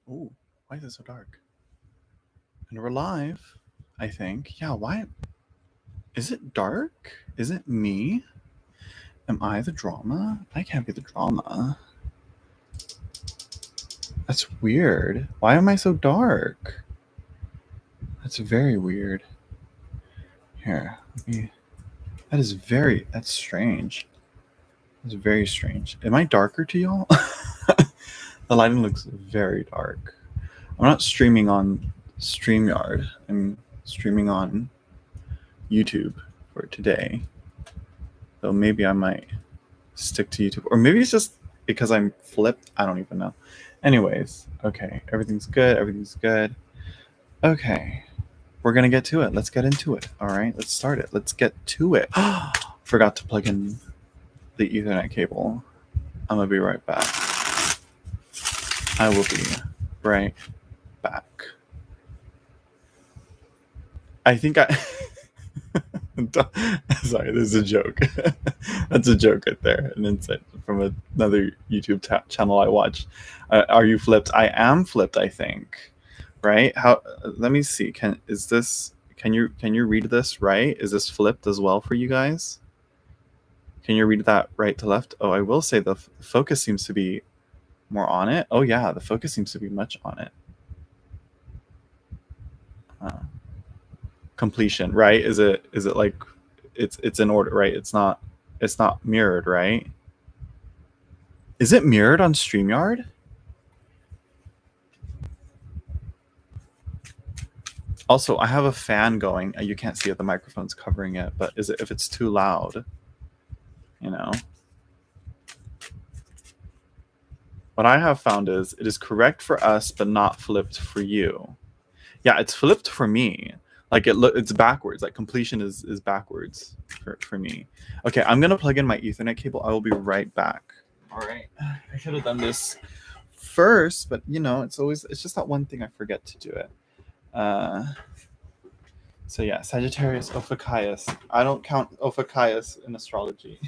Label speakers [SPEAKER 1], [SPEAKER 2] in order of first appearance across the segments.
[SPEAKER 1] Oh, why is it so dark? And we're live, I think. Yeah, why? Is it dark? Is it me? Am I the drama? I can't be the drama. That's weird. Why am I so dark? That's very weird. Here, that's strange. That's very strange. Am I darker to y'all? The lighting looks very dark. I'm not streaming on StreamYard. I'm streaming on YouTube for today. So maybe I might stick to YouTube. Or maybe it's just because I'm flipped. I don't even know. Anyways, okay. Everything's good. Everything's good. Okay. We're going to get to it. Let's get into it. All right. Let's start it. Let's get to it. Forgot to plug in the Ethernet cable. I'm going to be right back. I will be right back. I think I... Sorry, this is a joke. That's a joke right there. An insight from another YouTube channel I watch. Are you flipped? I am flipped, I think. Right? How? Let me see. Can you read this right? Is this flipped as well for you guys? Can you read that right to left? Oh, I will say the focus seems to be more on it. Oh yeah, the focus seems to be much on it. Completion, right? Is it like it's in order, right? It's not mirrored, right? Is it mirrored on StreamYard? Also, I have a fan going. You can't see it, the microphone's covering it, but is it, if it's too loud, you know? What I have found is it is correct for us, but not flipped for you. Yeah, it's flipped for me. Like it's backwards. Like completion is backwards for me. Okay, I'm gonna plug in my Ethernet cable. I will be right back. All right. I should have done this first, but you know, it's just that one thing I forget to do it. So yeah, Sagittarius, Ophiuchus. I don't count Ophiuchus in astrology.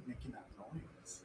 [SPEAKER 1] Making that noise.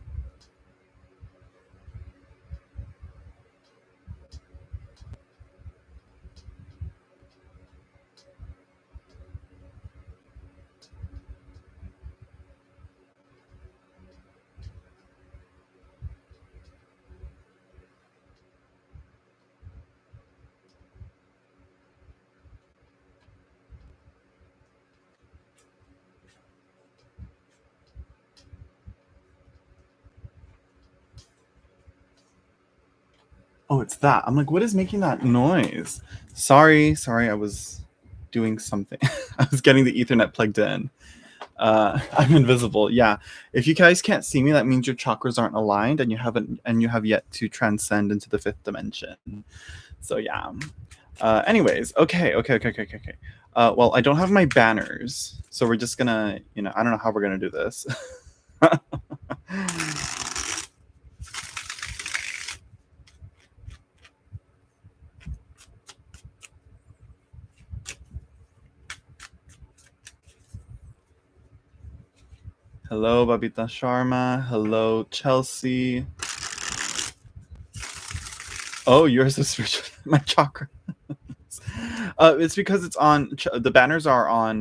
[SPEAKER 1] Oh, it's that. I'm like, what is making that noise? Sorry, I was doing something. I was getting the Ethernet plugged in. I'm invisible. Yeah. If you guys can't see me, that means your chakras aren't aligned and you have yet to transcend into the fifth dimension. So yeah. Anyways, okay. Well, I don't have my banners, so we're just gonna, I don't know how we're gonna do this. Hello, Babita Sharma. Hello, Chelsea. Oh, yours is spiritual. My chakra. It's because it's on. The banners are on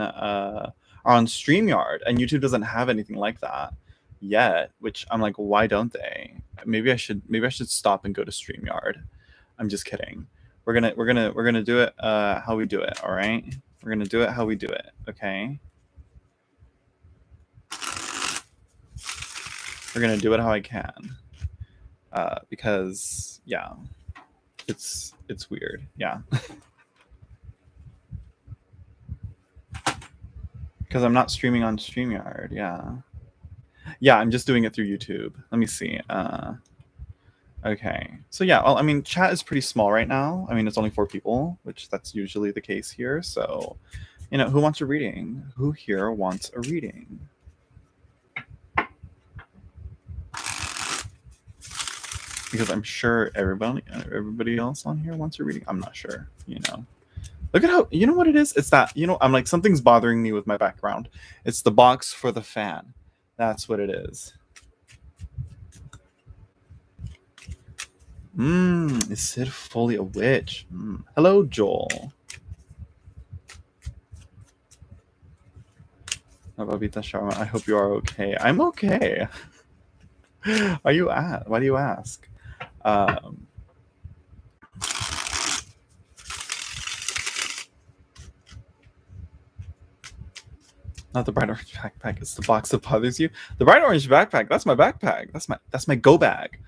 [SPEAKER 1] StreamYard, and YouTube doesn't have anything like that yet. Which I'm like, why don't they? Maybe I should stop and go to StreamYard. I'm just kidding. We're gonna do it how we do it. All right. We're gonna do it how we do it. Okay. We're gonna do it how I can. Because yeah, it's weird. Yeah. Because I'm not streaming on StreamYard. Yeah, I'm just doing it through YouTube. Let me see. Okay. So yeah, well, I mean, chat is pretty small right now. I mean, it's only 4 people, which that's usually the case here. So, who wants a reading? Who here wants a reading? Because I'm sure everybody else on here wants a reading. I'm not sure. Look at how, you know what it is? It's that, I'm like, something's bothering me with my background. It's the box for the fan. That's what it is. Is Sid fully a witch? Hello, Joel. Babita Sharma, I hope you are okay. I'm okay. Why do you ask? Not the bright orange backpack. It's the box that bothers you. The bright orange backpack. That's my backpack. That's my go bag.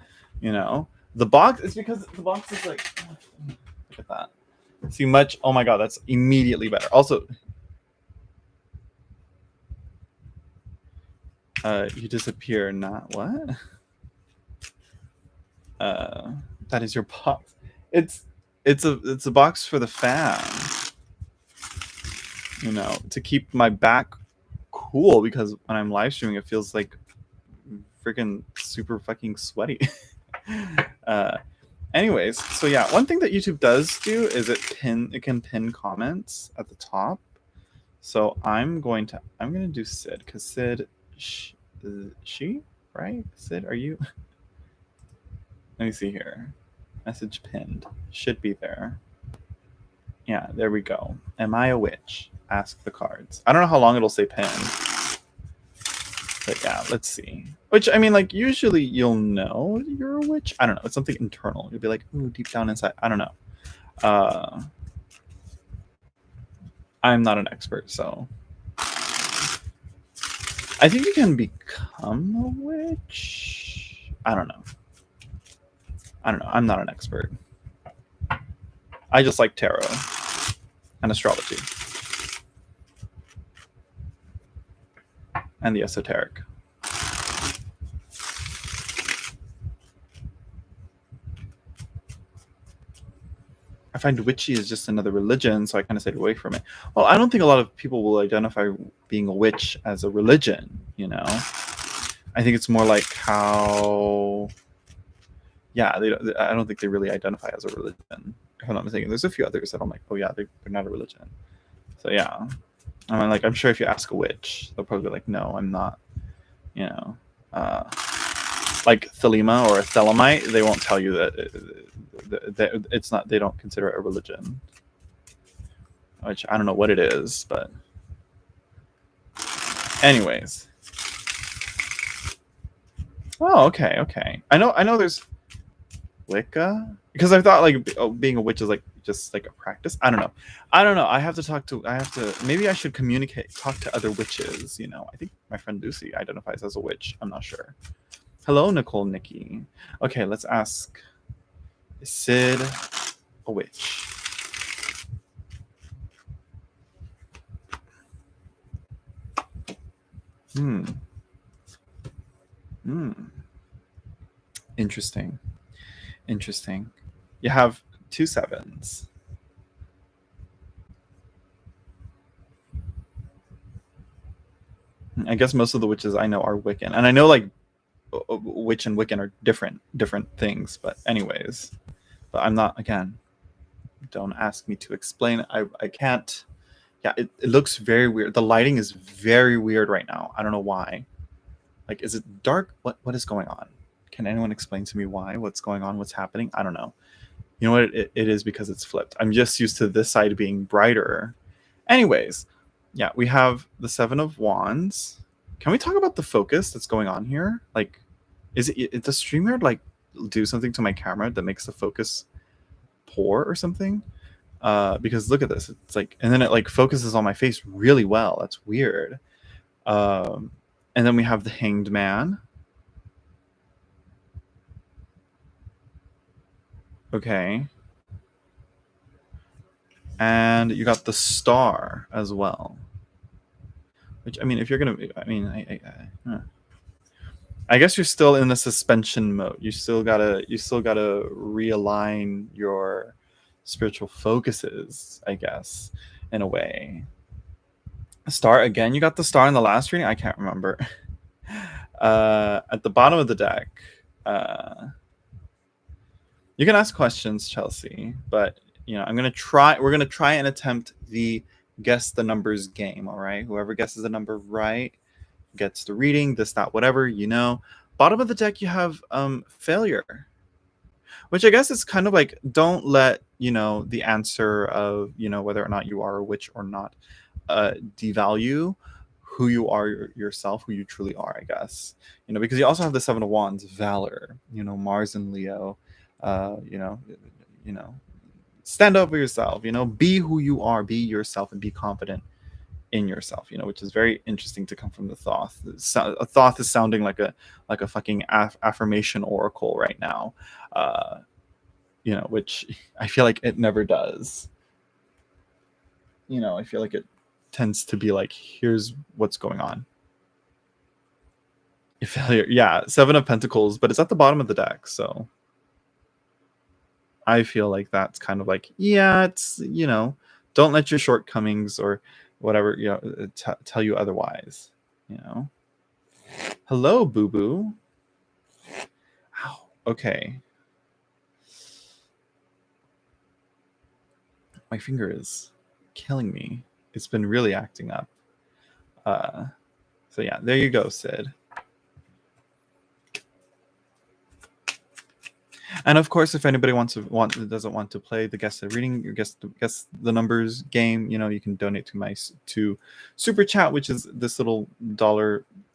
[SPEAKER 1] The box. It's because the box is like. Look at that. See much. Oh my god, that's immediately better. Also, you disappear. Not what? That is your box. It's a box for the fan. To keep my back cool, because when I'm live streaming, it feels like freaking super fucking sweaty. Anyways, so yeah, one thing that YouTube does do is it can pin comments at the top. So I'm going to do Sid, because Sid, she, right? Sid, are you? Let me see here. Message pinned should be there. Yeah, there we go. Am I a witch? Ask the cards. I don't know how long it'll say pinned. But yeah, let's see. Which, I mean, like, usually you'll know you're a witch. I don't know. It's something internal. You'll be like, ooh, deep down inside. I don't know. I'm not an expert, so. I think you can become a witch. I don't know. I'm not an expert. I just like tarot and astrology. And the esoteric. I find witchy is just another religion, so I kind of stayed away from it. Well, I don't think a lot of people will identify being a witch as a religion, I think it's more like how... Yeah, I don't think they really identify as a religion, if I'm not mistaken. There's a few others that I'm like, oh yeah, they're not a religion. So yeah. I mean, like, I'm sure if you ask a witch, they'll probably be like, no, I'm not, like Thelema or a Thelemite, they won't tell you that it's not, they don't consider it a religion. Which, I don't know what it is, but anyways. Oh, okay. I know there's Wicca, because I thought like being a witch is like just like a practice. I don't know. I have to maybe I should talk to other witches. I think my friend Lucy identifies as a witch. I'm not sure. Hello, Nicole, Nikki. Okay, let's ask, is Sid a witch? Interesting. You have 2 7s. I guess most of the witches I know are Wiccan, and I know like witch and Wiccan are different things. But anyways, I'm not. Again, don't ask me to explain. I can't. Yeah, it looks very weird. The lighting is very weird right now. I don't know why. Like, is it dark? What is going on? Can anyone explain to me why? What's going on? What's happening? I don't know. You know what? It is because it's flipped. I'm just used to this side being brighter. Anyways, yeah, we have the 7 of Wands. Can we talk about the focus that's going on here? Like, does StreamYard like do something to my camera that makes the focus poor or something? Because look at this. It's like, and then it like focuses on my face really well. That's weird. And then we have the Hanged Man. Okay. And you got the Star as well. Which, I mean, if you're gonna, I mean, I guess you're still in the suspension mode. You still gotta realign your spiritual focuses, I guess, in a way. Star again. You got the star in the last reading. I can't remember. At the bottom of the deck, you can ask questions, Chelsea, but I'm gonna try. We're gonna try and attempt the guess the numbers game. All right. Whoever guesses the number right gets the reading. This, that, whatever. Bottom of the deck, you have failure, which I guess is kind of like, don't let the answer of whether or not you are a witch or not devalue who you are yourself, who you truly are, I guess. Because you also have the Seven of Wands, valor, Mars and Leo, you know, stand up for yourself, be who you are, be yourself, and be confident in yourself, which is very interesting to come from the Thoth. A Thoth is sounding like a fucking affirmation oracle right now, which I feel like it never does. I feel like it tends to be like, here's what's going on. Failure, yeah, Seven of Pentacles, but it's at the bottom of the deck, so I feel like that's kind of like, yeah, it's don't let your shortcomings or whatever tell you otherwise. Hello, boo boo. Ow. Okay, my finger is killing me. It's been really acting up. So yeah, there you go, Sid. And of course, if anybody doesn't want to play the guess the reading, guess the numbers game, you can donate to Super Chat, which is this little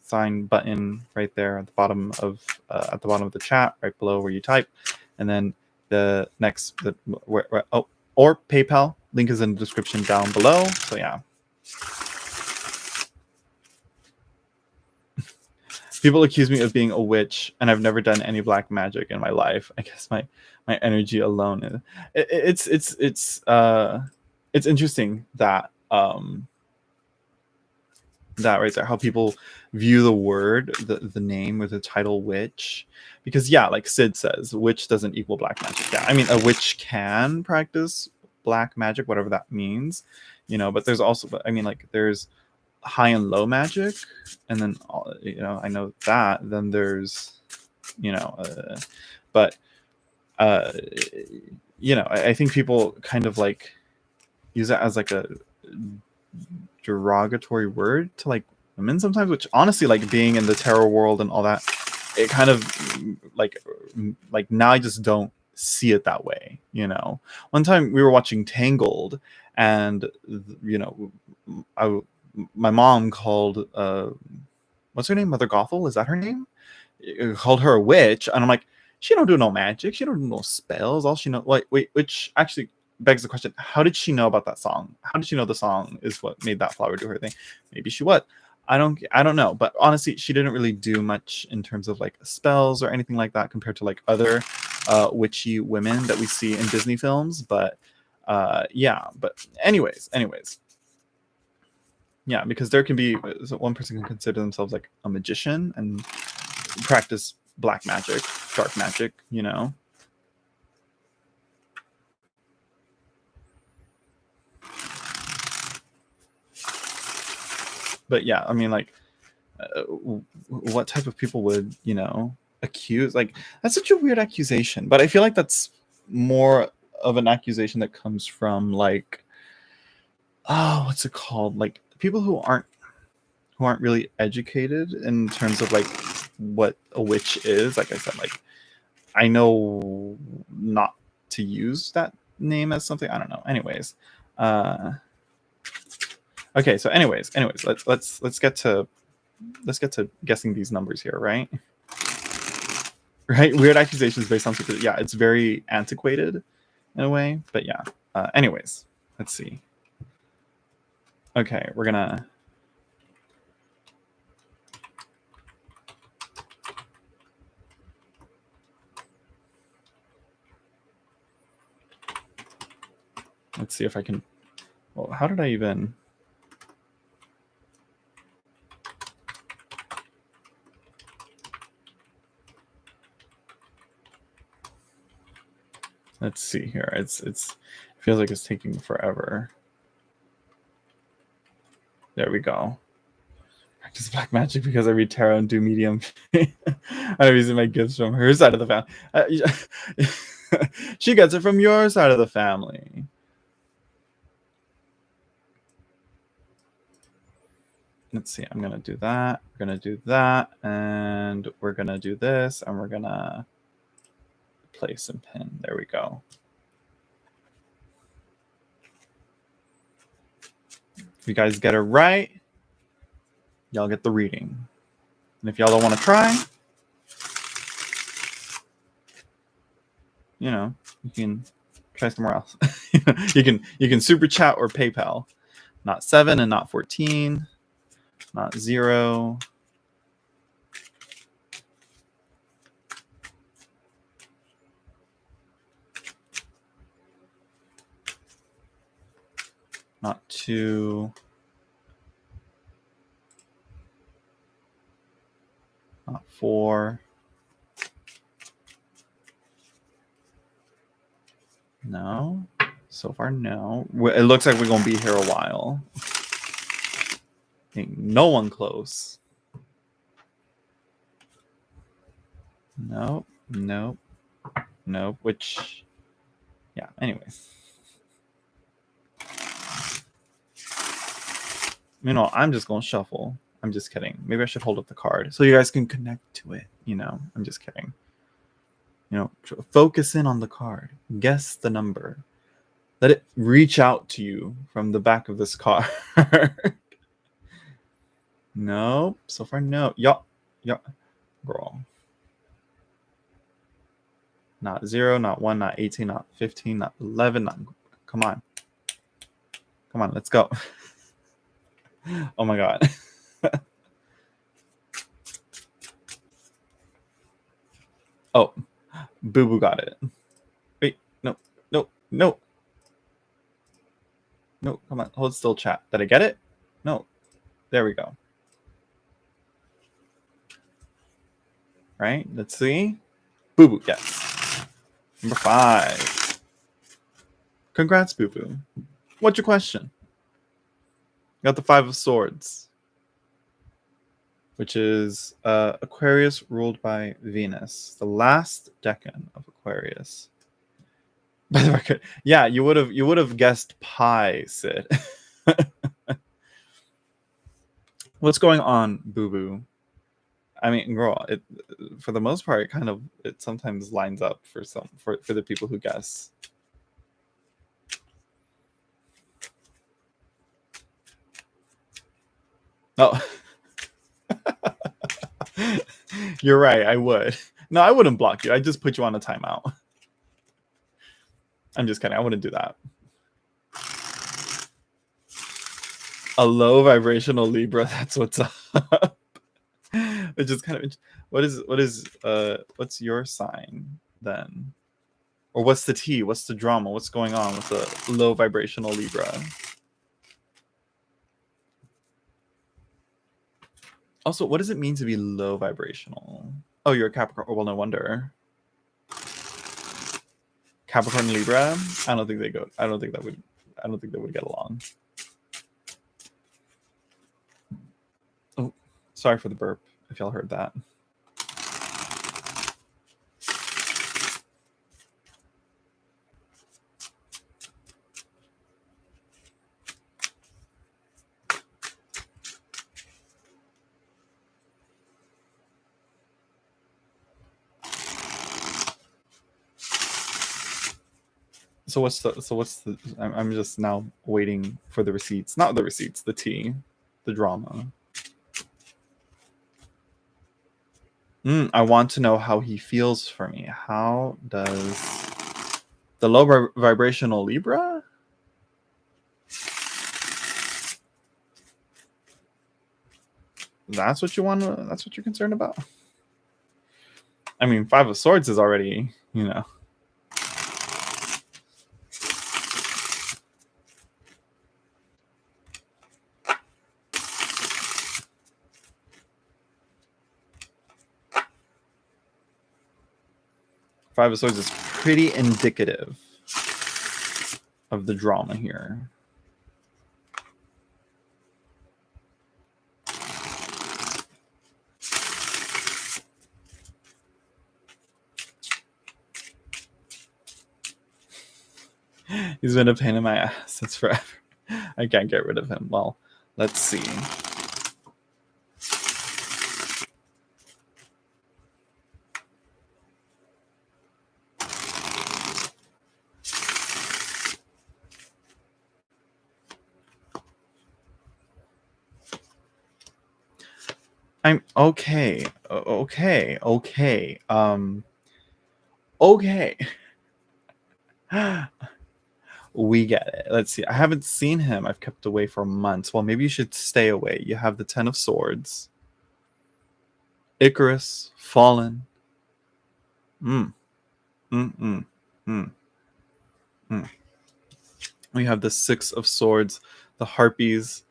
[SPEAKER 1] $sign button right there at the bottom of the chat, right below where you type, and then or PayPal link is in the description down below. So yeah. People accuse me of being a witch, and I've never done any black magic in my life. I guess my energy alone it's interesting that that right there, how people view the word, the name, or the title witch, because yeah, like Sid says, witch doesn't equal black magic. Yeah, I mean, a witch can practice black magic, whatever that means, but there's also, there's high and low magic, and then I know that then there's but I think people kind of like use it as like a derogatory word to like women sometimes, which honestly, like being in the tarot world and all that, it kind of like now I just don't see it that way. One time we were watching Tangled, and my mom called what's her name, Mother Gothel, is that her name? Called her a witch, and I'm like, she don't do no magic, she don't do no spells, all she know, wait, which actually begs the question, how did she know about that song? How did she know the song is what made that flower do her thing? Maybe she what? I don't know, but honestly, she didn't really do much in terms of like spells or anything like that compared to like other witchy women that we see in Disney films. But yeah, but anyways, yeah, because there can be one person can consider themselves like a magician and practice black magic, dark magic, But yeah, I mean, like, what type of people would accuse? Like, that's such a weird accusation. But I feel like that's more of an accusation that comes from like, what's it called? Like people who aren't really educated in terms of like what a witch is. Like I said, like I know not to use that name as something. I don't know. Anyways, okay. So anyways, let's get to guessing these numbers here, right? Right. Weird accusations based on secret. Yeah, it's very antiquated in a way. But yeah. Anyways, let's see. Okay, we're gonna. Let's see if I can. Well, how did I even? Let's see here. It feels like it's taking forever. There we go. Practice black magic because I read tarot and do medium. I'm using my gifts from her side of the family. She gets it from your side of the family. Let's see. I'm gonna do that. We're gonna do that, and we're gonna do this, and we're gonna place and pin. There we go. If you guys get it right, y'all get the reading. And if y'all don't want to try, you know, you can try somewhere else. you can super chat or PayPal. Not 7 and not 14. Not 0. Not 2. Not 4. No. So far, no. It looks like we're going to be here a while. Ain't no one close. Nope. Nope. Nope. Which, yeah, anyways. You know, I'm just going to shuffle. I'm just kidding. Maybe I should hold up the card so you guys can connect to it. You know, I'm just kidding. You know, focus in on the card. Guess the number. Let it reach out to you from the back of this card. Nope. So far, no. Yup. Girl. Not 0, not 1, not 18, not 15, not 11. Not... Come on. Come on, let's go. Oh my God. Oh, Boo Boo got it. Wait, no. No, come on. Hold still, chat. Did I get it? No. There we go. Right? Let's see. Boo Boo, yes. Number 5. Congrats, Boo Boo. What's your question? Got the 5 of Swords, which is Aquarius ruled by Venus, the last decan of Aquarius. By the record, yeah, you would have guessed pi, Sid. What's going on, Boo Boo? I mean, girl, it for the most part, it sometimes lines up for the people who guess. Oh. You're right, I would. No, I wouldn't block you. I'd just put you on a timeout. I'm just kidding. I wouldn't do that. A low vibrational Libra, that's what's up. Which is kind of what's your sign then? Or what's the tea? What's the drama? What's going on with the low vibrational Libra? Also, what does it mean to be low vibrational? Oh, you're a Capricorn. Oh, well, no wonder. Capricorn and Libra? I don't think they would get along. Oh, sorry for the burp, if y'all heard that. So what's the I'm just now waiting for the receipts. Not the receipts, the tea. The drama. I want to know how he feels for me. How does the low vibrational Libra? That's what you want to, that's what you're concerned about? I mean, 5 of Swords is already, you know. Five of Swords is pretty indicative of the drama here. He's been a pain in my ass since forever. I can't get rid of him. Well, let's see. I'm okay. Okay. We get it. Let's see. I haven't seen him. I've kept away for months. Well, maybe you should stay away. You have the 10 of Swords. Icarus, Fallen. We have the 6 of Swords, the Harpies,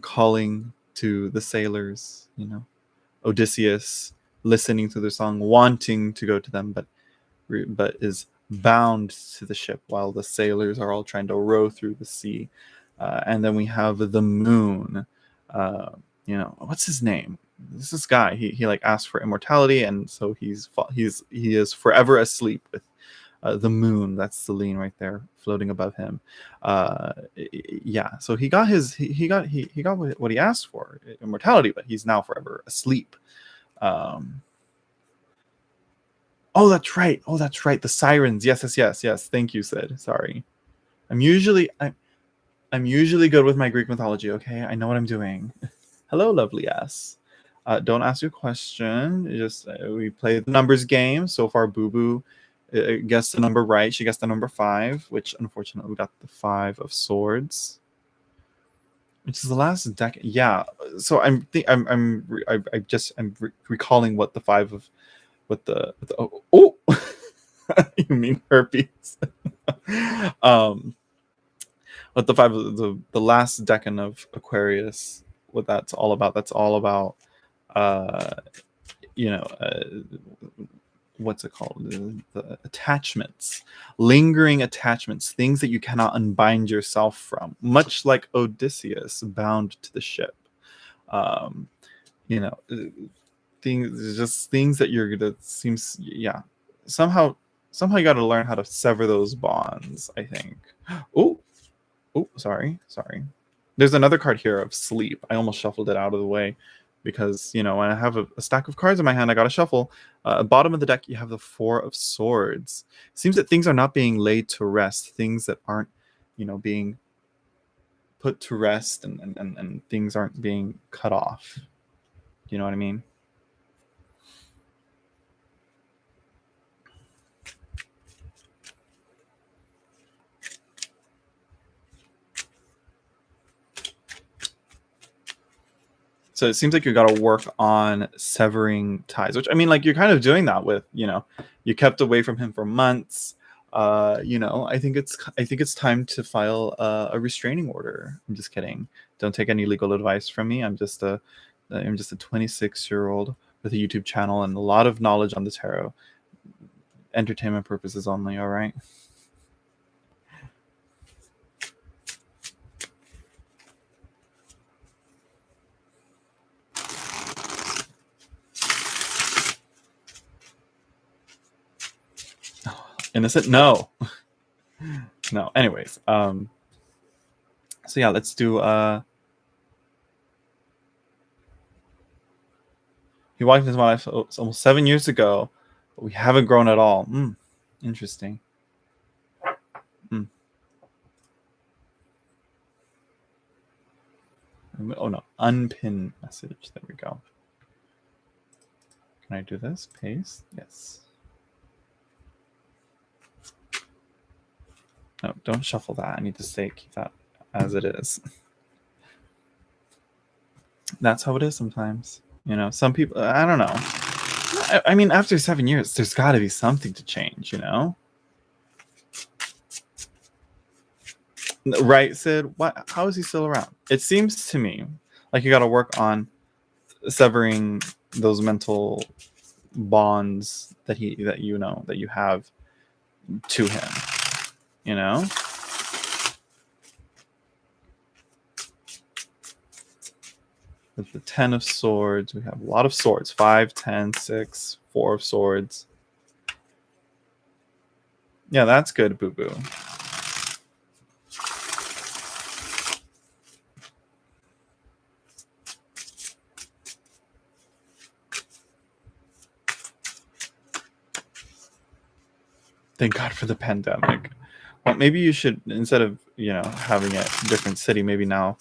[SPEAKER 1] calling to the sailors, Odysseus listening to their song, wanting to go to them, but is bound to the ship while the sailors are all trying to row through the sea. And then we have the moon. What's his name? This guy. He like asked for immortality, and so he is forever asleep with the moon. That's Selene right there, floating above him. So he got what he asked for, immortality, but he's now forever asleep. Oh, that's right. The sirens. Yes. Thank you, Sid. Sorry. I'm usually good with my Greek mythology. Okay, I know what I'm doing. Hello, lovely ass. Don't ask your question. We play the numbers game. So far, Boo Boo guessed the number right. She guessed the number 5, which unfortunately we got the 5 of Swords, which is the last deck. Yeah. So I'm recalling what the 5 of what the oh you mean herpes. What the 5 of the last decan of Aquarius, what that's all about. That's all about what's it called? The attachments, lingering attachments, things that you cannot unbind yourself from, much like Odysseus bound to the ship. Things that you're gonna somehow you got to learn how to sever those bonds, I think. Oh, sorry. There's another card here of sleep. I almost shuffled it out of the way because when I have a stack of cards in my hand, I got to shuffle. Bottom of the deck, you have the 4 of Swords. It seems that things are not being laid to rest. Things that aren't being put to rest, and things aren't being cut off. You know what I mean? So it seems like you got to work on severing ties, which I mean, like, you're kind of doing that with, you kept away from him for months. I think it's time to file a restraining order. I'm just kidding. Don't take any legal advice from me. I'm just a 26-year-old with a YouTube channel and a lot of knowledge on the tarot. Entertainment purposes only. All right. Innocent? No. Anyways, so yeah, let's do he walked into my life almost 7 years ago, but we haven't grown at all. Interesting. Oh no, unpin message. There we go. Can I do this? Paste? Yes. No, don't shuffle that. I need to keep that as it is. That's how it is sometimes. Some people, I don't know. I mean, after 7 years, there's got to be something to change, Right, Sid? What? How is he still around? It seems to me like you got to work on severing those mental, bonds that you know that you have to him, you know. With the 10 of swords, we have a lot of swords. 5, 10, 6, 4 of swords. Yeah, that's good, boo-boo. Thank God for the pandemic. Well, maybe you should, instead of, you know, having it different city, maybe now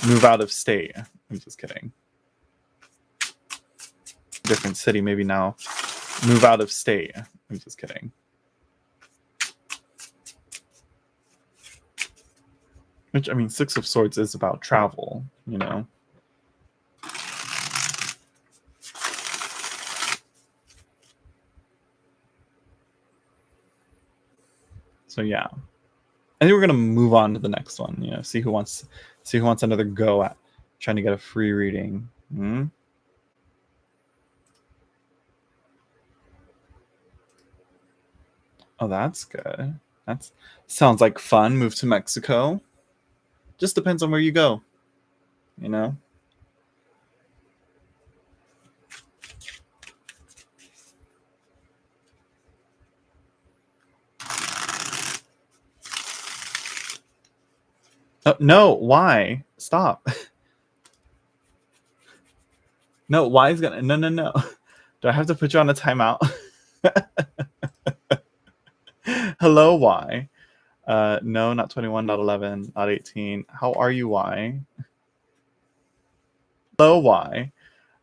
[SPEAKER 1] move out of state. I'm just kidding. Different city, maybe now move out of state. I'm just kidding. Which, I mean, 6 of swords is about travel, you know. So yeah, I think we're gonna move on to the next one. You know, see who wants another go at trying to get a free reading. Oh, that's good. That sounds like fun. Move to Mexico. Just depends on where you go. You know. Oh, no, why? Stop. No, why is gonna no. Do I have to put you on a timeout? Hello, why? No, not 21, not 11, not 18. How are you, why? Hello, why?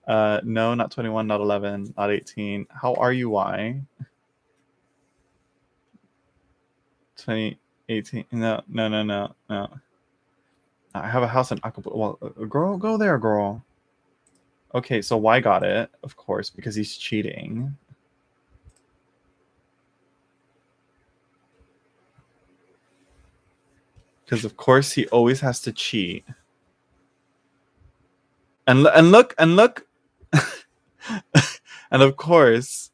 [SPEAKER 1] No, not 21, not 11, not 18. How are you, why? 2018. No. I have a house in Acapulco. Well, girl, go there, girl. Okay, so why got it? Of course, because he's cheating. Because of course he always has to cheat. And look, and of course,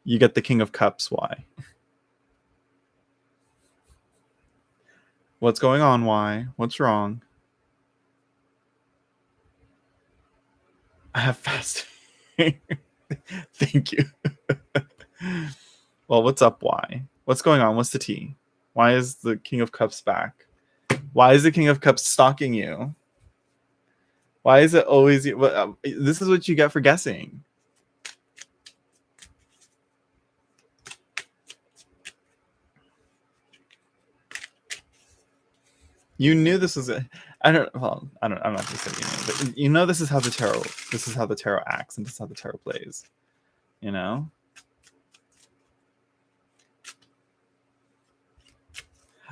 [SPEAKER 1] you get the King of Cups. Why? What's going on? Why? What's wrong? I have fasting. Thank you. Well, what's up? Why? What's going on? What's the tea? Why is the King of Cups back? Why is the King of Cups stalking you? Why is it always you? This is what you get for guessing. You knew this was a. I'm not going to say you knew, but you know this is how the tarot. This is how the tarot acts, and this is how the tarot plays. You know.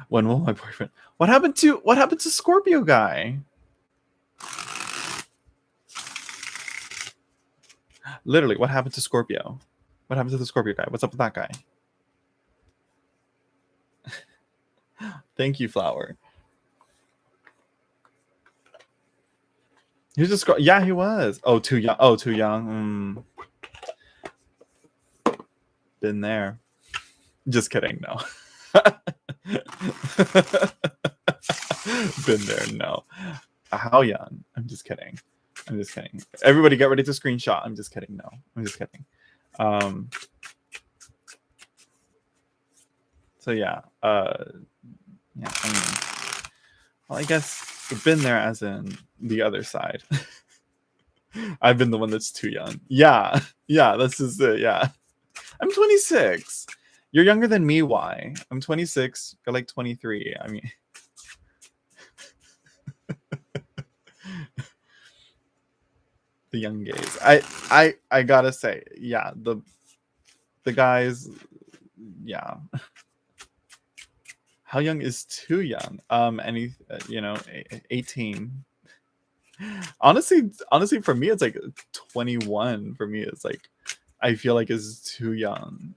[SPEAKER 1] When will my boyfriend? What happened to Scorpio guy? Literally, what happened to Scorpio? What happened to the Scorpio guy? What's up with that guy? Thank you, Flower. He was just yeah, he was. Oh, too young. Oh, too young. Been there. Just kidding. No. Been there. No. How young? I'm just kidding. Everybody get ready to screenshot. I'm just kidding. No. I'm just kidding. So yeah. Yeah. I mean, well, I guess I've been there as in the other side. I've been the one that's too young. Yeah. This is it. Yeah. I'm 26. You're younger than me. Why? I'm 26. You're like 23. I mean, the young gays. I gotta say, yeah. The guys. Yeah. How young is too young? 18. Honestly, for me, it's like 21. For me, it's like I feel like is too young.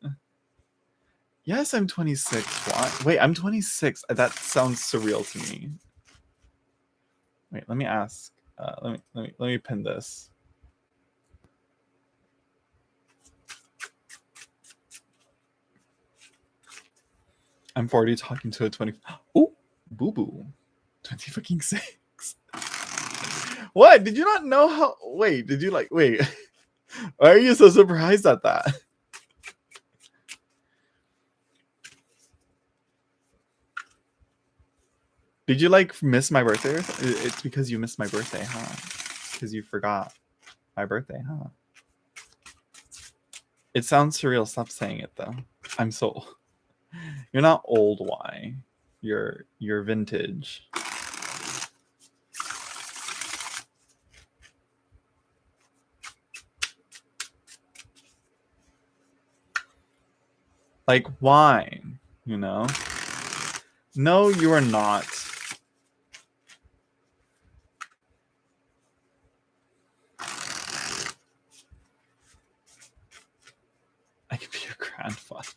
[SPEAKER 1] Yes, I'm 26. Why? Wait, I'm 26. That sounds surreal to me. Wait, let me ask. Let me pin this. I'm 40 talking to a 20. Oh, boo boo. 20 fucking 6. What? Did you not know how? Wait, did you like? Wait. Why are you so surprised at that? Did you like miss my birthday? It's because you missed my birthday, huh? Because you forgot my birthday, huh? It sounds surreal. Stop saying it though. I'm so. You're not old. Why? You're vintage. Like wine, you know? No, you are not. I could be your grandfather.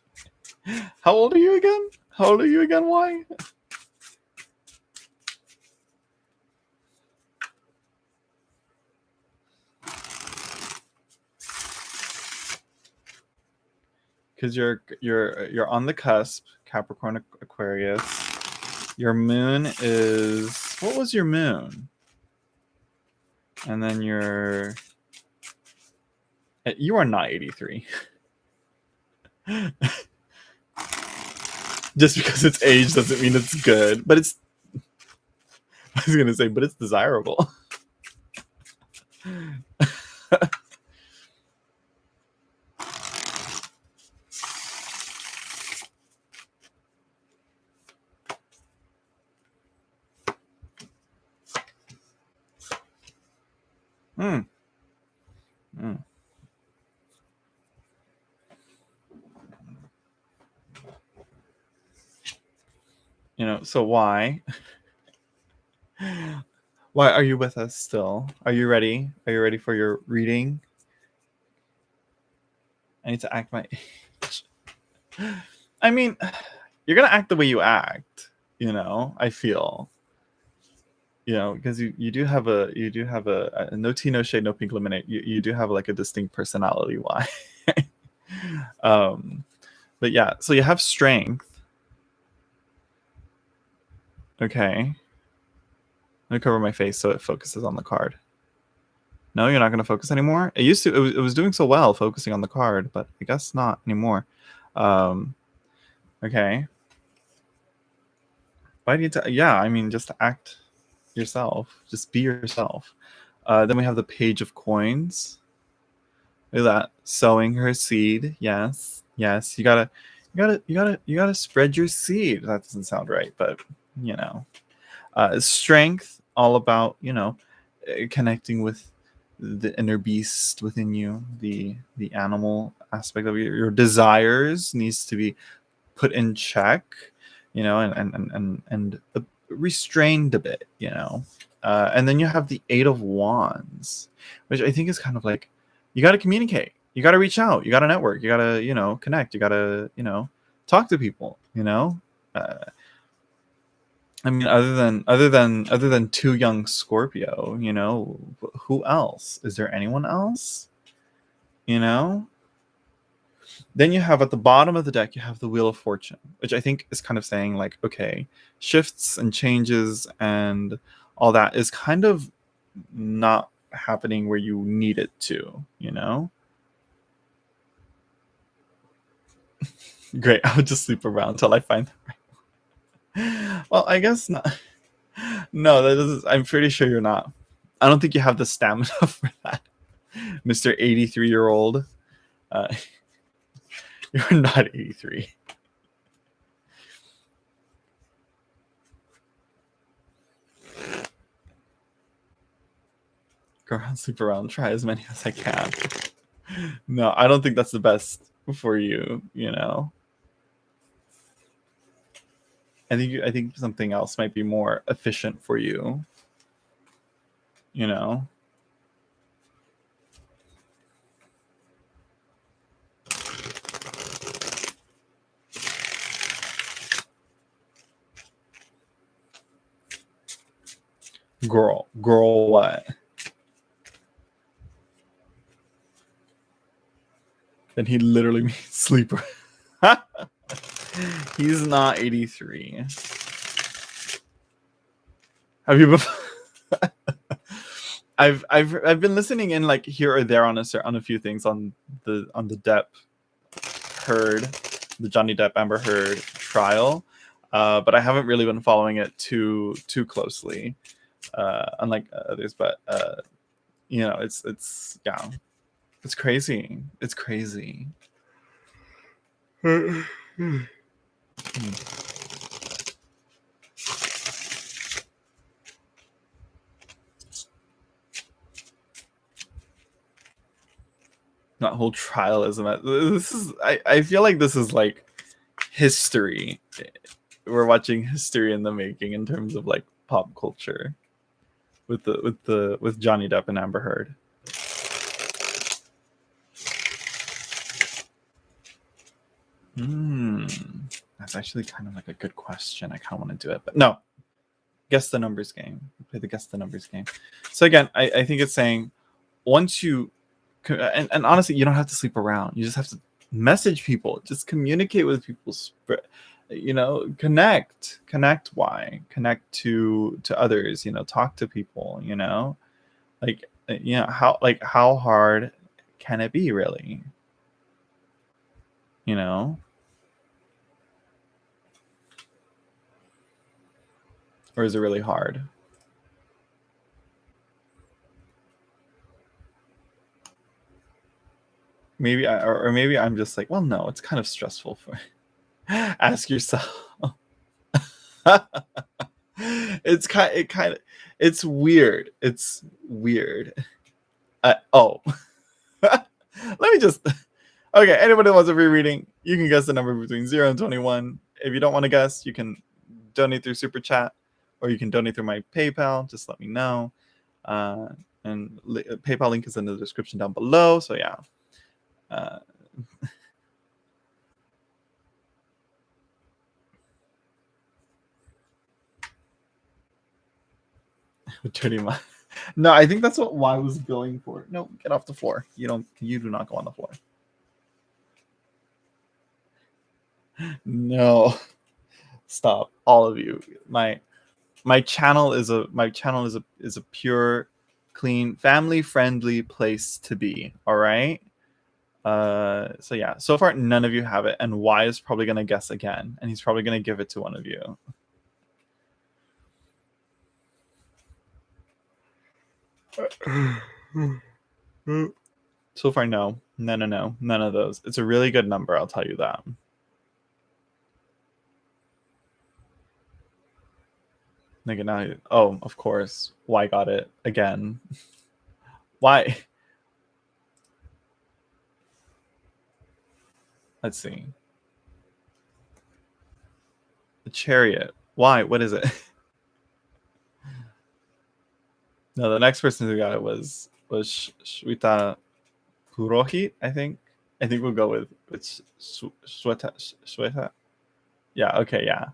[SPEAKER 1] How old are you again? How old are you again? Why? Because you're on the cusp, Capricorn, Aquarius. Your moon is, what was your moon? And then you are not 83. Just because it's age doesn't mean it's good, but it's. I was gonna say, but it's desirable. Mm. Mm. You know, so why? Why are you with us still? Are you ready? Are you ready for your reading? I need to act my age. I mean, you're gonna act the way you act, you know, I feel. You know, because you do have a no tea, no shade, no pink lemonade. You do have like a distinct personality. Why? But yeah, so you have strength. Okay. Let me cover my face so it focuses on the card. No, you're not going to focus anymore. It used to. It was doing so well focusing on the card, but I guess not anymore. Okay. Why do you? Yeah, I mean, just act yourself. Just be yourself. Then we have the Page of Coins. Look at that. Sowing her seed. Yes. Yes. You gotta spread your seed. That doesn't sound right, but you know. Strength, all about, you know, connecting with the inner beast within you, the animal aspect of your desires needs to be put in check, you know, and restrained a bit, you know. And then you have the Eight of Wands, which I think is kind of like, you got to communicate, you got to reach out, you got to network, you got to, you know, connect, you got to, you know, talk to people, you know. I mean, other than two young Scorpio, you know, who else? Is there anyone else? You know? Then you have at the bottom of the deck, you have the Wheel of Fortune, which I think is kind of saying like, okay, shifts and changes and all that is kind of not happening where you need it to, you know? Great, I'll just sleep around until I find the right. Well, I guess not. No, that is, I'm pretty sure you're not. I don't think you have the stamina for that, Mr. 83-year-old. You're not 83. Go around, sleep around, try as many as I can. No, I don't think that's the best for you, you know. I think something else might be more efficient for you. You know. Girl what? Then he literally means sleeper. He's not 83. Have you been? I've been listening in like here or there on a few things on the Depp Heard, the Johnny Depp Amber Heard trial, but I haven't really been following it too closely, unlike others. But you know, it's yeah, it's crazy. It's crazy. That whole trial isn't this is I feel like this is like history. We're watching history in the making in terms of like pop culture with Johnny Depp and Amber Heard. That's actually kind of like a good question. I kind of want to do it, but no. Guess the numbers game. Play the guess the numbers game. So again, I think it's saying once you and honestly, you don't have to sleep around. You just have to message people. Just communicate with people. You know, connect. Why? Connect to others. You know, talk to people. You know, like you know how hard can it be really? You know, or is it really hard? Maybe maybe I'm just like, well, no, it's kind of stressful for. Ask yourself. It's weird. It's weird. Oh, let me just. Okay, anybody who wants a free reading, you can guess the number between 0 and 21. If you don't want to guess, you can donate through Super Chat, or you can donate through my PayPal. Just let me know. And PayPal link is in the description down below. So yeah. Dirty mind. No, I think that's what Y was going for. No, get off the floor. You do not go on the floor. No. Stop. All of you. My channel is a pure, clean, family-friendly place to be. All right? So yeah, so far none of you have it, and Y is probably gonna guess again, and he's probably gonna give it to one of you. So far, no, none of those. It's a really good number, I'll tell you that. Nigga, now, oh, of course, Y got it again. Why? Let's see. The Chariot. Why? What is it? No, the next person who got it was Shweta Purohit, I think. I think we'll go with Shweta. Yeah, okay, yeah.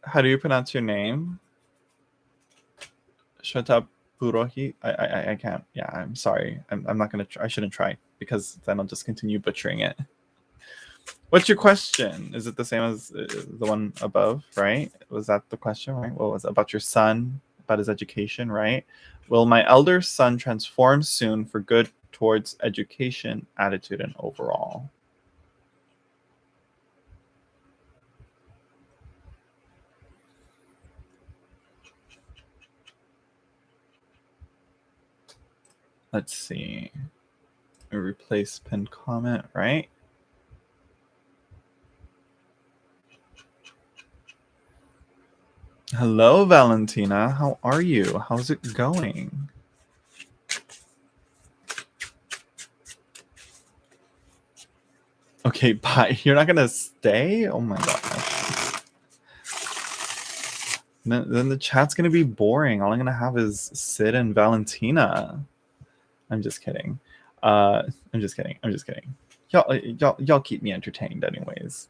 [SPEAKER 1] How do you pronounce your name? Shweta Purohit? I can't. Yeah, I'm sorry. I'm not going to try. I shouldn't try because then I'll just continue butchering it. What's your question? Is it the same as the one above, right? Was that the question, right? What was it? About your son, about his education, right? Will my elder son transform soon for good towards education, attitude, and overall? Let's see. Replace pinned comment, right? Hello, Valentina. How are you? How's it going? Okay, bye. You're not gonna stay? Oh my gosh. Then the chat's gonna be boring. All I'm gonna have is Sid and Valentina. I'm just kidding. I'm just kidding. Y'all keep me entertained anyways.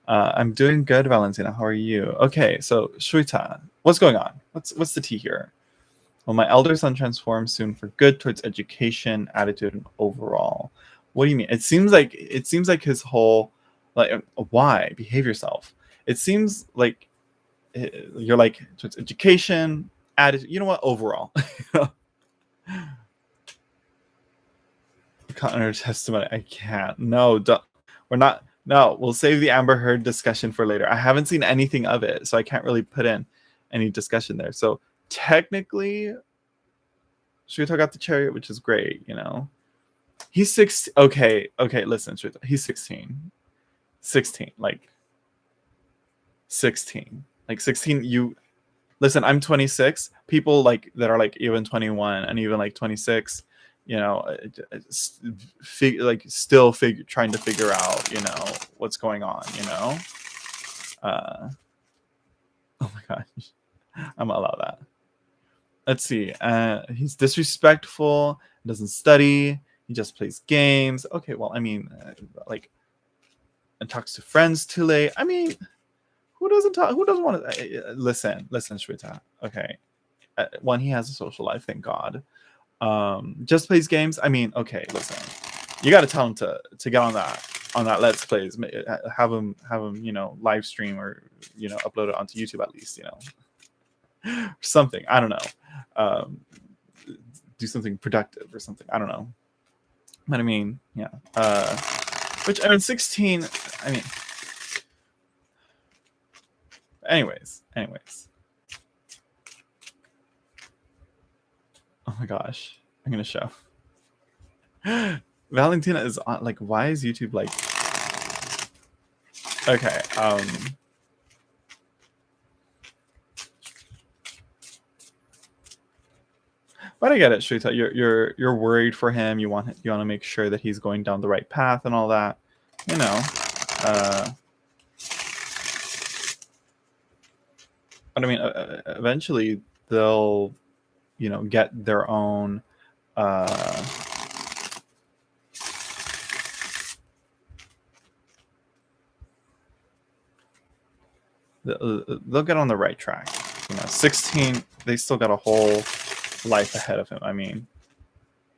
[SPEAKER 1] I'm doing good, Valentina. How are you? Okay, so Shweta, what's going on? What's the tea here? Will my elder son transform soon for good towards education, attitude, and overall? What do you mean? It seems like his whole, like, why behave yourself? It seems like you're like, so it's education, attitude. You know what? Overall, counter testimony. I can't. No, don't, we're not. No, we'll save the Amber Heard discussion for later. I haven't seen anything of it, so I can't really put in any discussion there. So technically, Shrita got the chariot, which is great. He's 6. Okay, listen, Shrita, he's 16. 16, like 16. Like 16, you listen, I'm 26. People like that are like even 21 and even like 26, still trying to figure out, what's going on, oh my gosh, I'm gonna allow that. Let's see. He's disrespectful, doesn't study, he just plays games. Okay, well, I mean, and talks to friends too late. I mean, who doesn't talk? Who doesn't want to listen, Shweta? Okay, one, he has a social life, thank God. Just plays games. I mean, okay, listen, you got to tell him to get on that Let's Plays. Have him, live stream or upload it onto YouTube at least, something. I don't know. Do something productive or something. I don't know. But I mean, yeah. Which, I mean, 16. I mean. Anyways. Oh my gosh. I'm going to show. Valentina is on, like, why is YouTube like... Okay. But I get it, Shrita. You're worried for him. You want to make sure that he's going down the right path and all that. But I mean, eventually they'll, get their own. They'll get on the right track. 16, they still got a whole life ahead of him. I mean,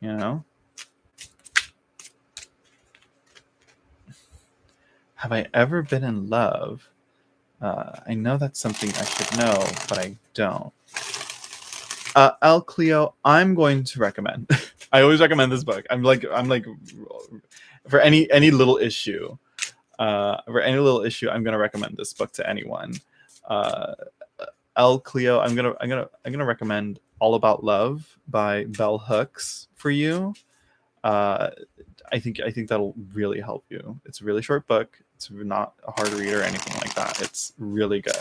[SPEAKER 1] have I ever been in love? I know that's something I should know, but I don't. El Cleo, I'm going to recommend. I always recommend this book. I'm like for any little issue. For any little issue, I'm gonna recommend this book to anyone. El Cleo, I'm gonna recommend All About Love by Bell Hooks for you. I think that'll really help you. It's a really short book. It's not a hard read or anything like that. It's really good.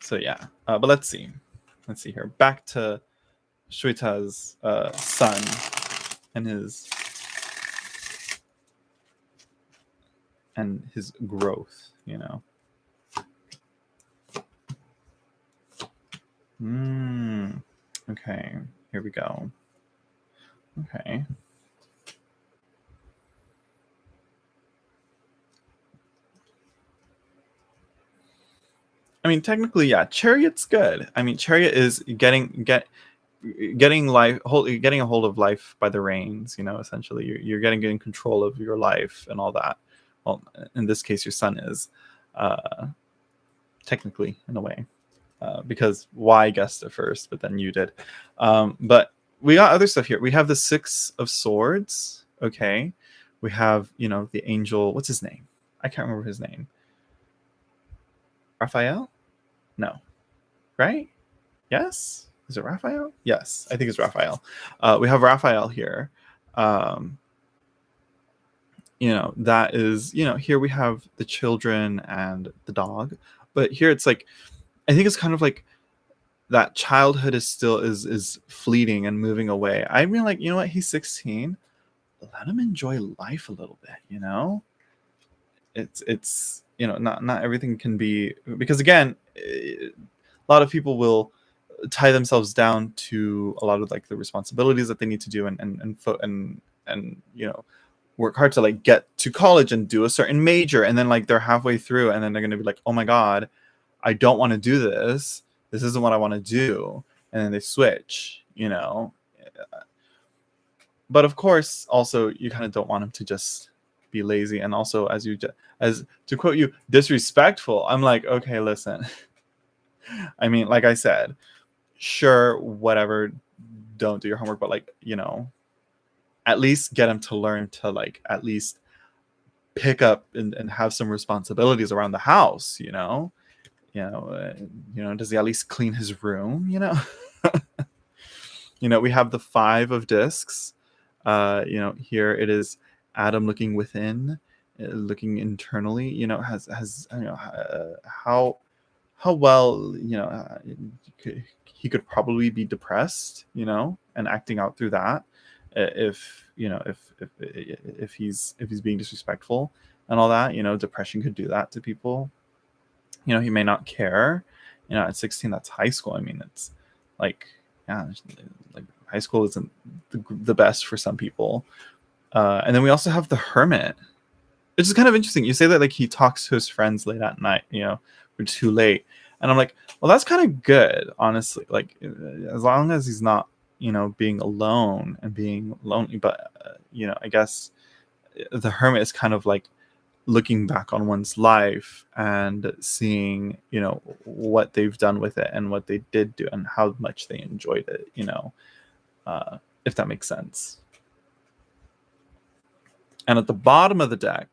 [SPEAKER 1] So yeah, but let's see here. Back to Shweta's son and his growth, Okay, here we go. Okay. I mean, technically, yeah, Chariot's good. I mean, Chariot is getting life, getting a hold of life by the reins. Essentially, you're getting control of your life and all that. Well, in this case, your son is, technically, in a way, because Y guessed it first, but then you did. But we got other stuff here. We have the 6 of Swords. Okay, we have the angel. What's his name? I can't remember his name. Raphael? No. Right? Yes? Is it Raphael? Yes, I think it's Raphael. We have Raphael here. That is, here we have the children and the dog. But here it's like, I think it's kind of like that childhood is still is fleeting and moving away. I mean, like, you know what? He's 16. Let him enjoy life a little bit, It's not everything can be, because again, a lot of people will tie themselves down to a lot of like the responsibilities that they need to do and work hard to like get to college and do a certain major, and then like they're halfway through and then they're going to be like, oh my god, I don't want to do this isn't what I want to do, and then they switch, but of course also you kind of don't want him to just be lazy, and also as to quote you, disrespectful. I'm like, okay, listen. I mean, like I said, sure, whatever, don't do your homework, but like, at least get him to learn to like at least pick up and have some responsibilities around the house. Does he at least clean his room? We have the 5 of discs. Here it is Adam looking within, looking internally. Has how well, he could probably be depressed, and acting out through that, if he's being disrespectful and all that. Depression could do that to people. He may not care. At 16, that's high school. I mean, it's like, yeah, like high school isn't the best for some people. And then we also have the Hermit, which is kind of interesting. You say that like he talks to his friends late at night, or too late. And I'm like, well, that's kind of good, honestly. Like, as long as he's not, being alone and being lonely. But, I guess the Hermit is kind of like looking back on one's life and seeing, what they've done with it and what they did do and how much they enjoyed it, if that makes sense. And at the bottom of the deck,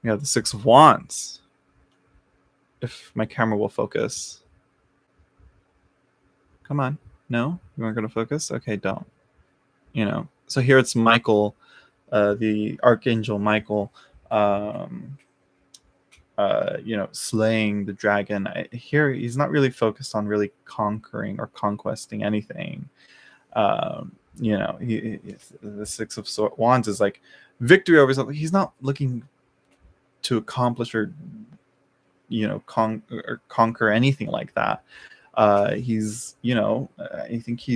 [SPEAKER 1] we have the 6 of Wands. If my camera will focus. Come on. No? You aren't going to focus? Okay, don't. So here it's Michael, the Archangel Michael, slaying the dragon. Here he's not really focused on really conquering or conquesting anything. The 6 of Wands is like victory over something. He's not looking to accomplish or conquer anything like that. He's I think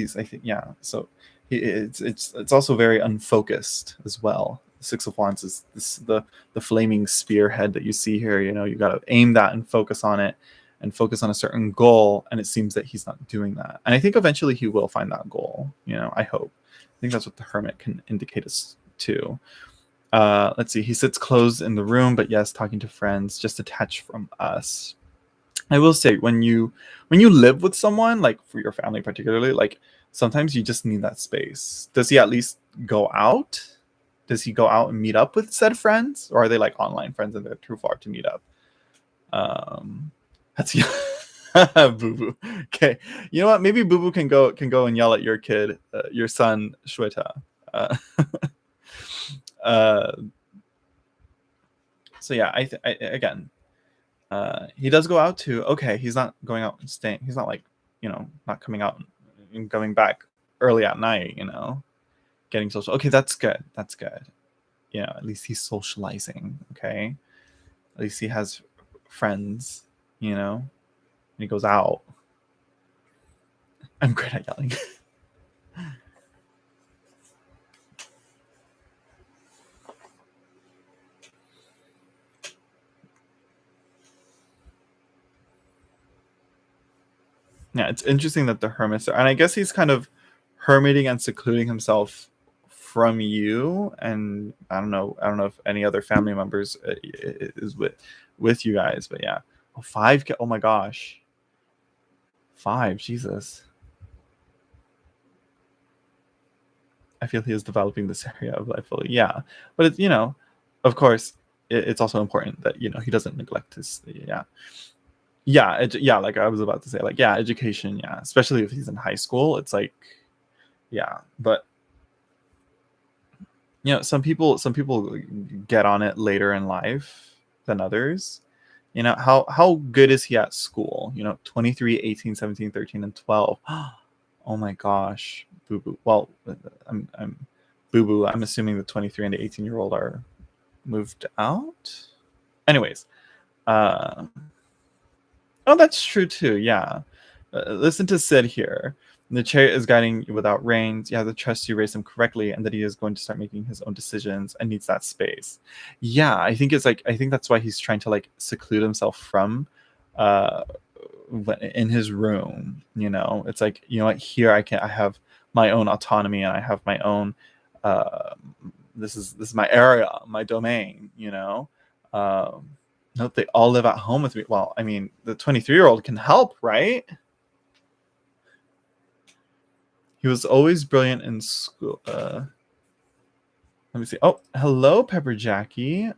[SPEAKER 1] yeah. So it's also very unfocused as well. The 6 of Wands is the flaming spearhead that you see here. You got to aim that and focus on it and focus on a certain goal, and it seems that he's not doing that. And I think eventually he will find that goal. I hope. I think that's what the Hermit can indicate us too. Let's see. He sits closed in the room, but yes, talking to friends, just detached from us. I will say, when you live with someone, like for your family particularly, like sometimes you just need that space. Does he at least go out? Does he go out and meet up with said friends, or are they like online friends and they're too far to meet up? That's Boo Boo. Okay, you know what? Maybe Boo Boo can go and yell at your kid, your son Shweta. So yeah, again, he does go out too. Okay, he's not going out and staying. He's not like, not coming out and going back early at night, getting social. Okay, that's good. That's good. At least he's socializing. Okay, at least he has friends, and he goes out. I'm great at yelling. Yeah, it's interesting that the Hermit's there. And I guess he's kind of hermiting and secluding himself from you. And I don't know if any other family members is with you guys, but yeah. Oh, 5. Oh my gosh. 5, Jesus. I feel he is developing this area of life fully. Yeah. But it's, of course, it's also important that, he doesn't neglect his, yeah, like I was about to say, like, yeah, education, yeah, especially if he's in high school, it's like, yeah. But some people get on it later in life than others. How good is he at school? 23, 18, 17, 13, and 12. Oh my gosh, Boo Boo. Well, I'm Boo Boo. I'm assuming the 23 and the 18-year-old are moved out. Anyways, oh, that's true too. Yeah. Listen to Sid here. The chariot is guiding you without reins. You have to trust you raised him correctly, and that he is going to start making his own decisions and needs that space. Yeah, I think that's why he's trying to like seclude himself from in his room, you know, it's like, you know what, here I have my own autonomy, and I have my own, uh, this is my area, my domain, you know. Nope, they all live at home with me. Well, I mean, the 23-year-old can help, right? He was always brilliant in school. Let me see. Oh, hello, Pepper Jackie.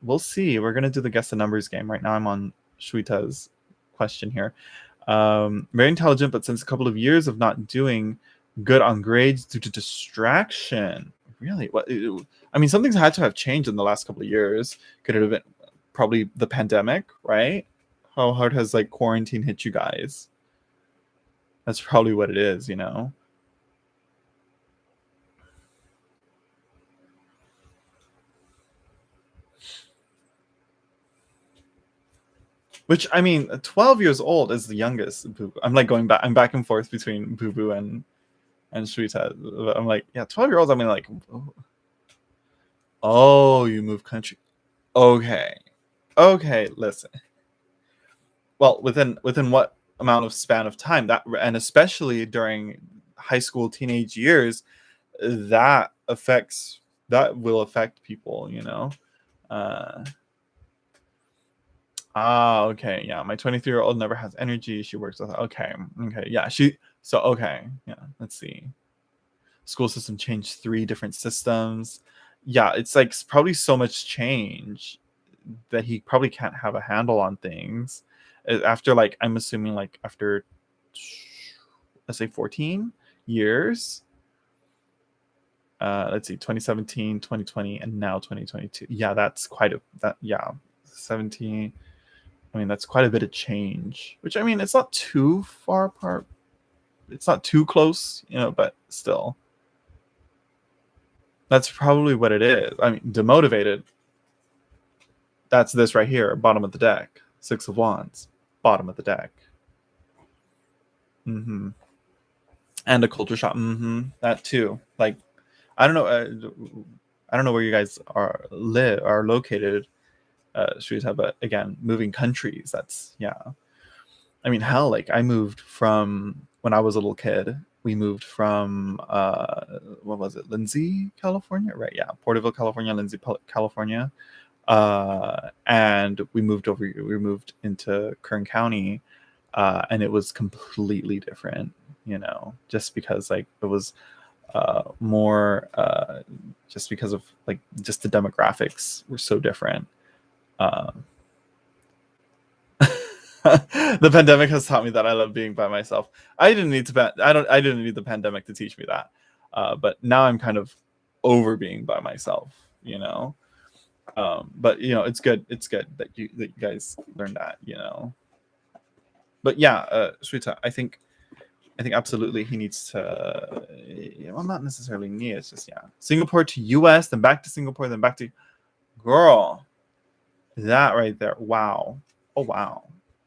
[SPEAKER 1] We'll see. We're gonna do the guess the numbers game right now. I'm on Shuita's question here. Very intelligent, but since a couple of years of not doing good on grades due to distraction. Really? What? I mean, something's had to have changed in the last couple of years. Could it have been probably the pandemic, right? How hard has like quarantine hit you guys? That's probably what it is, you know. Which, I mean, 12 years old is the youngest. I'm like going back. I'm back and forth between Boo Boo and Shuita. I'm like, yeah, 12-year-olds. I mean, like, oh, you move country. Okay, okay. Listen. Well, within what amount of span of time that, and especially during high school, teenage years, that will affect people. You know. Uh, okay, yeah. My 23-year-old never has energy. She works with. Okay, yeah. Okay, yeah. Let's see. School system changed 3 different systems. Yeah, it's like probably so much change that he probably can't have a handle on things. After, like, I'm assuming, like, after, let's say 14 years. Let's see, 2017, 2020, and now 2022. Yeah, that's quite a that. Yeah, 17. I mean, that's quite a bit of change, which, I mean, it's not too far apart. It's not too close, you know, but still. That's probably what it is. I mean, demotivated. That's this right here, bottom of the deck. 6 of Wands, bottom of the deck. Mm-hmm. And a culture shock. Mm-hmm. That too. Like, I don't know. I don't know where you guys are located. Shrita, but again, moving countries. That's, yeah. I mean, hell, like, I moved from when I was a little kid. We moved from what was it, Lindsay, California, right? Yeah, Porterville, California, Lindsay, California, and we moved into Kern County, and it was completely different, you know, just because, like, it was more just because of, like, just the demographics were so different. The pandemic has taught me that I love being by myself. I didn't need the pandemic to teach me that. But now I'm kind of over being by myself, you know. But, you know, it's good that you guys learned that, you know. But yeah, Shrita, I think absolutely he needs to, well, not necessarily need, it's just, yeah, Singapore to US, then back to Singapore, then back to, girl, that right there. Wow. Oh wow.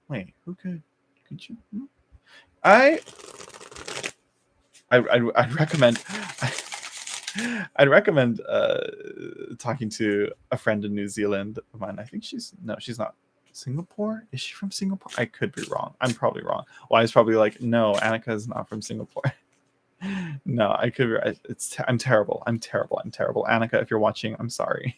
[SPEAKER 1] Wait, who could you? I'd recommend. I'd recommend talking to a friend in New Zealand of mine. I think she's not Singapore. Is she from Singapore? I could be wrong. I'm probably wrong. Wise probably like, no, Annika is not from Singapore. No, I could be. I'm terrible. Annika, if you're watching, I'm sorry.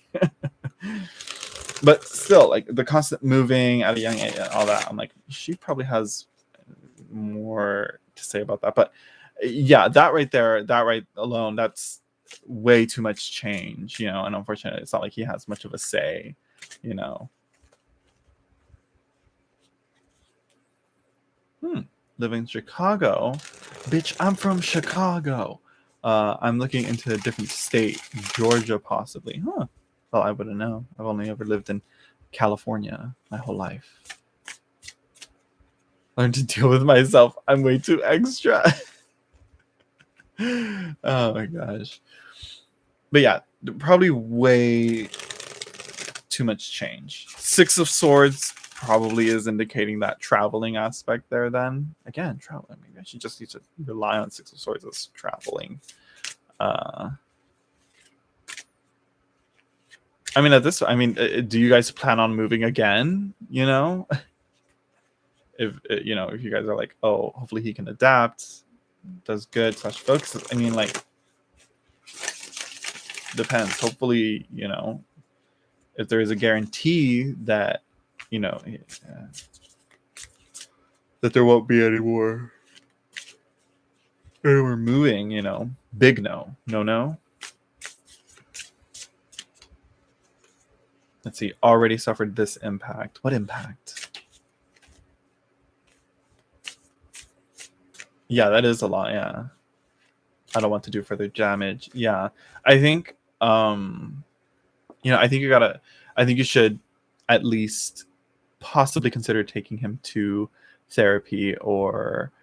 [SPEAKER 1] But still, like, the constant moving at a young age and all that, I'm like, she probably has more to say about that. But yeah, that right alone, that's way too much change, you know. And unfortunately, it's not like he has much of a say, you know. Live in Chicago, bitch. I'm from Chicago. I'm looking into a different state, Georgia, possibly. Huh. Well, I wouldn't know. I've only ever lived in California my whole life. Learn to deal with myself. I'm way too extra. Oh my gosh. But yeah, probably way too much change. 6 of Swords probably is indicating that traveling aspect there then. Again, traveling. Maybe I should just need to rely on 6 of Swords as traveling. I mean, do you guys plan on moving again? You know? if if you guys are like, oh, hopefully he can adapt, does good / focuses. I mean, like, depends. Hopefully, if there is a guarantee that that there won't be any more moving, big no. Let's see, already suffered this impact. What impact? Yeah, that is a lot. Yeah, I don't want to do further damage. Yeah, I think I think you should at least possibly consider taking him to therapy, or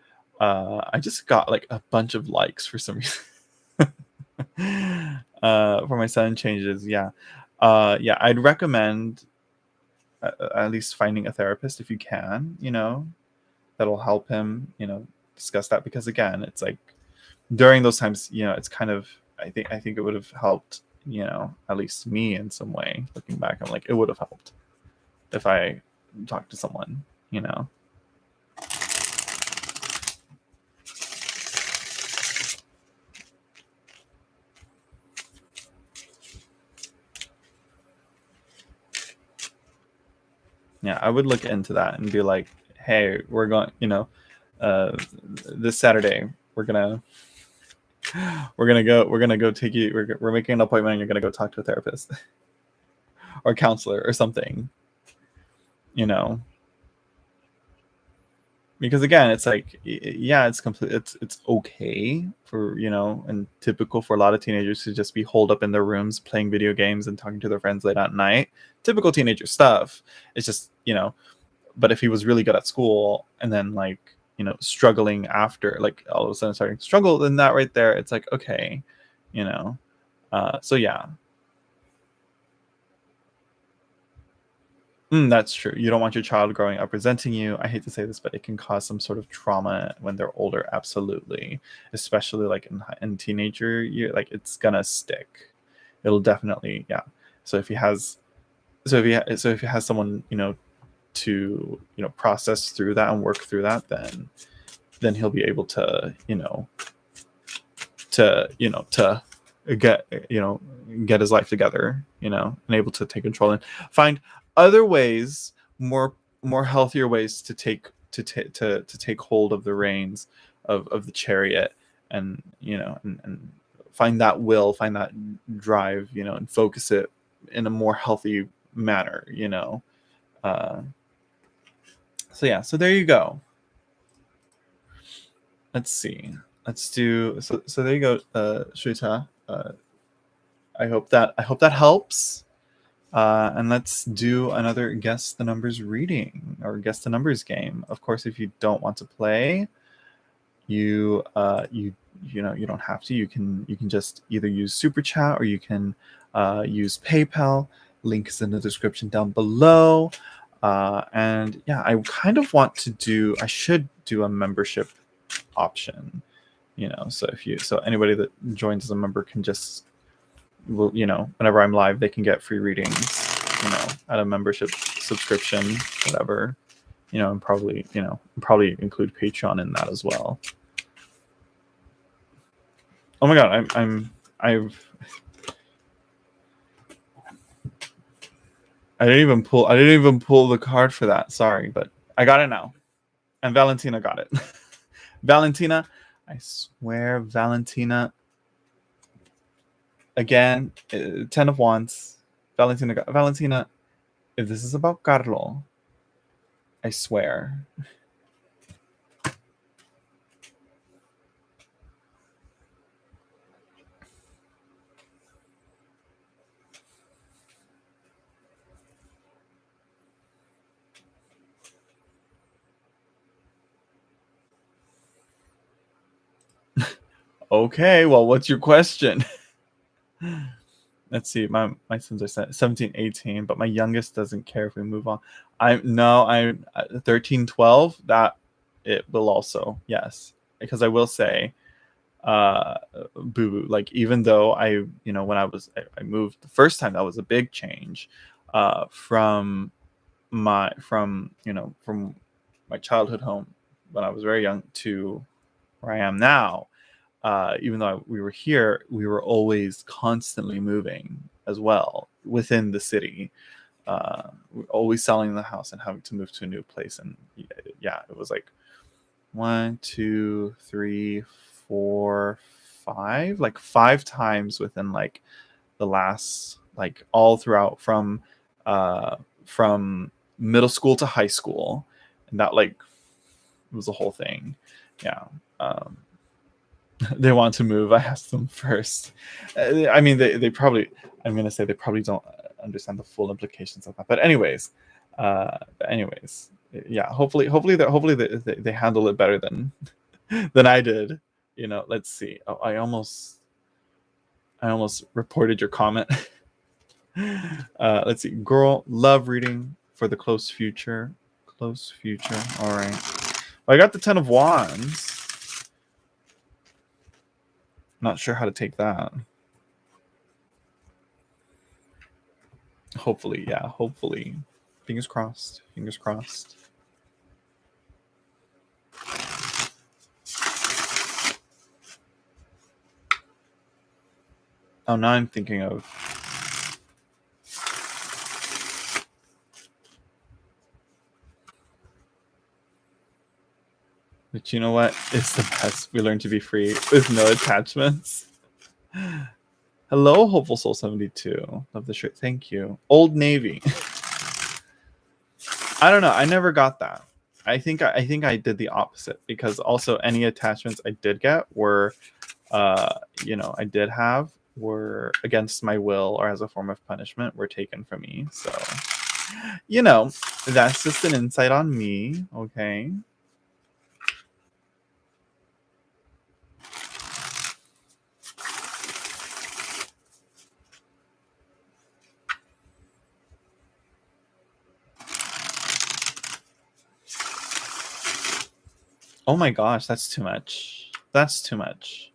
[SPEAKER 1] I just got like a bunch of likes for some reason. For my sudden changes. Yeah, I'd recommend at least finding a therapist if you can, that'll help him, discuss that, because again, it's like during those times, it's kind of, I think it would have helped, at least me in some way. Looking back, I'm like, it would have helped if I talked to someone, Yeah, I would look into that and be like, hey, we're going, this Saturday, we're gonna go take you, we're making an appointment and you're gonna go talk to a therapist or counselor or something, because again, it's like, yeah, it's okay for, and typical for a lot of teenagers to just be holed up in their rooms playing video games and talking to their friends late at night. Typical teenager stuff. It's just, but if he was really good at school and then like, struggling after, like all of a sudden starting to struggle, then that right there, it's like, okay, so yeah. That's true. You don't want your child growing up resenting you. I hate to say this, but it can cause some sort of trauma when they're older. Absolutely. Especially like in teenager year, like it's gonna stick. It'll definitely, yeah. So if he has someone, to, process through that and work through that, then he'll be able to, to get his life together, and able to take control and find other ways, more healthier ways to take hold of the reins of the chariot, and and find that will, find that drive, and focus it in a more healthy manner, so there you go. Let's see. Let's do so there you go, Shuita. I hope that helps. And let's do another guess the numbers reading, or guess the numbers game. Of course, if you don't want to play, you don't have to. You can just either use Super Chat, or you can use PayPal. Link is in the description down below. And yeah, I kind of want to I should do a membership option, so anybody that joins as a member can just, whenever I'm live, they can get free readings, at a membership subscription, whatever, and probably include Patreon in that as well. Oh my god, I didn't even pull the card for that. Sorry, but I got it now. And Valentina got it. Valentina, I swear, Valentina. Again, 10 of Wands. Valentina, if this is about Carlo, I swear. Okay, well, what's your question? Let's see. My sons are 17, 18, but my youngest doesn't care if we move on. I'm 13, 12. That it will also, yes, because I will say, boo boo. Like, even though when I moved the first time, that was a big change, from my childhood home when I was very young to where I am now, even though we were here, we were always constantly moving as well within the city. We're always selling the house and having to move to a new place. And yeah, it was like 1, 2, 3, 4, 5, like 5 times within like the last, like all throughout from middle school to high school. And that like was the whole thing. Yeah. They want to move. I asked them first. I mean, they probably, I'm going to say they probably don't understand the full implications of that. But anyways, yeah, hopefully they handle it better than I did. You know, let's see. Oh, I almost reported your comment. Let's see. Girl, love reading for the close future. Close future. All right. Well, I got the 10 of Wands. Not sure how to take that. Hopefully, yeah. Hopefully. Fingers crossed. Fingers crossed. Oh, now I'm thinking of... But you know what? It's the best. We learn to be free with no attachments. Hello, Hopeful Soul 72. Love the shirt. Thank you. Old Navy. I don't know. I never got that. I think I did the opposite, because also any attachments I did get were, you know, I did have were against my will or as a form of punishment, were taken from me. So, you know, that's just an insight on me. Okay. Oh my gosh, that's too much. That's too much.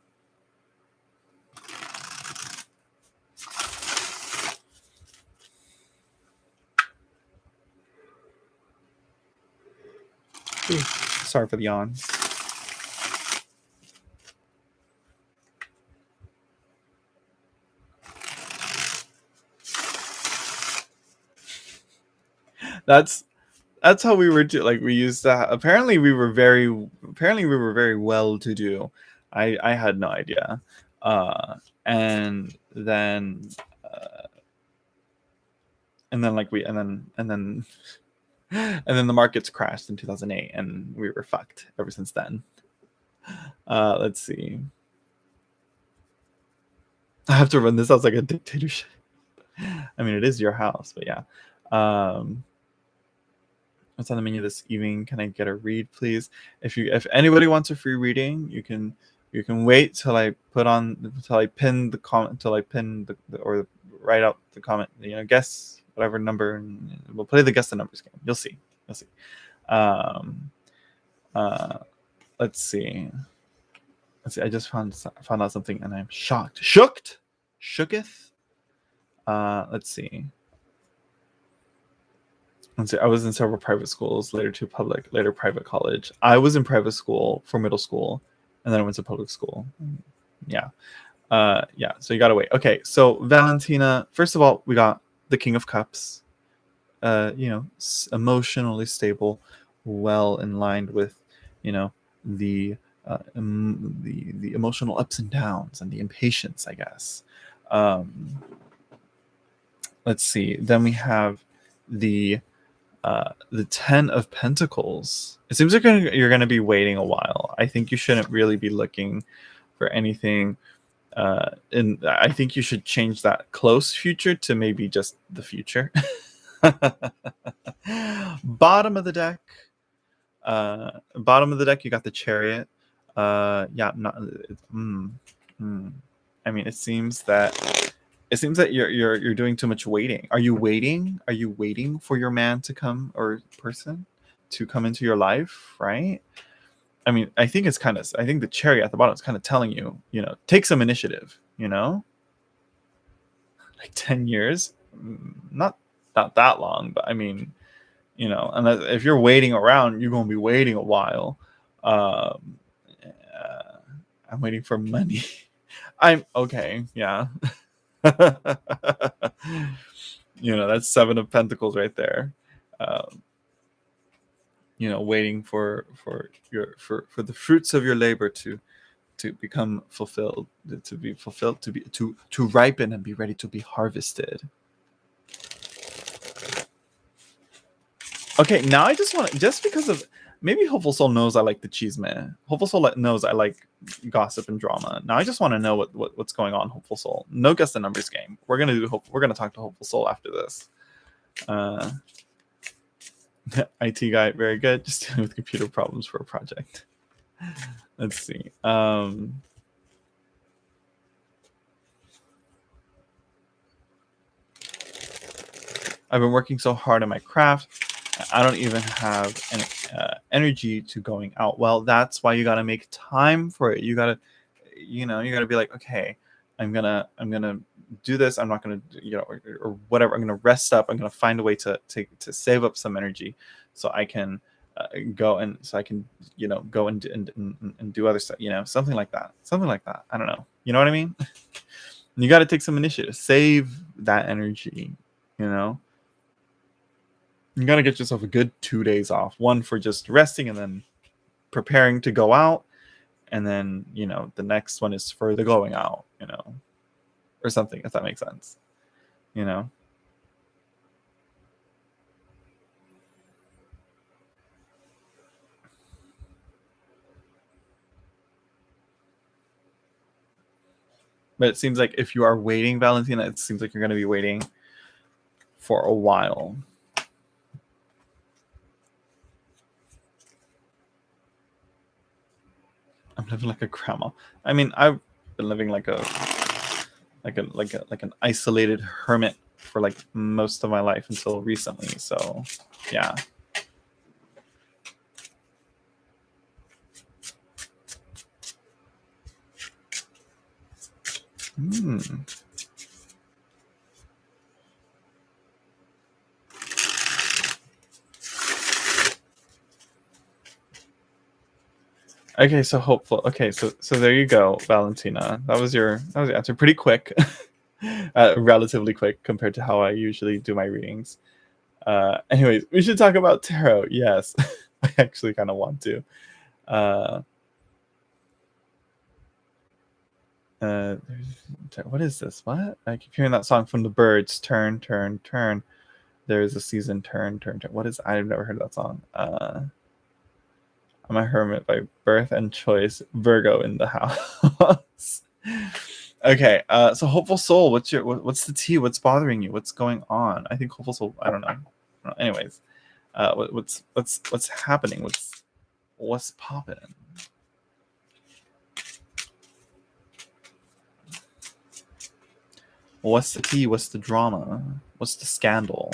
[SPEAKER 1] Ooh, sorry for the yawn. That's how we were like we used to apparently we were very well to do. I had no idea. And then like and then the markets crashed in 2008 and we were fucked ever since then. Let's see. I have to run this house like a dictatorship. I mean, it is your house, but yeah. What's on the menu this evening? Can I get a read, please? If anybody wants a free reading, you can wait till I pin the comment, till I pin or write out the comment. You know, guess whatever number, and we'll play the guess the numbers game. You'll see. Let's see. I just found out something and I'm shocked. Shooketh. Let's see. I was in several private schools, later to public, later private college. I was in private school for middle school, and then I went to public school. Yeah. Yeah. So you gotta wait. Okay. So Valentina, first of all, we got the King of Cups. You know, emotionally stable, well in line with, you know, the emotional ups and downs and the impatience, I guess. Let's see. Then we have the 10 of Pentacles. It seems like you're going to be waiting a while. I think you shouldn't really be looking for anything. And I think you should change that close future to maybe just the future. Bottom of the deck. You got the Chariot. Yeah, not. I mean, it seems that you're doing too much waiting. Are you waiting? Are you waiting for your man to come, or person to come into your life? Right. I mean, I think the Chariot at the bottom is kind of telling you, you know, take some initiative. You know, like 10 years, not that long, but I mean, You know, and if you're waiting around, you're gonna be waiting a while. Um, I'm waiting for money. I'm okay. Yeah. You know, that's 7 of Pentacles right there. Um, you know, waiting for the fruits of your labor to become fulfilled, to be fulfilled, to ripen and be ready to be harvested. Okay, now I just want to, just because of, maybe Hopeful Soul knows I like the chisme. Hopeful Soul knows I like gossip and drama. Now I just want to know what's going on, Hopeful Soul. No guess the numbers game. We're gonna talk to Hopeful Soul after this. IT guy, very good. Just dealing with computer problems for a project. Let's see. I've been working so hard on my craft. I don't even have any energy to going out. Well, that's why you got to make time for it. You got to, you got to be like, okay, I'm gonna do this. I'm not gonna, or whatever. I'm gonna rest up. I'm gonna find a way to save up some energy, so I can go and go and do other stuff. Something like that. Something like that. I don't know. You know what I mean? You got to take some initiative. Save that energy. You got to get yourself a good 2 days off. One for just resting and then preparing to go out. And then, the next one is for the going out, or something, if that makes sense, But it seems like if you are waiting, Valentina, it seems like you're going to be waiting for a while. I'm living like a grandma. I mean, I've been living like an isolated hermit for like most of my life until recently. So, yeah. Okay, so hopeful. Okay, so there you go, Valentina. That was your answer. Pretty quick, relatively quick compared to how I usually do my readings. Anyways, we should talk about tarot. Yes, I actually kind of want to. What is this? What? I keep hearing that song from the Birds. Turn, turn, turn. There is a season. Turn, turn, turn. What is? I've never heard that song. I'm a hermit by birth and choice. Virgo in the house. Okay. So Hopeful Soul, what's the tea? What's bothering you? What's going on? I think Hopeful Soul. I don't know. Anyways, what's happening? What's popping? What's the tea? What's the drama? What's the scandal?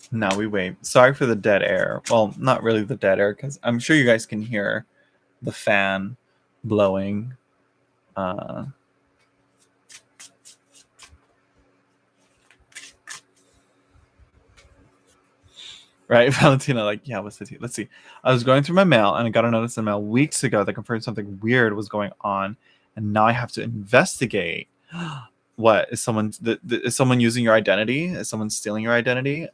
[SPEAKER 1] Now we wait. Sorry for the dead air. Well, not really the dead air, because I'm sure you guys can hear the fan blowing. Right, Valentina, like, yeah, what's the tea? Let's see. I was going through my mail and I got a notice in the mail weeks ago that confirmed something weird was going on, and now I have to investigate. What is someone? Is someone using your identity? Is someone stealing your identity?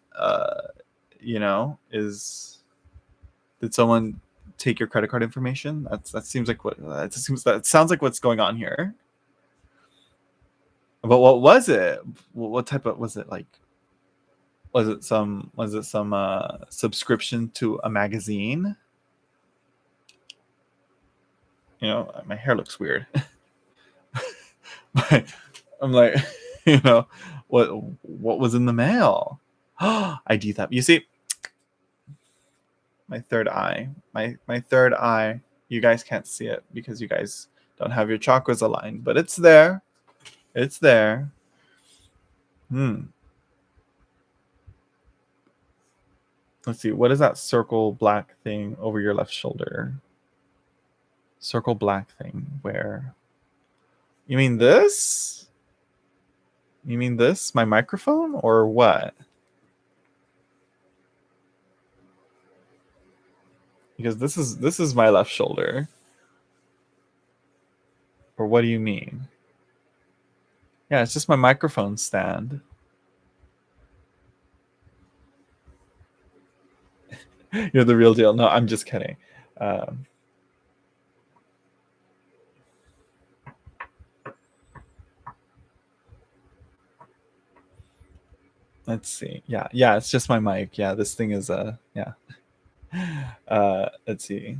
[SPEAKER 1] Did someone take your credit card information? That seems like that sounds like what's going on here. But what was it? What type of was it like? Was it some subscription to a magazine? My hair looks weird. I'm like, What was in the mail? ID theft. You see, my third eye. My third eye. You guys can't see it because you guys don't have your chakras aligned, but it's there. It's there. Let's see. What is that circle black thing over your left shoulder? Circle black thing. Where? You mean this? You mean this? My microphone or what? Because this is my left shoulder. Or what do you mean? Yeah, it's just my microphone stand. You're the real deal. No, I'm just kidding. Let's see. Yeah, it's just my mic. Yeah, this thing is yeah. Let's see.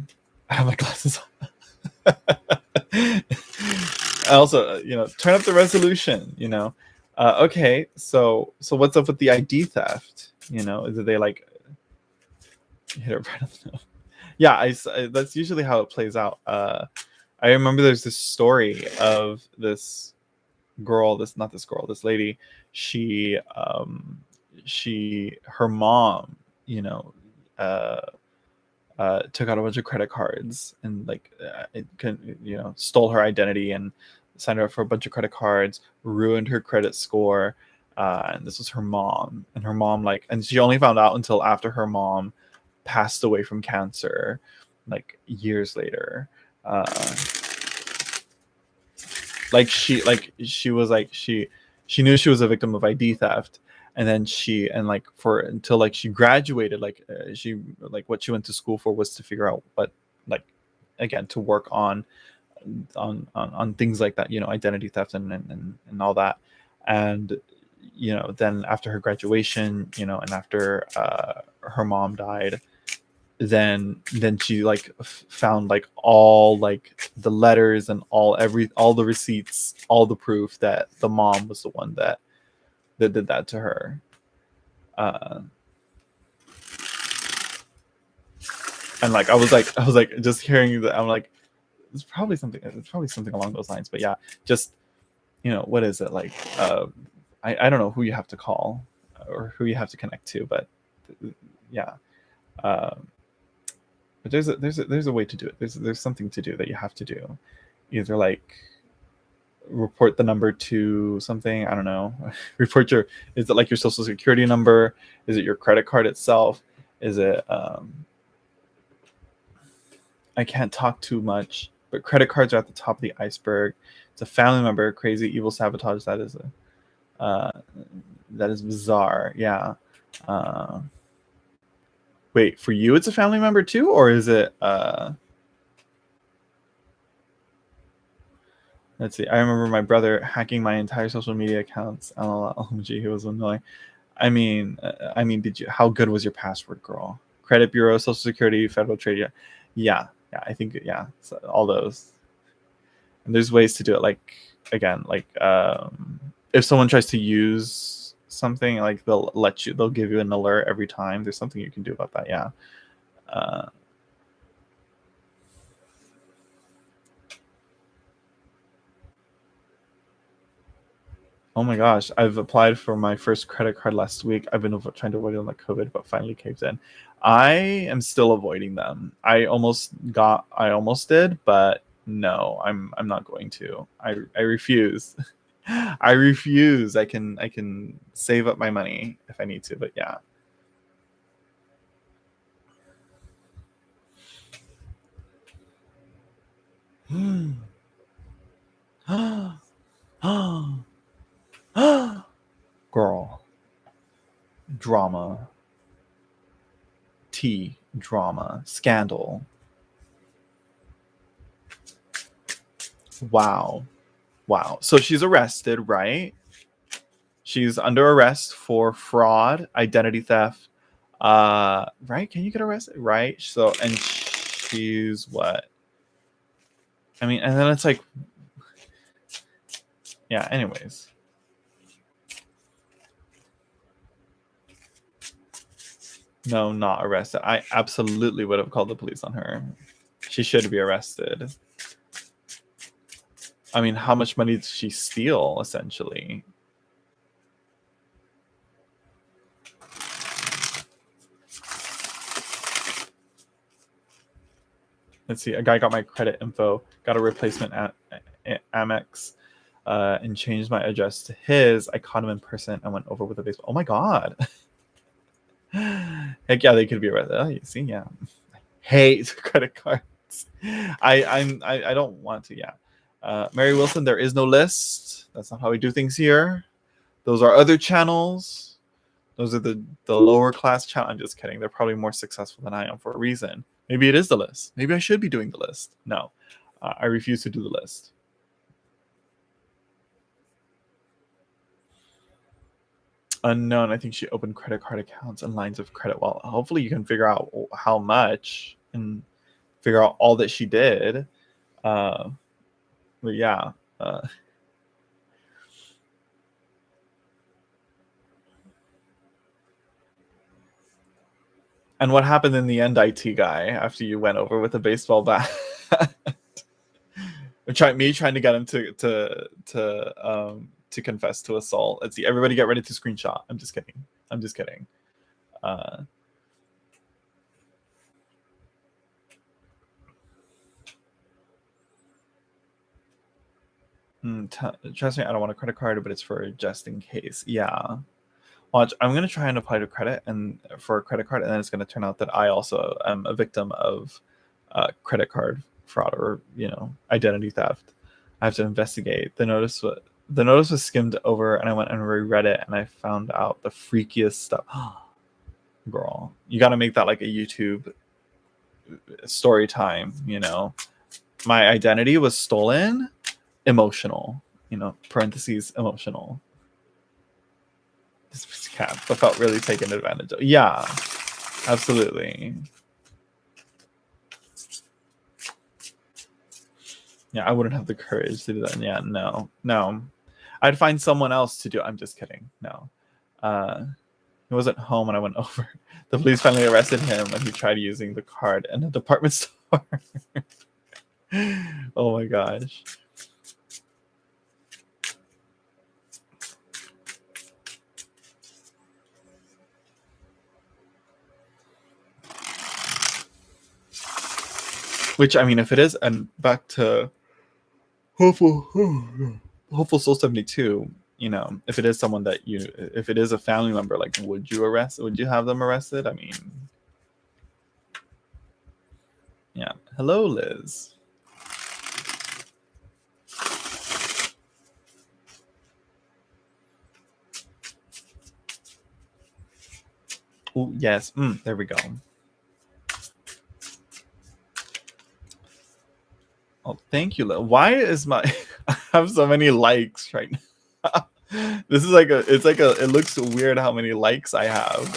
[SPEAKER 1] I have my glasses on. Also, turn up the resolution. Okay. So what's up with the ID theft? Is it they like hit it right on the nose? Yeah, that's usually how it plays out. I remember there's this story of this girl, this lady. Her mom, took out a bunch of credit cards and stole her identity and signed her up for a bunch of credit cards, ruined her credit score. And this was her mom, and her mom and she only found out until after her mom passed away from cancer, years later. She knew she was a victim of ID theft, and then until she graduated, what she went to school for was to figure out what, again, to work on things like that, identity theft and all that. And then after her graduation, and after her mom died, then she found all the letters and all the receipts, all the proof that the mom was the one that did that to her. And I was just hearing that, I'm like, it's probably something along those lines. But yeah, just what is it I don't know who you have to call or who you have to connect to, but yeah. But there's a way to do it. There's something to do that you have to do. Either report the number to something. I don't know. Is it your social security number? Is it your credit card itself? Is it I can't talk too much, but credit cards are at the top of the iceberg. It's a family member, crazy, evil sabotage. That is bizarre. Yeah. Wait, for you it's a family member too, or is it let's see. I remember my brother hacking my entire social media accounts. OMG, he was annoying. I mean, how good was your password, girl? Credit bureau, social security, federal trade. Yeah. I think so all those. And there's ways to do it. If someone tries to use something, they'll give you an alert every time. There's something you can do about that. Yeah. Oh my gosh, I've applied for my first credit card last week. I've been trying to avoid them like COVID, but finally caved in. I am still avoiding them. I almost did, but no, I'm not going to. I refuse. I refuse. I can save up my money if I need to, but yeah. Girl. Drama. Tea. Drama. Scandal. Wow. So she's arrested, right? She's under arrest for fraud, identity theft. Right? Can you get arrested? Right? So, and she's what? I mean, and then it's yeah, anyways. No, not arrested. I absolutely would have called the police on her. She should be arrested. I mean, how much money did she steal, essentially? Let's see. A guy got my credit info, got a replacement at Amex, and changed my address to his. I caught him in person and went over with a baseball. Oh my god! Heck yeah, they could be arrested. Oh, you see, yeah. I hate credit cards. I don't want to. Yeah. Mary Wilson, there is no list. That's not how we do things here. Those are other channels. Those are the lower class channel. I'm just kidding. They're probably more successful than I am for a reason. Maybe it is the list. Maybe I should be doing the list. No, I refuse to do the list. Unknown. I think she opened credit card accounts and lines of credit. Well, hopefully you can figure out how much and figure out all that she did. But yeah. And what happened in the end, IT guy, after you went over with a baseball bat? Trying to get him to confess to assault. Let's see. Everybody get ready to screenshot. I'm just kidding. Trust me, I don't want a credit card, but it's for just in case. Yeah. Watch, I'm gonna try and apply to credit and for a credit card, and then it's gonna turn out that I also am a victim of credit card fraud or identity theft. I have to investigate. The notice was skimmed over, and I went and reread it, and I found out the freakiest stuff. Girl, you got to make that like a YouTube story time. My identity was stolen. Emotional. Parentheses emotional. This cat felt really taken advantage of. Yeah, absolutely. Yeah, I wouldn't have the courage to do that. Yeah, no. I'd find someone else to do it. I'm just kidding. No. He wasn't home when I went over. The police finally arrested him when he tried using the card in a department store. Oh my gosh. Which, I mean, if it is, and back to Hopeful Soul 72, if it is someone that if it is a family member, like, would you have them arrested? I mean, yeah. Hello, Liz. Oh, yes. There we go. Oh, thank you. Why is my I have so many likes right now? This is it looks weird how many likes I have.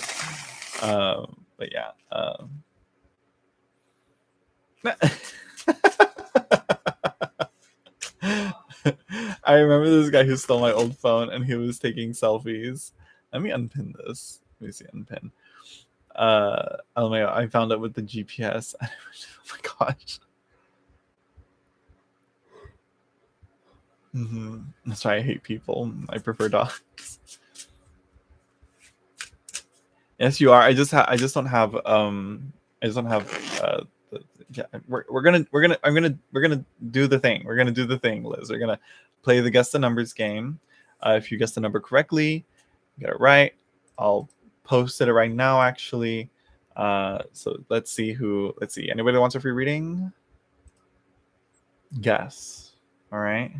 [SPEAKER 1] But yeah. I remember this guy who stole my old phone and he was taking selfies. Let me unpin this. Let me see, unpin. Oh my god, I found it with the GPS. Oh my gosh. That's why I hate people. I prefer dogs. Yes, you are. I just don't have yeah, we're gonna do the thing. We're gonna do the thing, Liz. We're gonna play the guess the numbers game. If you guess the number correctly, you get it right. I'll post it right now, actually. So let's see. Anybody wants a free reading? Guess. All right.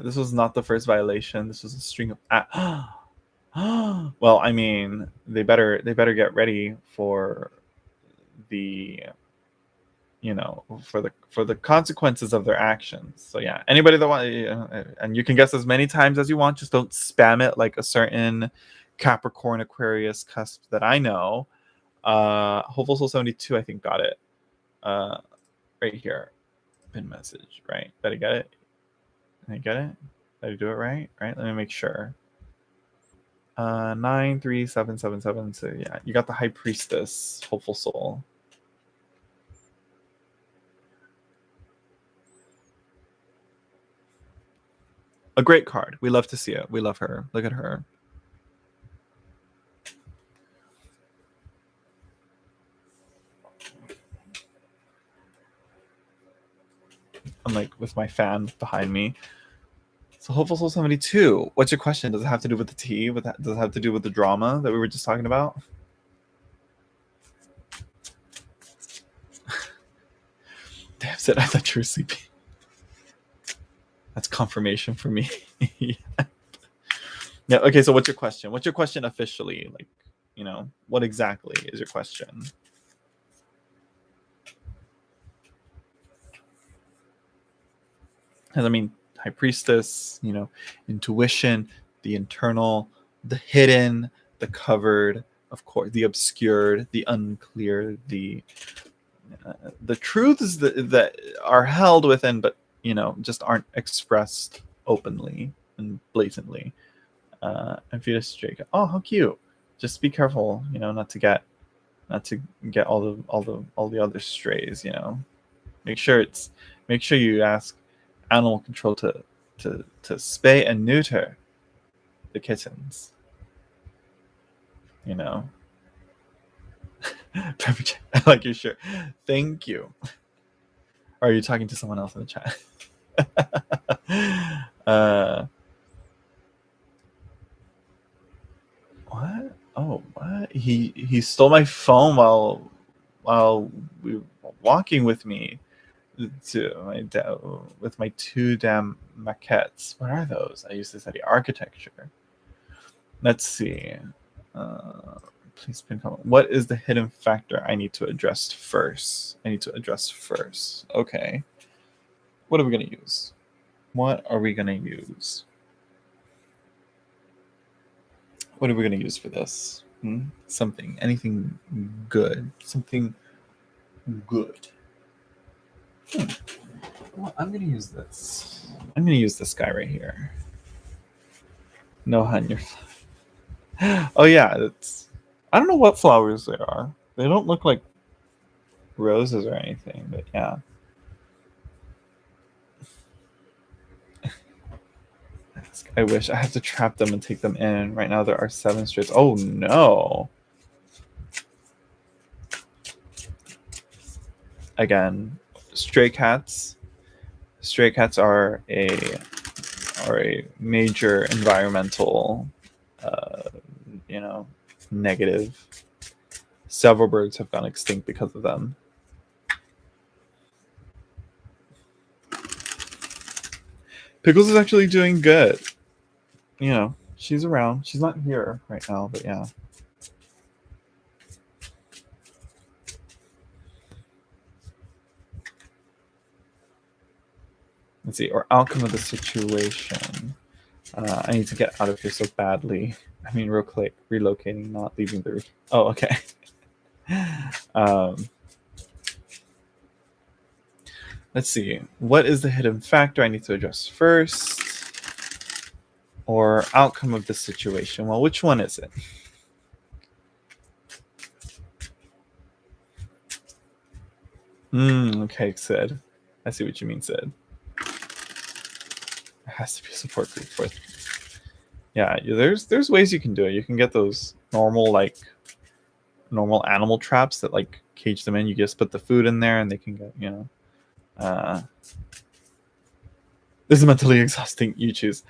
[SPEAKER 1] This was not the first violation. This was a string of. Well, I mean, they better get ready for the for the consequences of their actions. So yeah, anybody that want, and you can guess as many times as you want. Just don't spam it like a certain Capricorn Aquarius cusp that I know. Hopeful Soul 72, I think, got it. Right here, pin message. Right? Did I get it? Did I get it? Did I do it right? Right? Let me make sure. 93777. So yeah, you got the High Priestess, Hopeful Soul. A great card. We love to see it. We love her. Look at her. I'm like with my fan behind me. So Hopeful Soul 72. What's your question? Does it have to do with the tea? Does it have to do with the drama that we were just talking about? Damn it, I thought you were sleeping. That's confirmation for me. Yeah, okay, so what's your question? What's your question officially? Like, you know, what exactly is your question? And I mean, High Priestess, you know, intuition, the internal, the hidden, the covered, of course, the obscured, the unclear, the truths that are held within, but you know, just aren't expressed openly and blatantly. And Fetus Drake, oh, how cute! Just be careful, you know, not to get all the other strays. You know, make sure you ask animal control to spay and neuter the kittens. You know. I like your shirt. Thank you. Or are you talking to someone else in the chat? What? Oh, what? He stole my phone while we were walking with me with my 2 damn maquettes. What are those? I used to study architecture. Let's see. Please pin comment. What is the hidden factor I need to address first? Okay. What are we going to use? What are we going to use? What are we going to use for this? Something. Anything good. Something good. Well, I'm going to use this. I'm going to use this guy right here. No, hun, you're fine. Oh, yeah. I don't know what flowers they are. They don't look like roses or anything, but yeah. I wish I have to trap them and take them in. Right now there are 7 strays. Oh no. Again, stray cats. Stray cats are a major environmental you know, negative. Several birds have gone extinct because of them. Pickles is actually doing good. You know, she's around. She's not here right now, but yeah. Let's see, or outcome of the situation. I need to get out of here so badly. I mean, real quick, relocating, not leaving the... Oh, okay. Let's see. What is the hidden factor I need to address first? Or outcome of the situation? Well, which one is it? Okay, Sid. I see what you mean, Sid. There has to be a support group for it. Yeah, there's ways you can do it. You can get those normal animal traps that like cage them in. You just put the food in there and they can get, you know. This is mentally exhausting. You choose.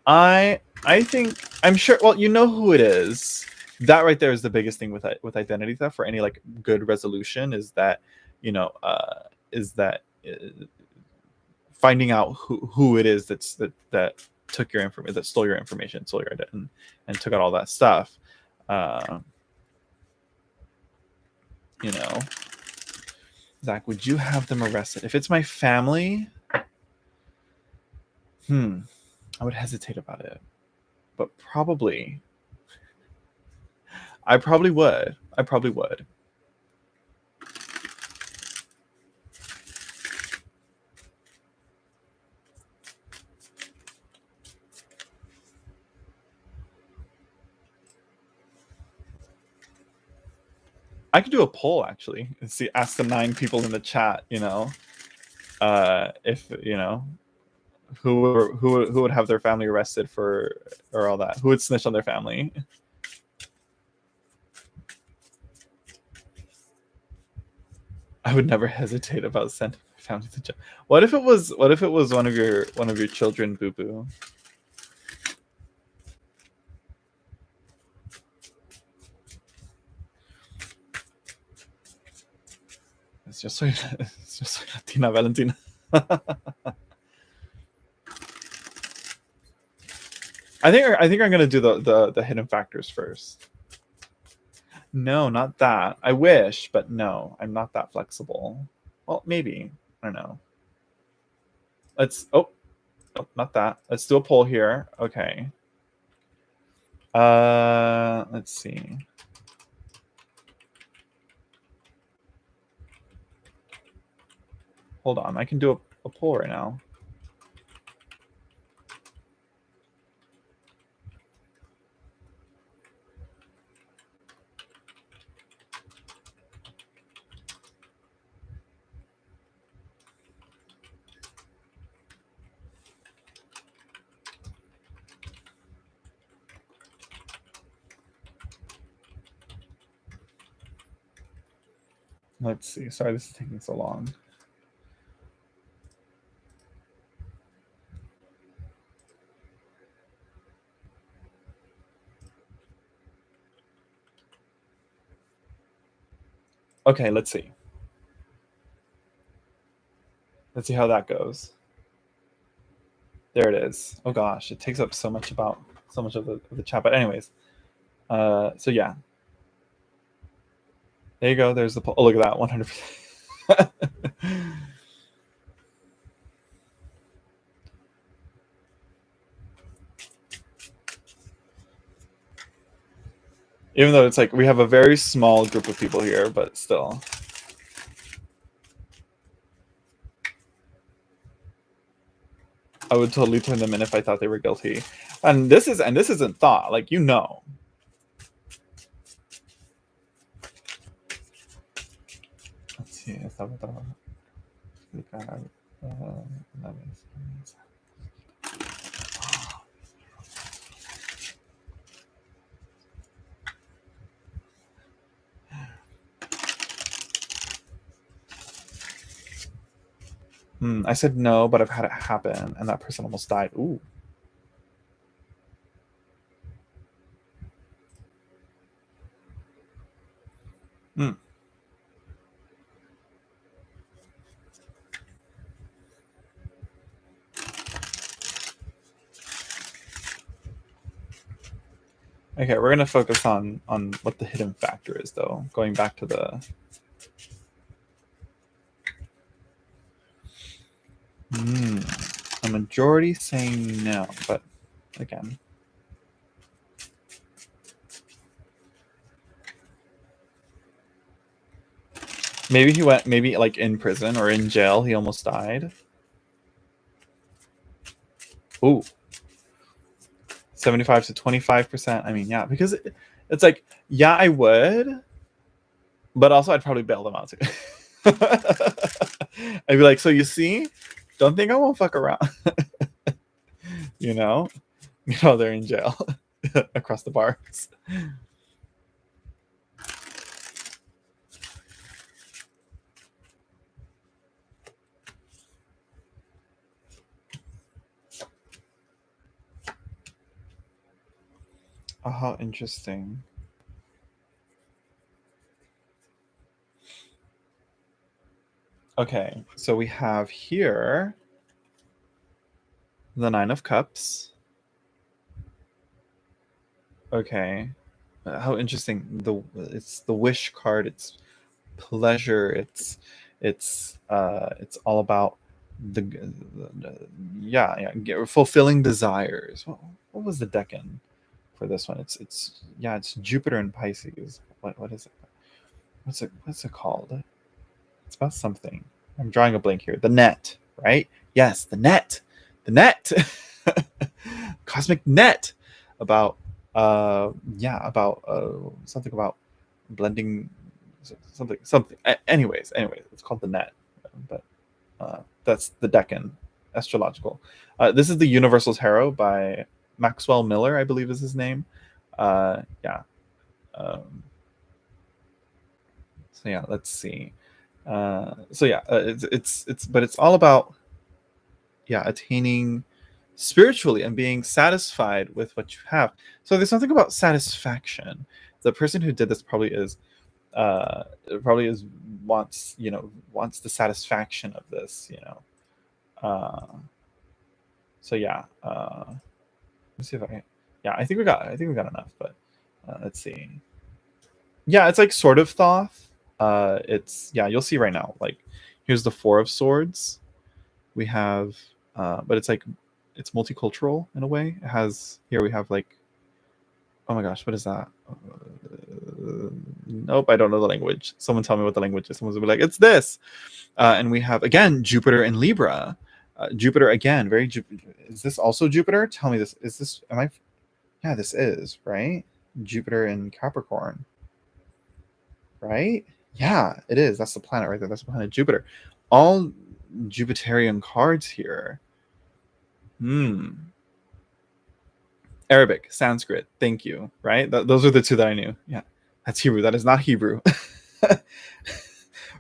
[SPEAKER 1] I think I'm sure. Well, you know who it is. That right there is the biggest thing with identity theft for any like good resolution is that, you know, finding out who it is that took your information, that stole your information, stole your identity, and took out all that stuff. You know, Zach, would you have them arrested? If it's my family, I would hesitate about it, but probably. I probably would. I could do a poll actually and see, ask the 9 people in the chat, if who would have their family arrested for, or all that, who would snitch on their family. I would never hesitate about sending my family to jail. What if it was one of your children, Boo Boo? It's just Latina Valentina. I think I'm gonna do the hidden factors first. No, not that. I wish, but no, I'm not that flexible. Well, maybe. I don't know. Not that. Let's do a poll here. Okay. Let's see. Hold on, I can do a poll right now. Let's see. Sorry, this is taking so long. Okay, let's see. Let's see how that goes. There it is. Oh gosh, it takes up so much of the chat. But anyways, so yeah. There you go. There's the poll. Oh, look at that, 100%. Even though it's like we have a very small group of people here, but still. I would totally turn them in if I thought they were guilty. And this isn't thought, like, Let's see. I said no, but I've had it happen, and that person almost died. Ooh. Okay, we're gonna focus on what the hidden factor is, though. Going back to the a majority saying no, but again, maybe he went, maybe like in prison or in jail, he almost died. Ooh, 75 to 25%. I mean, yeah, because it's like, yeah, I would, but also I'd probably bail them out too. I'd be like, so you see, don't think I won't fuck around. They're in jail across the bars. Oh, how interesting. Okay, so we have here the 9 of Cups. Okay, how interesting. It's the wish card. It's pleasure. It's all about fulfilling desires. What was the decan for this one? It's Jupiter and Pisces. What is it? What's it called? It's about something. I'm drawing a blank here. The net, right? Yes, the net. Cosmic net. About something about blending something. Anyways, it's called the net, but that's the Deccan astrological. This is the Universal Tarot by Maxwell Miller, I believe is his name. Yeah. So yeah, let's see. It's all about attaining spiritually and being satisfied with what you have. So there's something about satisfaction. The person who did this probably wants the satisfaction of this. So yeah. Let's see if I think we got enough, but let's see. Yeah, it's like sort of Thoth. It's you'll see right now. Like here's the Four of Swords. We have but it's like it's multicultural in a way. It has here we have like, oh my gosh, what is that? Nope, I don't know the language. Someone tell me what the language is. Someone's gonna be like, it's this. And we have again Jupiter in Libra. Jupiter again, is this also Jupiter? Tell me this. Is this yeah, this is, right? Jupiter in Capricorn. Right? Yeah, it is. That's the planet right there. That's the planet Jupiter. All Jupiterian cards here. Arabic, Sanskrit. Thank you. Right? Those are the two that I knew. Yeah, that's Hebrew. That is not Hebrew.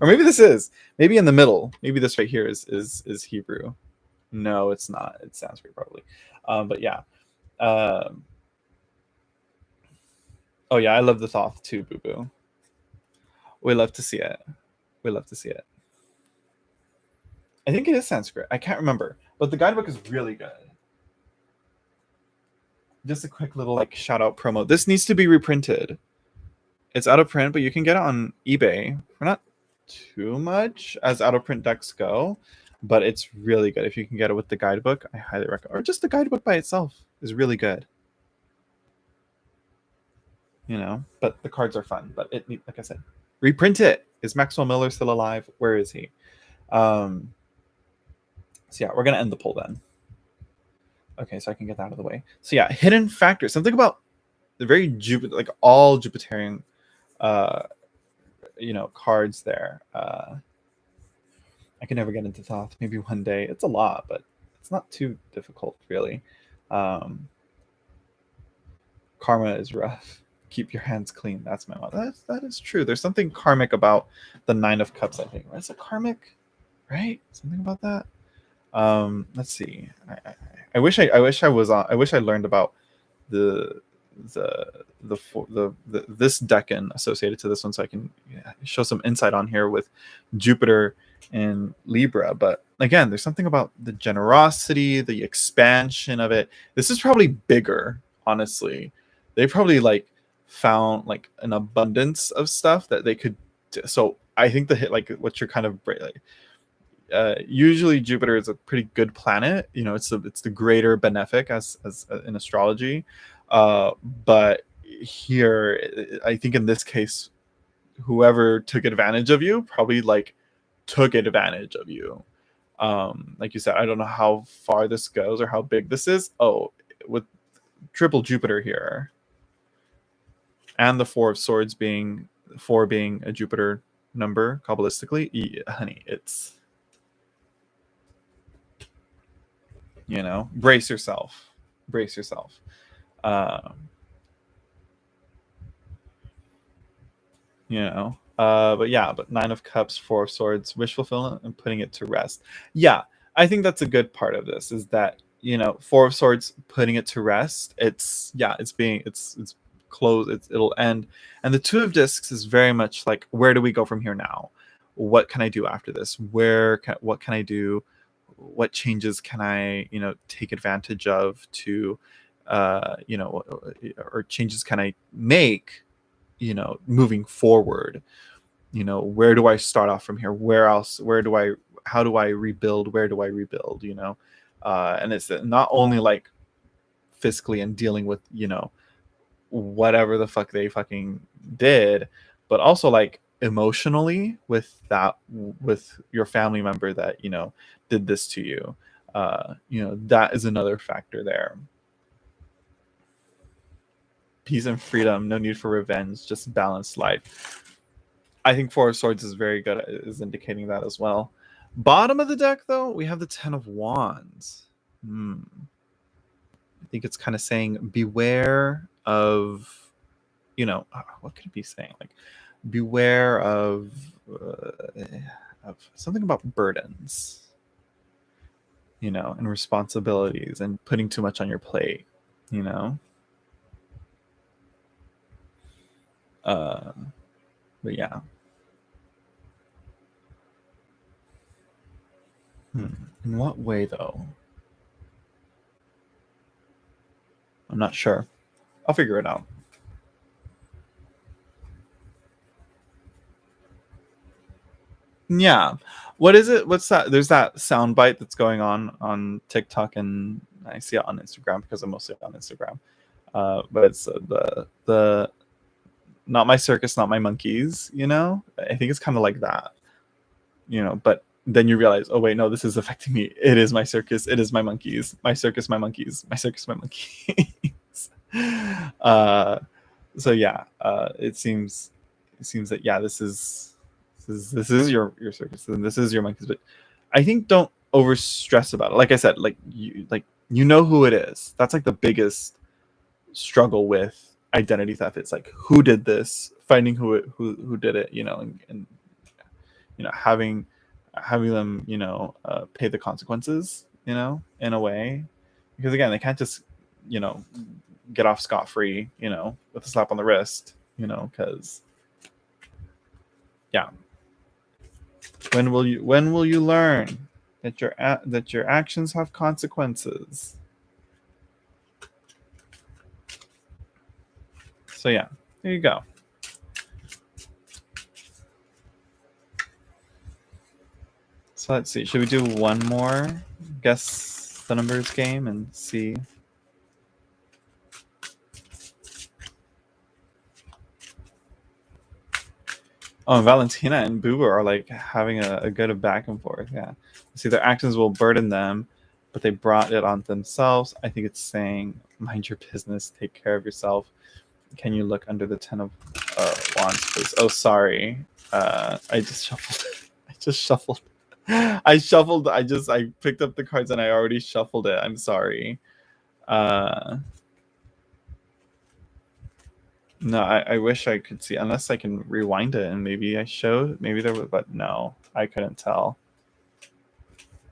[SPEAKER 1] Or maybe this is. Maybe in the middle. Maybe this right here is Hebrew. No, it's not. It's Sanskrit probably. But yeah. Oh yeah, I love the Thoth too, Boo Boo. We love to see it. We love to see it. I think it is Sanskrit. I can't remember, but the guidebook is really good. Just a quick little like shout out promo. This needs to be reprinted. It's out of print, but you can get it on eBay for not too much as out of print decks go, but it's really good. If you can get it with the guidebook, I highly recommend. Or just the guidebook by itself is really good. But the cards are fun. But like I said, reprint it. Is Maxwell Miller still alive? Where is he? So yeah, we're gonna end the poll then. Okay, so I can get that out of the way. So yeah, hidden factors. Something about the very like all Jupiterian, cards there. I can never get into Thoth. Maybe one day. It's a lot, but it's not too difficult really. Karma is rough. Keep your hands clean. That's my motto. That is true. There's something karmic about the Nine of Cups, I think. Is it karmic? Right? Something about that. Let's see. I wish I learned about the this decan associated to this one, so I can show some insight on here with Jupiter in Libra. But again, there's something about the generosity, the expansion of it. This is probably bigger, honestly. They probably like found like an abundance of stuff that they could. So I think the hit, like what you're kind of like. Usually Jupiter is a pretty good planet. It's the greater benefic as in astrology. But here, I think in this case, whoever took advantage of you probably like took advantage of you. Like you said, I don't know how far this goes or how big this is. Oh, with triple Jupiter here, and the Four of Swords being a Jupiter number kabbalistically, honey, it's brace yourself. But Nine of Cups, Four of Swords, wish fulfillment, and putting it to rest. Yeah, I think that's a good part of this is that Four of Swords, putting it to rest. It's close. It'll end, and the Two of Discs is very much like, where do we go from here now? What can I do after this? What can I do? What changes can I take advantage of to or changes can I make moving forward? Where do I start off from here? How do I rebuild? Where do I rebuild? And it's not only like fiscally and dealing with whatever the fuck they fucking did, but also like emotionally with your family member that did this to you. That is another factor there. Peace and freedom, no need for revenge, just balanced life. I think Four of Swords is very good, is indicating that as well. Bottom of the deck, though, we have the Ten of Wands. I think it's kind of saying beware of, what could it be saying? Like, beware of something about burdens, and responsibilities and putting too much on your plate, but yeah. In what way, though? I'm not sure. I'll figure it out. Yeah. What is it? What's that? There's that soundbite that's going on TikTok, and I see it on Instagram because I'm mostly on Instagram. But it's the not my circus, not my monkeys. I think it's kind of like that. But then you realize, oh wait, no, this is affecting me. It is my circus. It is my monkeys. My circus, my monkeys. My circus, my monkeys. So yeah, it seems that this is your circus and this is your monkeys. But I think don't over stress about it. Like I said, you know who it is. That's like the biggest struggle with identity theft. It's like, who did this, finding who did it, and having them pay the consequences, in a way, because again, they can't just get off scot-free, with a slap on the wrist, because yeah. When will you learn that your actions have consequences? So yeah, there you go. So let's see. Should we do one more guess the numbers game and see? Oh, Valentina and Boo are like having a good back and forth. Yeah. See, their actions will burden them, but they brought it on themselves. I think it's saying, mind your business, take care of yourself. Can you look under the Ten of Wands, please? Oh, sorry. I just shuffled. I picked up the cards and I already shuffled it. I'm sorry. No, I wish I could see, unless I can rewind it and maybe I showed, maybe there was, but no, I couldn't tell.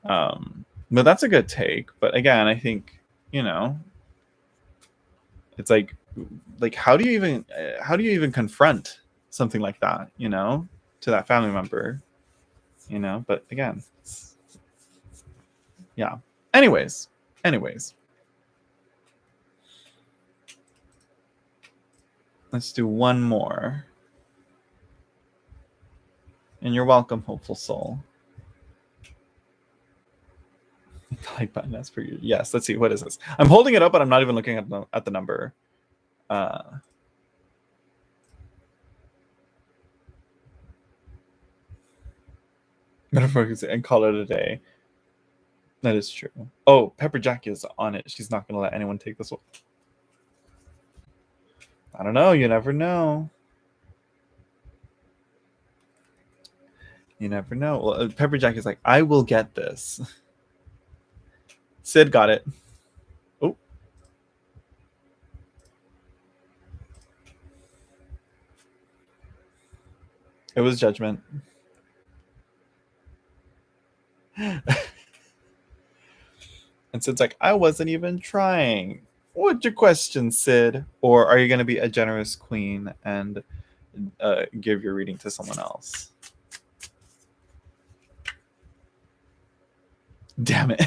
[SPEAKER 1] But that's a good take. But again, I think, it's like how do you even confront something like that, to that family member, but again, yeah. Anyways. Let's do one more. And you're welcome, hopeful soul. The like button as per you. Yes, let's see. What is this? I'm holding it up, but I'm not even looking at the number. And call it a day. That is true. Oh, Pepper Jack is on it. She's not going to let anyone take this one. I don't know. You never know. You never know. Well, Pepper Jack is like, I will get this. Sid got it. Oh. It was Judgment. And Sid's like, I wasn't even trying. What's your question, Sid? Or are you going to be a generous queen and give your reading to someone else? Damn it.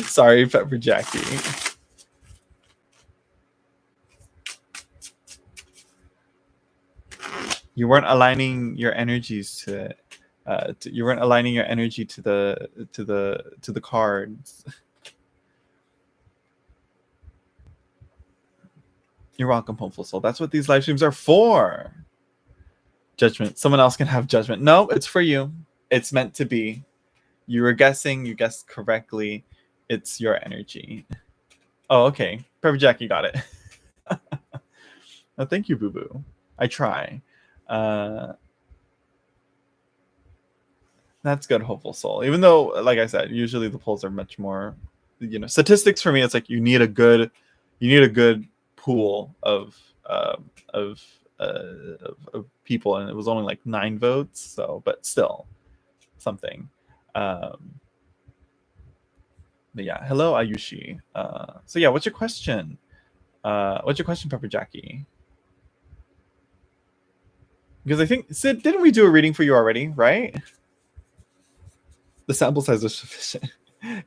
[SPEAKER 1] Sorry, Pepper Jackie. You weren't aligning your energies to it. You weren't aligning your energy to the cards. You're welcome, hopeful soul. That's what these live streams are for. Judgment. Someone else can have judgment. No, it's for you. It's meant to be. You were guessing. You guessed correctly. It's your energy. Oh, okay. Pepper Jackie got it. Oh, thank you, Boo Boo. I try. That's good, hopeful soul. Even though, like I said, usually the polls are much more, statistics for me. It's like you need a good pool uh, of, of people, and it was only like 9 votes. So, but still, something. But yeah, hello Ayushi. So yeah, what's your question? What's your question, Pepper Jackie? Because I think, Sid, didn't we do a reading for you already, right? The sample size was sufficient.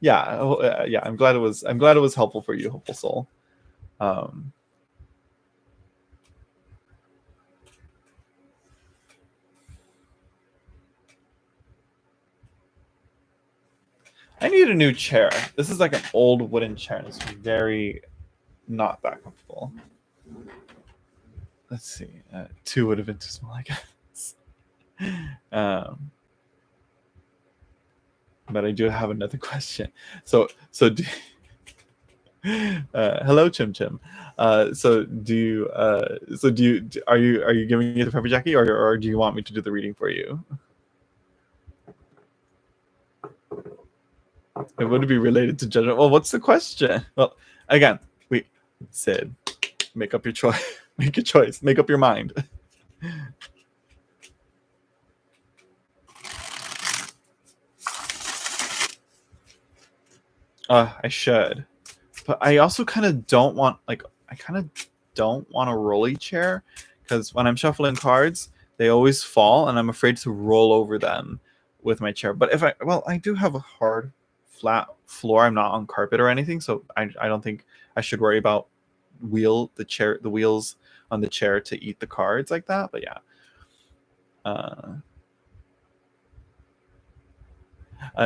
[SPEAKER 1] Yeah, yeah. I'm glad it was helpful for you, hopeful soul. I need a new chair. This is like an old wooden chair, and it's very not that comfortable. Let's see. 2 would have been too small, I guess. But I do have another question. So do, hello, Chim Chim. So do you? Are you giving me the Pepper Jackie, or do you want me to do the reading for you? It would be related to judgment. Well, what's the question? Well, again, we said, make up your choice. Make your choice. Make up your mind. I should, but I also kind of don't want a rolly chair, because when I'm shuffling cards, they always fall, and I'm afraid to roll over them with my chair. But I do have a hard, flat floor. I'm not on carpet or anything, so I don't think I should worry about the wheels on the chair to eat the cards like that. But yeah.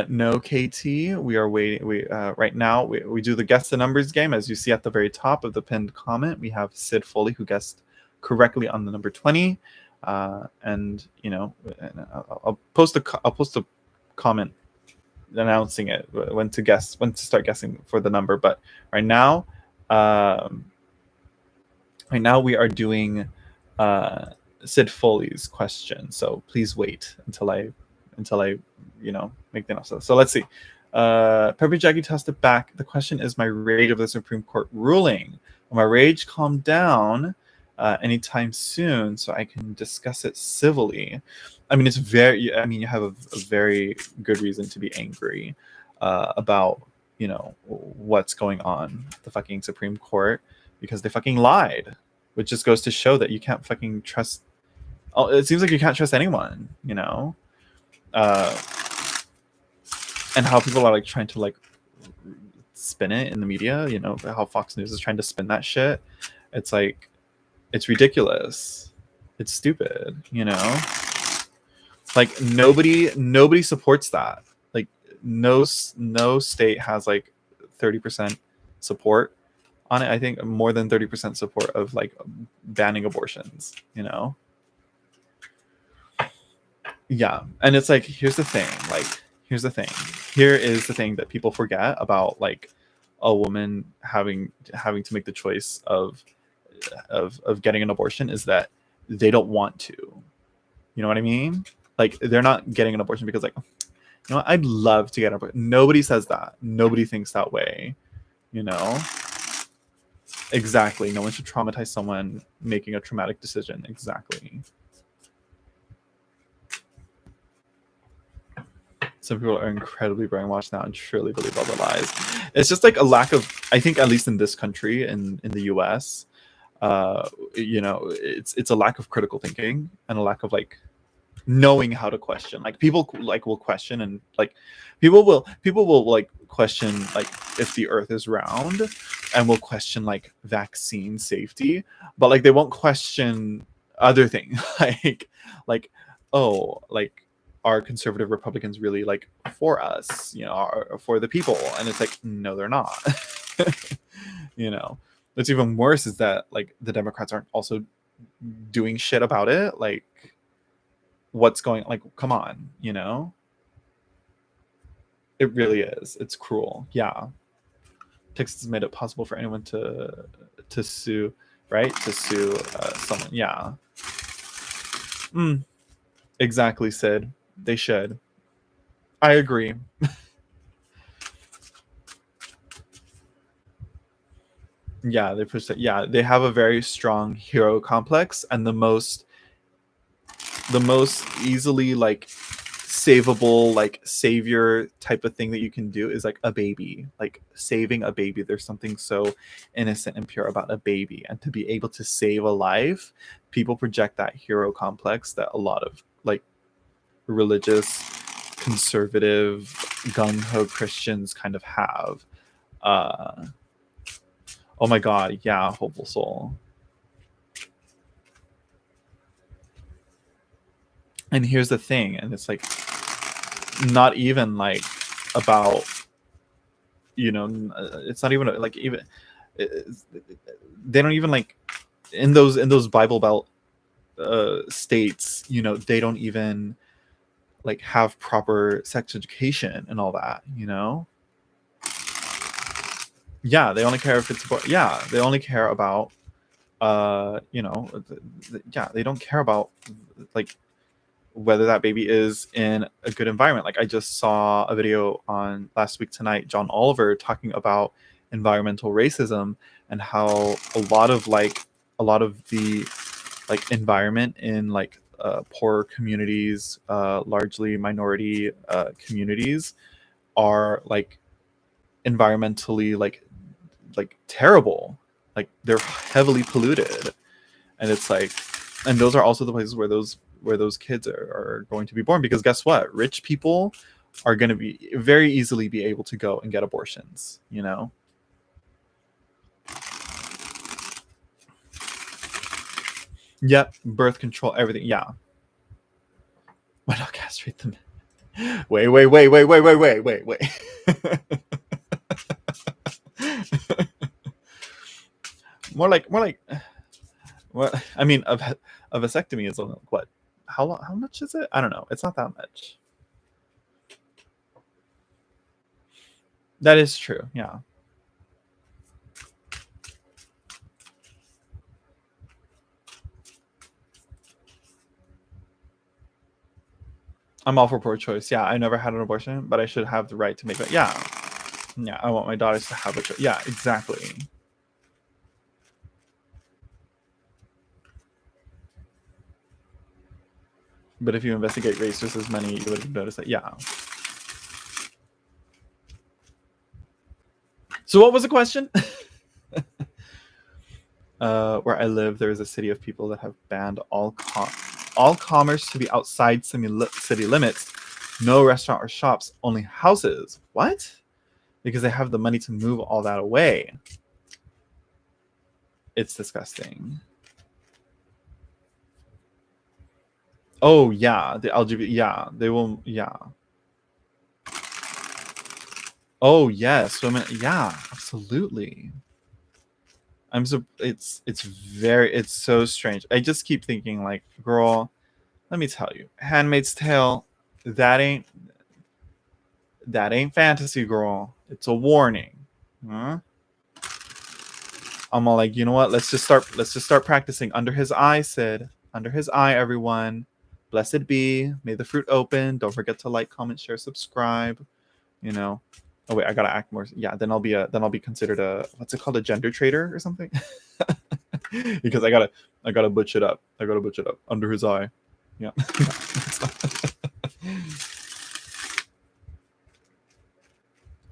[SPEAKER 1] No, KT, we are waiting. Right now we do the guess the numbers game. As you see at the very top of the pinned comment, we have Sid Foley, who guessed correctly on the number 20. And I'll post a comment announcing it when to start guessing for the number. But right now we are doing Sid Foley's question. So please wait until I make the announcement. So let's see. Pepper Jackie tossed it back. The question is my rage of the Supreme Court ruling. Will my rage calm down anytime soon so I can discuss it civilly? I mean, you have a very good reason to be angry about, what's going on the fucking Supreme Court, because they fucking lied, which just goes to show that you can't fucking trust. It seems like you can't trust anyone, and how people are trying to spin it in the media, how Fox News is trying to spin that shit. It's it's ridiculous. It's stupid, nobody supports that. No state has 30% support on it. I think more than 30% support of banning abortions, Yeah. And it's here's the thing. Here is the thing that people forget about a woman having to make the choice of getting an abortion, is that they don't want to. You know what I mean? They're not getting an abortion because I'd love to get an abortion. Nobody says that. Nobody thinks that way. Exactly. No one should traumatize someone making a traumatic decision. Exactly. Some people are incredibly brainwashed now and truly believe all the lies. It's just a lack of, I think, at least in this country, in the US, it's a lack of critical thinking and a lack of knowing how to question. People will question, and people will question if the earth is round, and will question vaccine safety, but they won't question other things are conservative Republicans really for us, for the people? And it's no, they're not. What's even worse is that the Democrats aren't also doing shit about it. What's going, come on, it really is. It's cruel. Yeah. Texas has made it possible for anyone to sue, right? To sue someone. Yeah. Exactly, Sid. They should. I agree. Yeah, they push that. Yeah, they have a very strong hero complex, and the most easily like savable like savior type of thing that you can do is like a baby, like saving a baby. There's something so innocent and pure about a baby, and to be able to save a life, people project that hero complex that a lot of like religious, conservative, gung-ho Christians kind of have. uh oh my god, yeah, hopeful soul. And here's the thing, and it's like not even like about, it's not even like even they don't even like in those Bible Belt states, they don't even like have proper sex education and all that. Yeah, they only care if it's yeah, they only care about yeah, they don't care about like whether that baby is in a good environment. Like I just saw a video on last week tonight, John Oliver talking about environmental racism and how a lot of the like environment in like poor communities, largely minority communities, are like environmentally like terrible. Like they're heavily polluted, and it's like, and those are also the places where those kids are going to be born, because guess what, rich people are going to be very easily be able to go and get abortions. Yep, birth control, everything, yeah. Why not castrate them? Wait. more like what I mean, a vasectomy is what, how much is it? I don't know, it's not that much. That is true, yeah. I'm all for pro-choice. Yeah, I never had an abortion, but I should have the right to make it. Yeah, yeah. I want my daughters to have a choice. Yeah, exactly. But if you investigate race just as many, you would notice that. Yeah. So what was the question? Where I live, there is a city of people that have banned all commerce to be outside city limits. No restaurant or shops, only houses. What? Because they have the money to move all that away. It's disgusting. Oh yeah, the LGBT. Yeah, they will. Yeah. Oh yes, women. Yeah, absolutely. I'm so it's so strange. I just keep thinking like, girl, let me tell you, Handmaid's Tale, that ain't that ain't fantasy, girl. It's a warning. Huh? I'm all like, you know what? Let's just start practicing. Under his eye, Sid. Under his eye, everyone. Blessed be. May the fruit open. Don't forget to like, comment, share, subscribe. You know. Oh wait, I gotta act more. Yeah, then I'll be considered a, what's it called, a gender traitor or something. Because I gotta butch it up. I gotta butch it up. Under his eye. Yeah.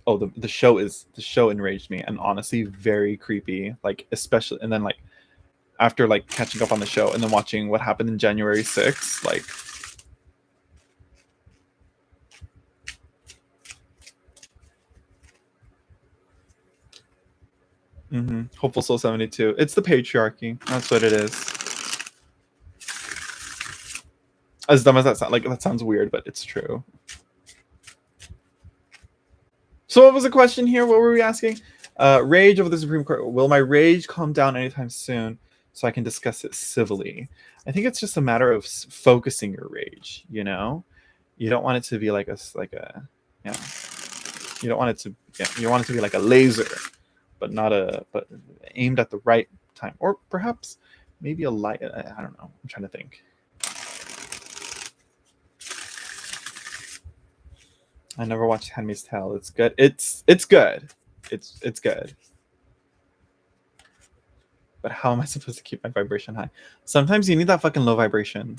[SPEAKER 1] Oh, the show enraged me, and honestly very creepy, like especially, and then like after like catching up on the show and then watching what happened in January 6th, like Hopeful Soul 72, it's the patriarchy, that's what it is. As dumb as that sounds, like that sounds weird, but it's true. So what was the question here? What were we asking? Rage over the Supreme Court. Will my rage calm down anytime soon so I can discuss it civilly? I think it's just a matter of focusing your rage, You don't want it to be like a yeah. You don't want it to, yeah, you want it to be like a laser, but aimed at the right time. Or perhaps maybe a light, I don't know. I'm trying to think. I never watched Handmaid's Tale. It's good. It's good. It's good. But how am I supposed to keep my vibration high? Sometimes you need that fucking low vibration.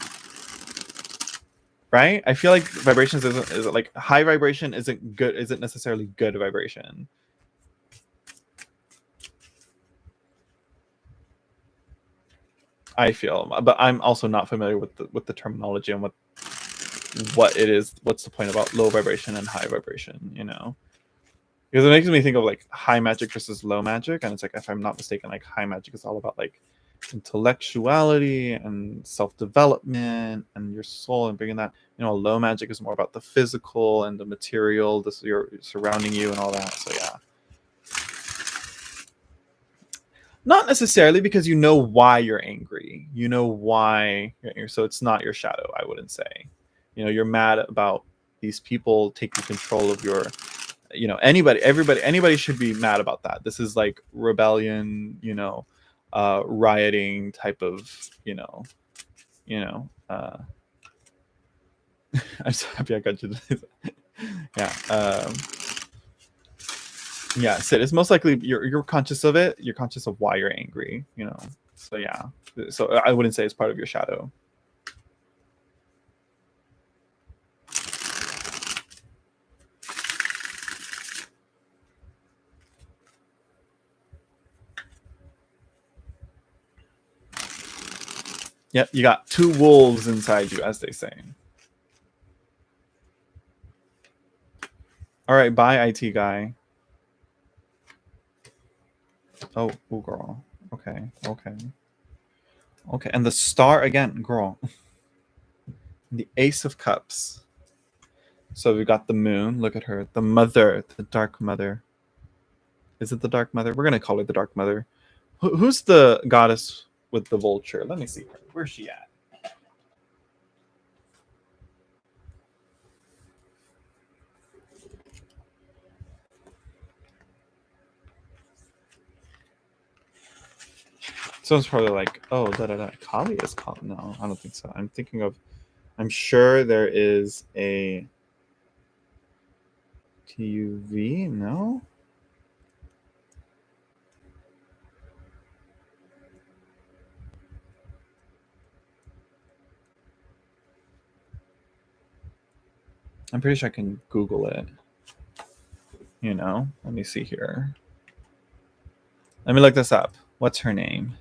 [SPEAKER 1] Right? I feel like vibrations isn't like high vibration isn't good, isn't necessarily good vibration. I feel, but I'm also not familiar with the terminology and what it is. What's the point about low vibration and high vibration? You know, because it makes me think of like high magic versus low magic, and it's like, if I'm not mistaken, like high magic is all about like intellectuality and self-development and your soul and bringing that, you know, low magic is more about the physical and the material, this your surrounding you and all that. So yeah, not necessarily, because you know why you're angry, you know why you're angry, so it's not your shadow. I wouldn't say, you know, you're mad about these people taking control of your, you know, anybody should be mad about that. This is like rebellion, you know, rioting type of, you know, I'm so happy I got you to yeah. Yeah, Sid, it's most likely you're conscious of it, you're conscious of why you're angry, you know. So yeah, so I wouldn't say it's part of your shadow. Yep, you got two wolves inside you, as they say. All right, bye, IT guy. Oh, girl. Okay. And the star again, girl. The Ace of Cups. So we got the moon. Look at her. The mother, the dark mother. Is it the dark mother? We're gonna call her the dark mother. Who's the goddess with the vulture? Let me see her. Where's she at? Someone's probably like, oh, Kali is Kali. No, I don't think so. I'm sure there is a TUV. No? I'm pretty sure I can Google it. You know, let me see here. Let me look this up. What's her name?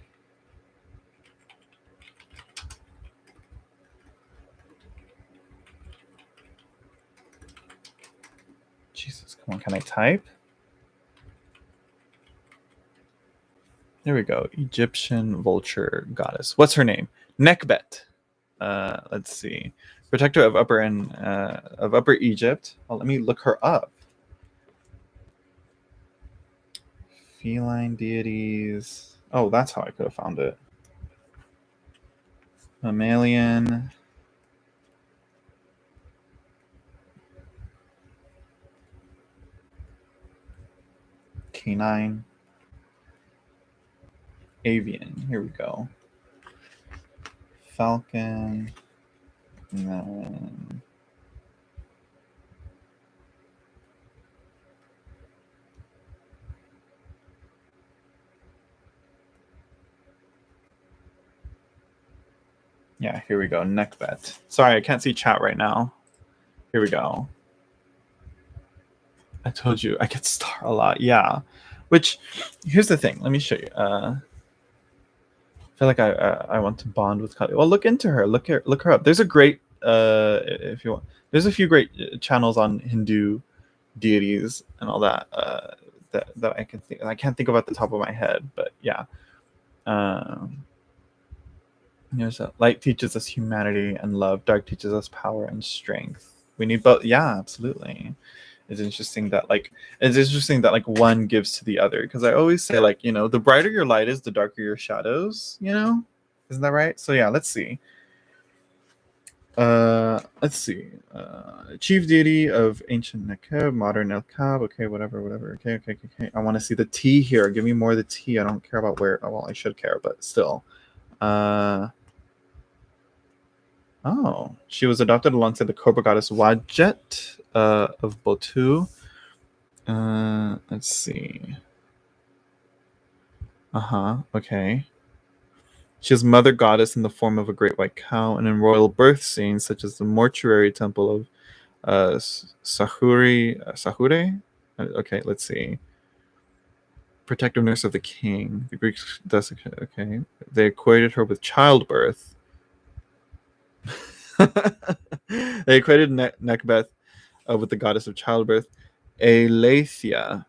[SPEAKER 1] Jesus, come on, can I type? There we go. Egyptian vulture goddess. What's her name? Nekbet. Let's see. Protector of Upper Egypt. Well, let me look her up. Feline deities. Oh, that's how I could have found it. Mammalian. Canine. Avian. Here we go. Falcon. And then yeah, here we go. Nekbet. Sorry, I can't see chat right now. Here we go. I told you I get star a lot. Yeah. Which, here's the thing. Let me show you. I feel like I want to bond with Kali. Well, look into her. Look her up. There's a great if you want. There's a few great channels on Hindu deities and all that that I can think. I can't think of at the top of my head, but yeah. There's light teaches us humanity and love. Dark teaches us power and strength. We need both. Yeah, absolutely. It's interesting that like one gives to the other, because I always say, like, you know, the brighter your light is, the darker your shadows, you know. Isn't that right? So yeah, let's see. Chief deity of ancient Nekeb, modern Elkab. Okay, whatever. Okay. I want to see the T here. Give me more of the T. I don't care about where. Well, I should care, but still. Oh, she was adopted alongside the cobra goddess Wadjet of Botu. Let's see. Okay. She is mother goddess in the form of a great white cow, and in royal birth scenes such as the mortuary temple of Sahure. Okay, let's see. Protective nurse of the king. The Greeks okay. They equated her with childbirth. They equated Necbeth with the goddess of childbirth, Aletheia,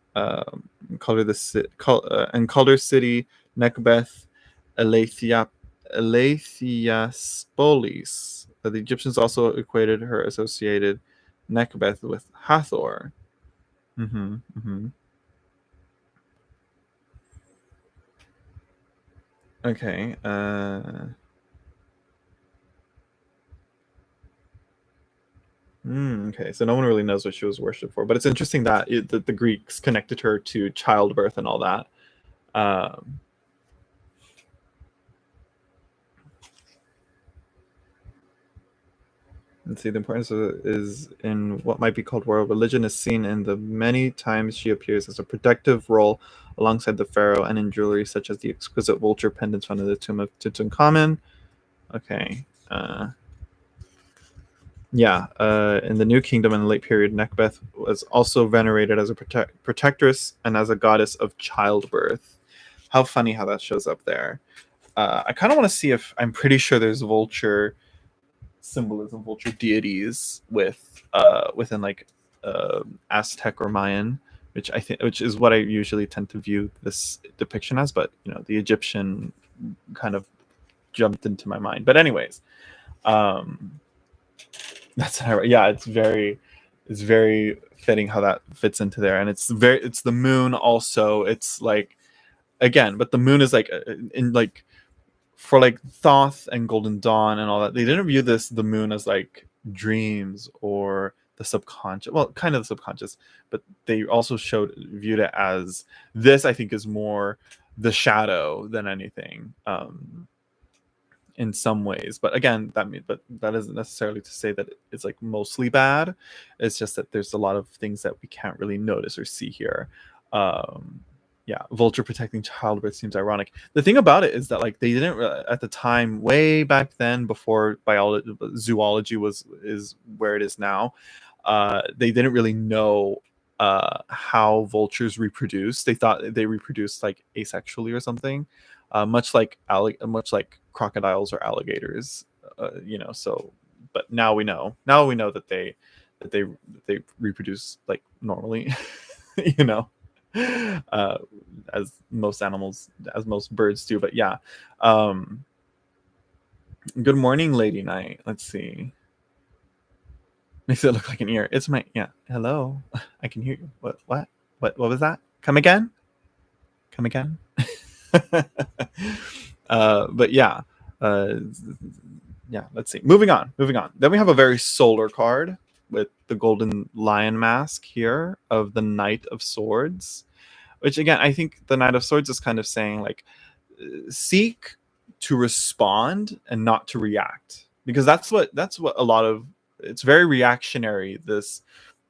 [SPEAKER 1] called her and called her city Necbeth Aletheia, Aletheia-Spolis. The Egyptians also equated her associated Necbeth with Hathor. Mm-hmm, mm-hmm. Okay. Okay, so no one really knows what she was worshipped for, but it's interesting that the Greeks connected her to childbirth and all that. Um, let's see, the importance of it is in what might be called royal religion is seen in the many times she appears as a protective role alongside the pharaoh, and in jewelry such as the exquisite vulture pendants found in the tomb of Tutankhamun. Okay. In the New Kingdom in the late period, Necbeth was also venerated as a protectress and as a goddess of childbirth. How funny how that shows up there. I kind of want to see if I'm pretty sure there's vulture symbolism, vulture deities within like Aztec or Mayan, which is what I usually tend to view this depiction as. But the Egyptian kind of jumped into my mind. But anyways, that's yeah. It's very fitting how that fits into there, and it's the moon also. It's like again, but the moon is like in like for like Thoth and Golden Dawn and all that, they didn't view the moon as like dreams or the subconscious. Well, kind of the subconscious, but they also viewed it as this. I think is more the shadow than anything, in some ways. But again, that isn't necessarily to say that it's like mostly bad. It's just that there's a lot of things that we can't really notice or see here. Yeah, vulture protecting childbirth seems ironic. The thing about it is that like they didn't at the time, way back then, before zoology is where it is now. They didn't really know how vultures reproduce. They thought they reproduced like asexually or something, much like crocodiles or alligators. So but now we know. Now we know that they reproduce like normally. you know uh, as most birds do. But yeah, good morning, Lady Night. Let's see. Makes it look like an ear. It's my Hello, I can hear you. What was that? Come again. But yeah, uh, yeah. Let's see. Moving on. Then we have a very solar card with the golden lion mask here of the Knight of Swords, which again I think the Knight of Swords is kind of saying like seek to respond and not to react, because that's what a lot of, it's very reactionary, this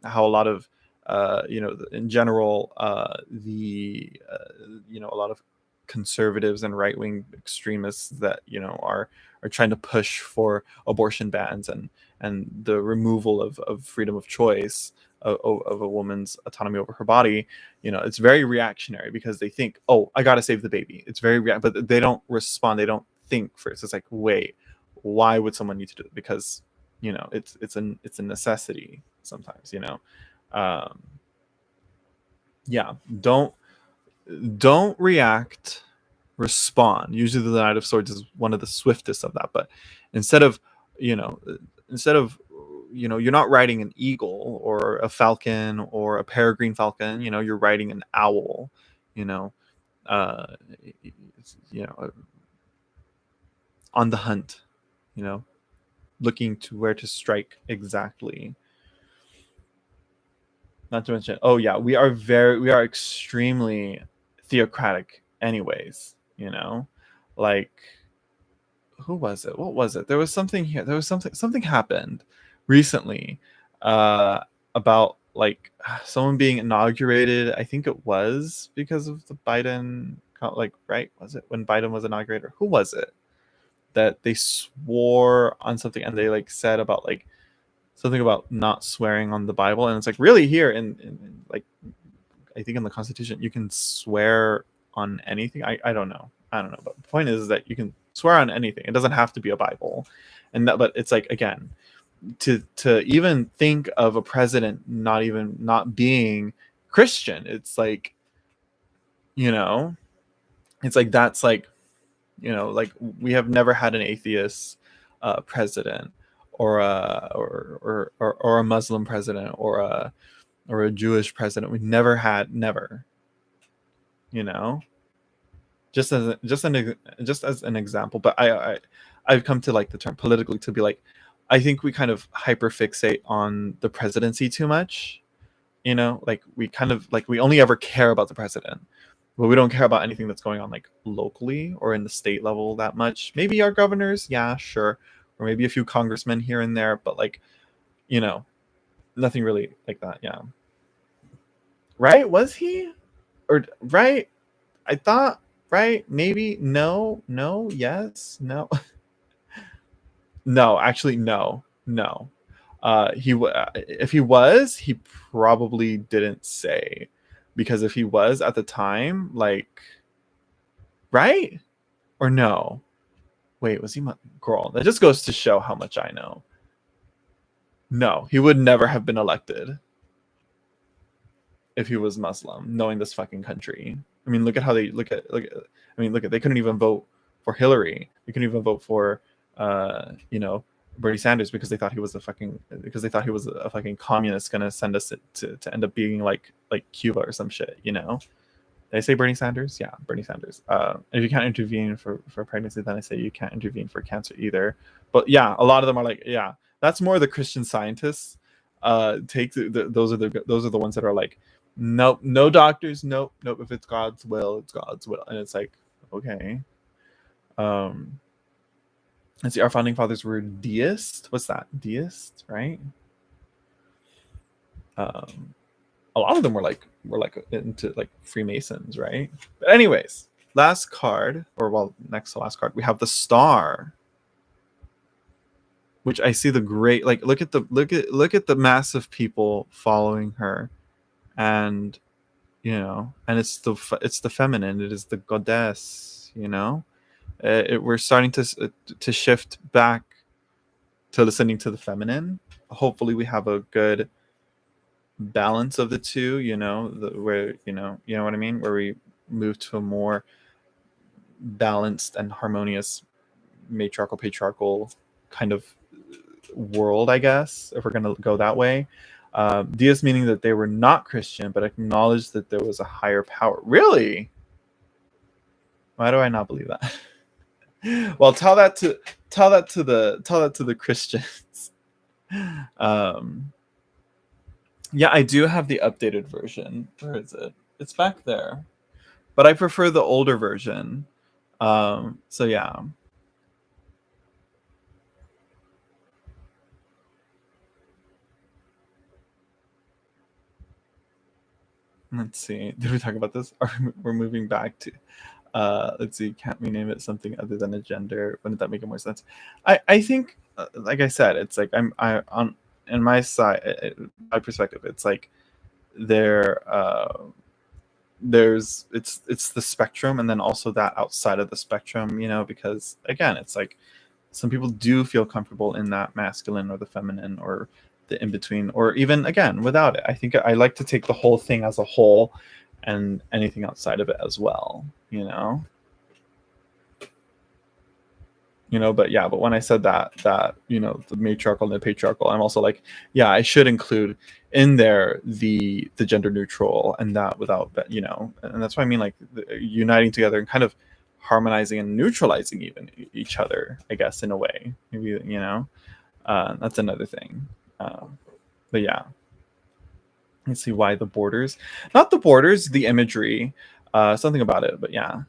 [SPEAKER 1] how a lot of in general a lot of conservatives and right-wing extremists that are trying to push for abortion bans and the removal of freedom of choice of a woman's autonomy over her body. It's very reactionary because they think, oh, I gotta save the baby. It's very but they don't respond, they don't think first. It's like, wait, why would someone need to do it? Because it's a necessity sometimes. um yeah, don't react, respond. Usually the Knight of Swords is one of the swiftest of that. But instead of you know instead of you're not riding an eagle or a falcon or a peregrine falcon. You're riding an owl. you know uh you know on the hunt, you know looking to where to strike exactly. Not to mention, oh yeah, we are extremely theocratic anyways. Like who was it? What was it? There was something here. There was something happened recently about like someone being inaugurated. I think it was because of the Biden, like, right? Was it when Biden was inaugurated? Who was it that they swore on something and they like said about like something about not swearing on the Bible? And it's like, really, here in like, I think in the Constitution you can swear on anything. I don't know. But the point is that you can swear on anything. It doesn't have to be a Bible. And that, but it's like, again, to even think of a president not being Christian, it's like, it's like, that's like, like, we have never had an atheist president, or a Muslim president, or a Jewish president. We've never had, never, you know just as an example. But I've come to like the term politically to be like, I think we kind of hyperfixate on the presidency too much. Like, we kind of like, we only ever care about the president, but we don't care about anything that's going on like locally or in the state level that much. Maybe our governors, yeah, sure, or maybe a few congressmen here and there, but like, nothing really like that. Yeah, right? Was he? Or right? I thought, right? Maybe. No, yes, no. No, actually, no. If he was, he probably didn't say, because if he was at the time, like, right? Or no? Wait, was he girl? That just goes to show how much I know. No, he would never have been elected if he was Muslim, knowing this fucking country. I mean, look at how they look at. They couldn't even vote for Hillary. They couldn't even vote for, Bernie Sanders, because they thought he was a fucking communist gonna send us to end up being like Cuba or some shit. Did I say Bernie Sanders? Yeah, Bernie Sanders. If you can't intervene for pregnancy, then I say you can't intervene for cancer either. But yeah, a lot of them are like, yeah, that's more the Christian Scientists. Those are the ones that are like, nope, no doctors, nope. If it's God's will, it's God's will, and it's like, okay. Let's see, our founding fathers were deist. What's that? Deist, right? A lot of them were into like Freemasons, right? But anyways, last card, next to last card, we have the Star, which I see the great, like, look at the mass of people following her, and and it's the feminine. It is the goddess. We're starting to shift back to listening to the feminine. Hopefully we have a good balance of the two, where you know what I mean, where we move to a more balanced and harmonious matriarchal patriarchal kind of world, I guess, if we're going to go that way. Deist meaning that they were not Christian, but acknowledged that there was a higher power. Really? Why do I not believe that? Well, tell that to the Christians. Yeah, I do have the updated version. Where is it? It's back there, but I prefer the older version. So yeah. Let's see. Did we talk about this? We're moving back to. Let's see. Can't we name it something other than a gender? Wouldn't that make it more sense? I think, like I said, it's like on my side, my perspective. It's like there's it's the spectrum, and then also that outside of the spectrum. Because again, it's like some people do feel comfortable in that masculine or the feminine or the in between, or even again without it. I think I like to take the whole thing as a whole, and anything outside of it as well. But when I said that the matriarchal and the patriarchal, I'm also like, yeah, I should include in there the gender neutral, and that without, and that's what I mean, like uniting together and kind of harmonizing and neutralizing even each other, I guess, in a way. Maybe that's another thing. But yeah, let's see, why the borders, not the borders, the imagery, something about it. But yeah.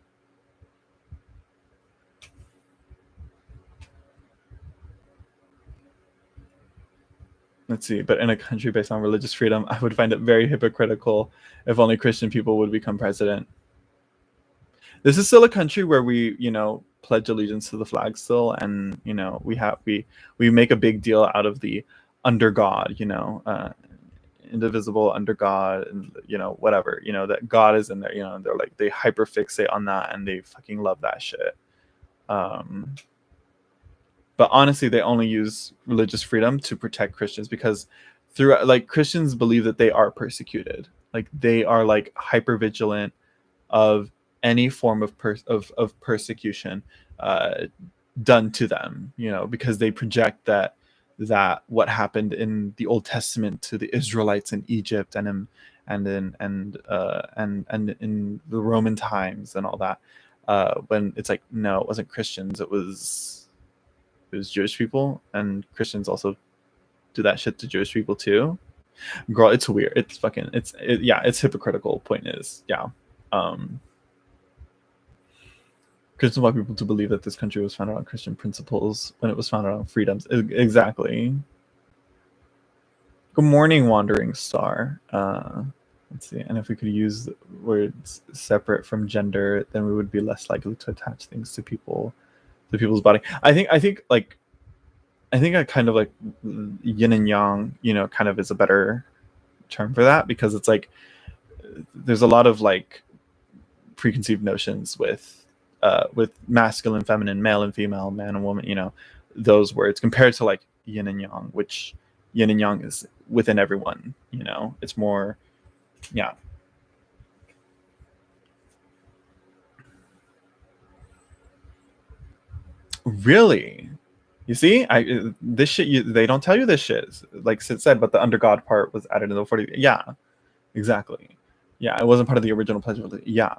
[SPEAKER 1] Let's see. But in a country based on religious freedom, I would find it very hypocritical if only Christian people would become president. This is still a country where we, pledge allegiance to the flag still, and we make a big deal out of the under God, indivisible under God, and whatever, that God is in there. They're like, they hyperfixate on that, and they fucking love that shit. But honestly, they only use religious freedom to protect Christians, because Christians believe that they are persecuted, like they are like hyper vigilant of any form of persecution done to them, because they project that what happened in the Old Testament to the Israelites in Egypt and in the Roman times and all that, when it's like, no, it wasn't Christians, it was Jewish people, and Christians also do that shit to Jewish people too. Girl, it's weird. It's fucking, it's hypocritical. Point is, Christians want people to believe that this country was founded on Christian principles when it was founded on freedoms. Exactly. Good morning, Wandering Star. Let's see. And if we could use words separate from gender, then we would be less likely to attach things to people's body. I think a kind of like yin and yang, kind of is a better term for that, because it's like there's a lot of like preconceived notions with masculine, feminine, male and female, man and woman, those words, compared to like yin and yang, which yin and yang is within everyone, it's more, yeah. Really? You see, this shit, they don't tell you this shit, like Sid said, but the under God part was added in the 40. Yeah, exactly. Yeah, it wasn't part of the original Pledge of Allegiance. Yeah.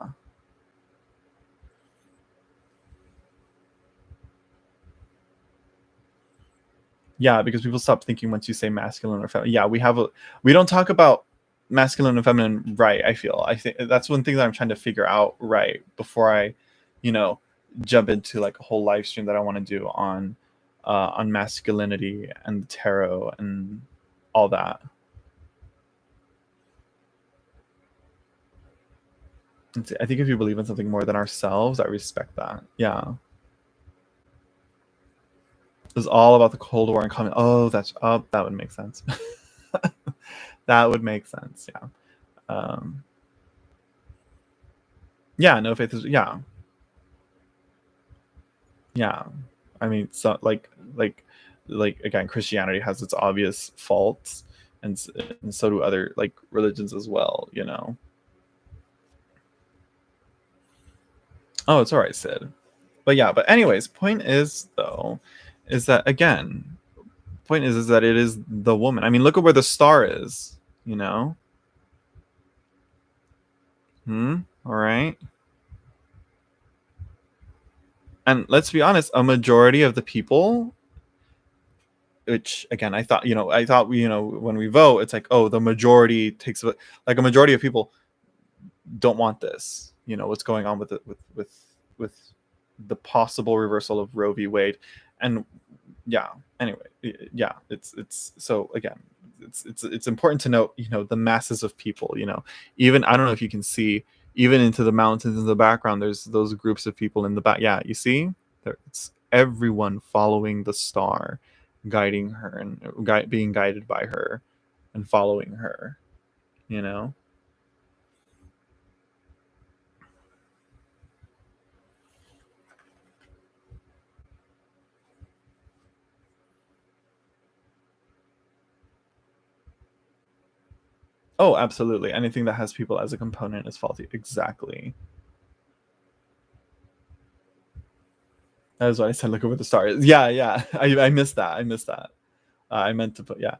[SPEAKER 1] Yeah, because people stop thinking once you say masculine or feminine. Yeah, we don't talk about masculine and feminine, right? I think that's one thing that I'm trying to figure out right before I, jump into like a whole live stream that I want to do on masculinity and the tarot and all that. I think if you believe in something more than ourselves, I respect that. Yeah. It was all about the Cold War and coming. Oh, that would make sense. That would make sense. Yeah. Yeah. No faith is. Yeah. Yeah. I mean, so like again, Christianity has its obvious faults, and so do other like religions as well. Oh, it's all right, Sid. But yeah. But anyways, point is though, is that again, point is that it is the woman. I mean, look at where the star is. All right. And let's be honest, a majority of the people, which again, I thought when we vote, it's like, oh, the majority takes, like a majority of people don't want this. What's going on with it, with the possible reversal of Roe v. Wade, and yeah. Anyway, yeah, it's so again, it's important to note, the masses of people, even I don't know if you can see, even into the mountains in the background, there's those groups of people in the back. Yeah, you see, it's everyone following the star, guiding her and being guided by her and following her. Oh, absolutely. Anything that has people as a component is faulty. Exactly. That is what I said. Look over the stars. Yeah, yeah. I missed that. I meant to put, yeah.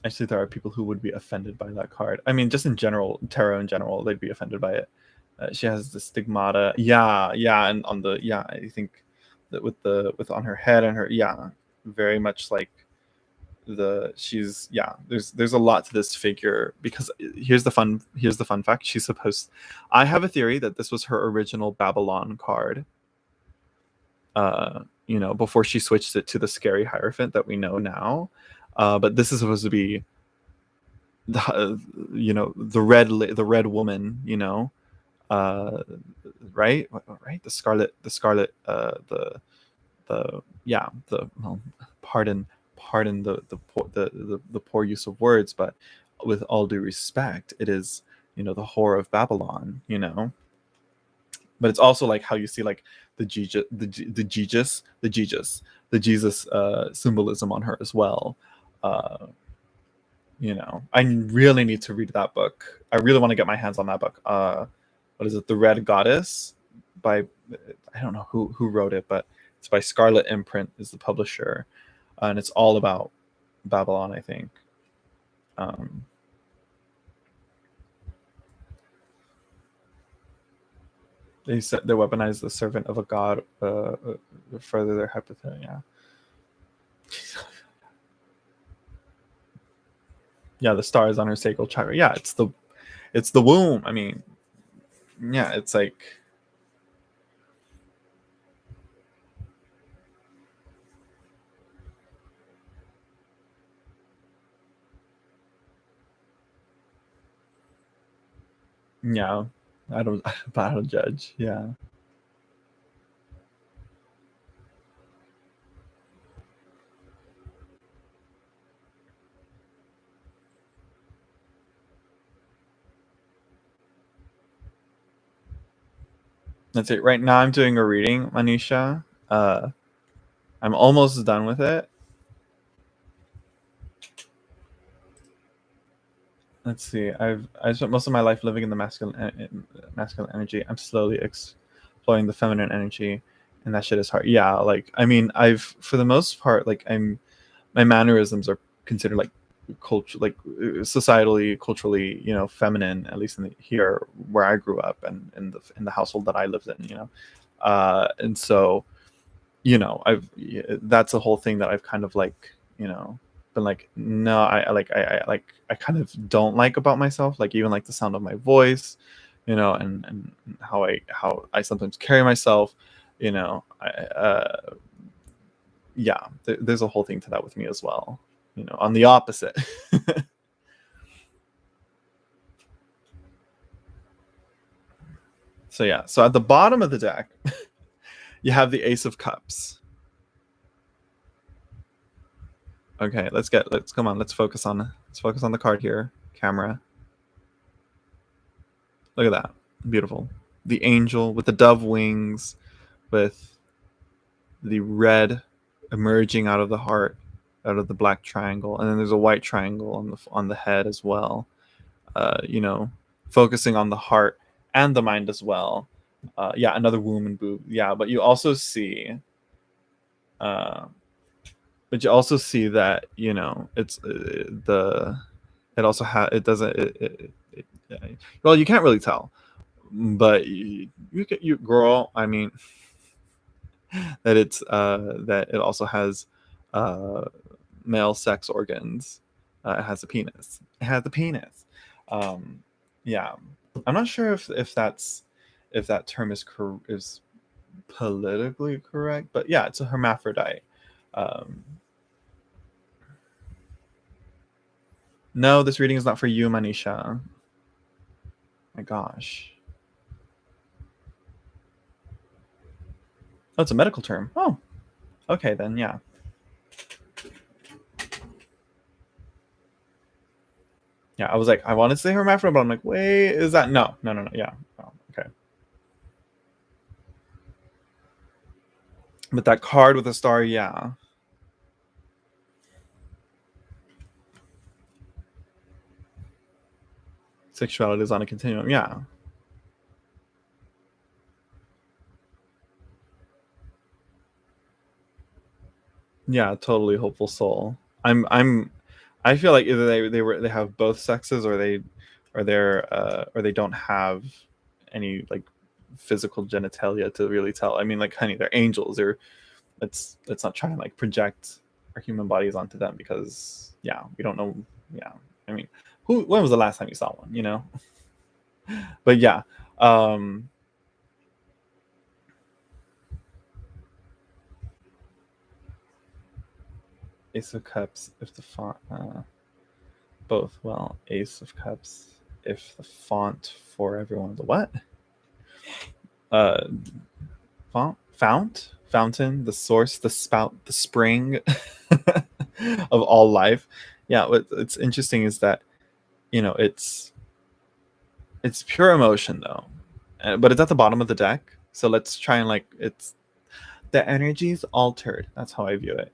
[SPEAKER 1] Actually, there are people who would be offended by that card. I mean, just in general, tarot in general, they'd be offended by it. She has the stigmata. Yeah, and on the, yeah, I think that with on her head and her, yeah, very much like there's a lot to this figure, because here's the fun fact. I have a theory that this was her original Babylon card before she switched it to the scary Hierophant that we know now. But this is supposed to be the red woman, right, well, pardon the poor use of words, but with all due respect, it is the whore of Babylon. But it's also like how you see like the Jesus symbolism on her as well. I really need to read that book. I really want to get my hands on that book. What is it? The Red Goddess by, I don't know who wrote it, but it's by Scarlet Imprint is the publisher, and it's all about Babylon, I think. They said they weaponized the servant of a god, further their hypothetical. Yeah. Yeah, the star is on her sacral chakra. Yeah, it's the womb. I mean, yeah, it's like, yeah, I don't judge. Yeah. That's it. Right now I'm doing a reading, Manisha. I'm almost done with it. Let's see. I spent most of my life living in the masculine energy. I'm slowly exploring the feminine energy, and that shit is hard. Yeah, like I mean, I've for the most part, like my mannerisms are considered like societally, culturally, feminine, at least here where I grew up and in the household that I lived in. And so, that's a whole thing that I've kind of like, been like, no, I kind of don't like about myself, like even like the sound of my voice, and how I sometimes carry myself, yeah, there's a whole thing to that with me as well, on the opposite. So yeah, so at the bottom of the deck, you have the Ace of Cups. Okay, let's focus on the card here. Camera. Look at that. Beautiful. The angel with the dove wings, with the red emerging out of the heart, out of the black triangle, and then there's a white triangle on the head as well. Focusing on the heart and the mind as well. Yeah, another womb and boob. Yeah, but you also see that it's it also it doesn't well, you can't really tell, but you girl, I mean, that that it also has male sex organs. It has a penis. Yeah, I'm not sure if that term is politically correct, but yeah, it's a hermaphrodite. No, this reading is not for you, Manisha. My gosh. Oh, it's a medical term. Oh, okay then, yeah. Yeah, I was like, I wanted to say hermaphrodite, but I'm like, wait, is that no? Yeah. Oh, okay. But that card with the star, yeah. Sexuality is on a continuum, yeah. Yeah, totally hopeful soul. I feel like either they have both sexes, or they don't have any like physical genitalia to really tell. I mean, like, honey, they're angels. Let's not try and like project our human bodies onto them, because yeah, we don't know. Yeah, I mean, when was the last time you saw one? But yeah, Ace of Cups if the font. Both. Well, Ace of Cups if the font for everyone. The what? Fountain, the source, the spout, the spring of all life. Yeah, what's interesting is that, it's pure emotion though, but it's at the bottom of the deck. So let's try and it's the energy's altered. That's how I view it.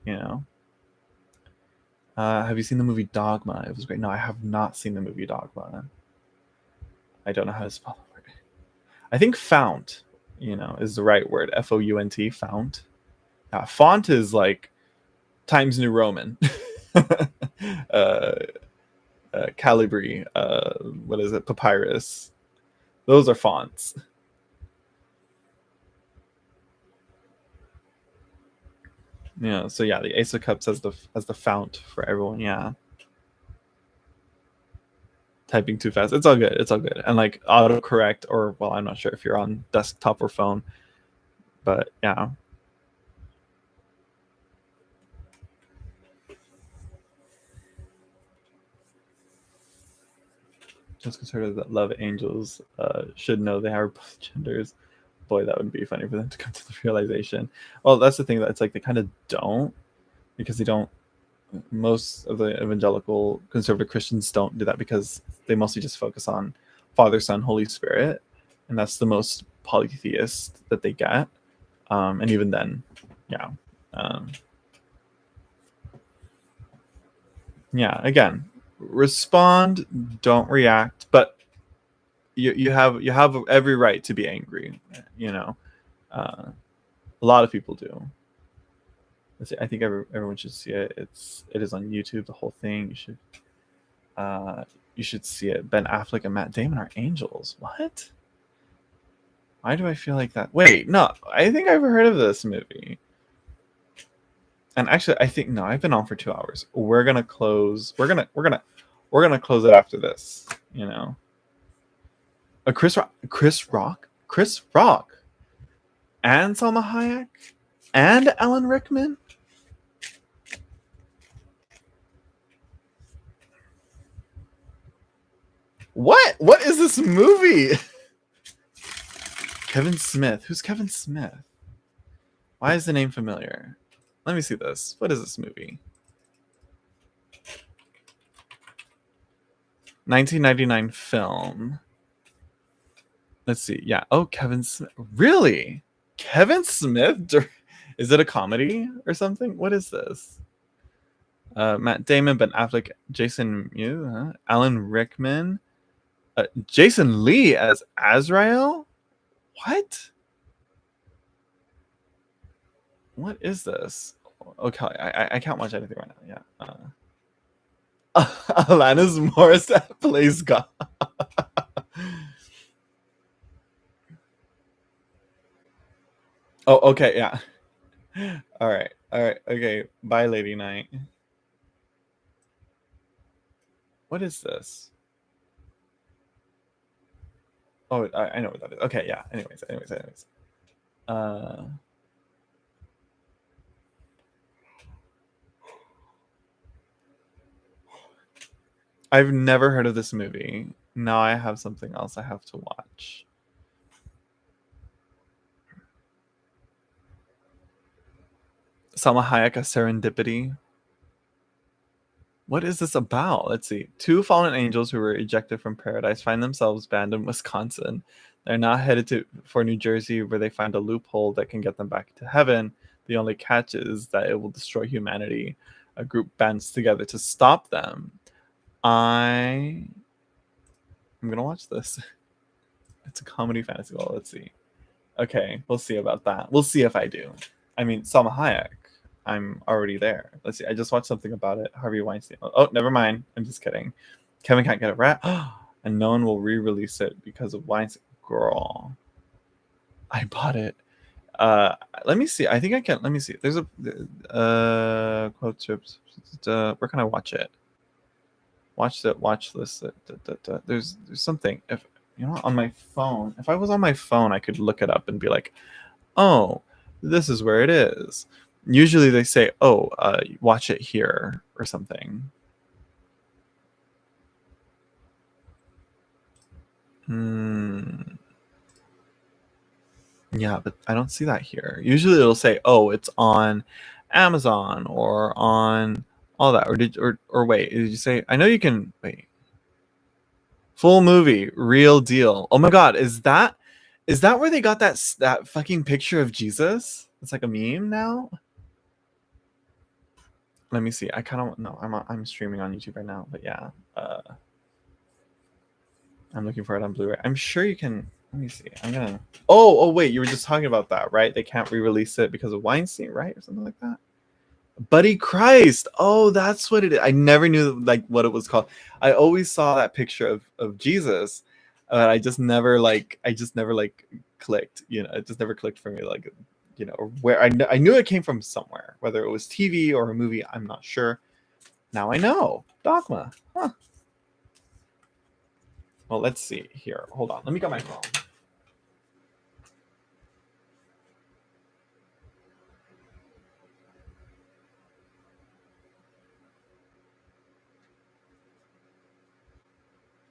[SPEAKER 1] Have you seen the movie Dogma? It was great. No, I have not seen the movie Dogma. I don't know how to spell the word. I think fount, is the right word. Fount, fount. Font is like Times New Roman. Calibri. What is it? Papyrus. Those are fonts. Yeah. So yeah, the Ace of Cups as the fount for everyone. Yeah. Typing too fast. It's all good. It's all good. And like autocorrect, or well, I'm not sure if you're on desktop or phone, but yeah. Just consider that love angels should know they are both genders. Boy, that would be funny for them to come to the realization. Well, that's the thing, that it's like they kind of don't, because they don't. Most of the evangelical conservative Christians don't do that, because they mostly just focus on Father, Son, Holy Spirit, and that's the most polytheist that they get. And even then, yeah. Yeah, again, respond, don't react, but you have every right to be angry. A lot of people do. I think everyone should see it. It is on YouTube, the whole thing. You should see it. Ben Affleck and Matt Damon are angels. What? Why do I feel like that? Wait, no, I think I've heard of this movie. And actually, I think no, I've been on for 2 hours. We're gonna close. We're gonna close it after this. Chris Rock, and Salma Hayek, and Alan Rickman. What is this movie? Kevin Smith. Who's Kevin Smith? Why is the name familiar? Let me see this. What is this movie? 1999 film. Let's see. Yeah. Oh, Kevin Smith. Really? Kevin Smith? Is it a comedy or something? What is this? Matt Damon, Ben Affleck, Jason Mew, Alan Rickman, Jason Lee as Azrael. What? What is this? Okay, I can't watch anything right now. Yeah. Alanis Morissette plays God. Oh, okay, yeah. All right, okay. Bye, Lady Night. What is this? Oh, I know what that is. Okay, yeah. Anyways. I've never heard of this movie. Now I have something else I have to watch. Salma Hayek, A Serendipity. What is this about? Let's see. Two fallen angels who were ejected from paradise find themselves banned in Wisconsin. They're now headed for New Jersey, where they find a loophole that can get them back to heaven. The only catch is that it will destroy humanity. A group bands together to stop them. I'm gonna watch this. It's a comedy fantasy. Well, let's see. Okay, we'll see about that. We'll see if I do. I mean, Salma Hayek. I'm already there. Let's see. I just watched something about it. Harvey Weinstein. Oh, never mind. I'm just kidding. Kevin can't get a rat. And no one will re-release it because of Weinstein. Girl, I bought it. Let me see. I think I can. Let me see. There's a quote strips. Where can I watch it? Watch this. There's something. If on my phone. If I was on my phone, I could look it up and be like, oh, this is where it is. usually they say, "Oh, watch it here" or something. Yeah, but I don't see that here. Usually it'll say, "Oh, it's on Amazon or on all that." Or wait, did you say? I know you can wait. Full movie, real deal. Oh my god, is that where they got that fucking picture of Jesus? It's like a meme now. Let me see. I kind of no. I'm streaming on YouTube right now, but yeah, I'm looking for it on Blu-ray. I'm sure you can. Let me see. I'm gonna. Oh wait, you were just talking about that, right? They can't re-release it because of Weinstein, right, or something like that. Buddy Christ. Oh, that's what it is. I never knew like what it was called. I always saw that picture of Jesus, but I just never clicked. It just never clicked for me. Like, where I knew it came from somewhere, whether it was TV or a movie. I'm not sure. Now I know. Dogma. Huh. Well, let's see here. Hold on. Let me get my phone.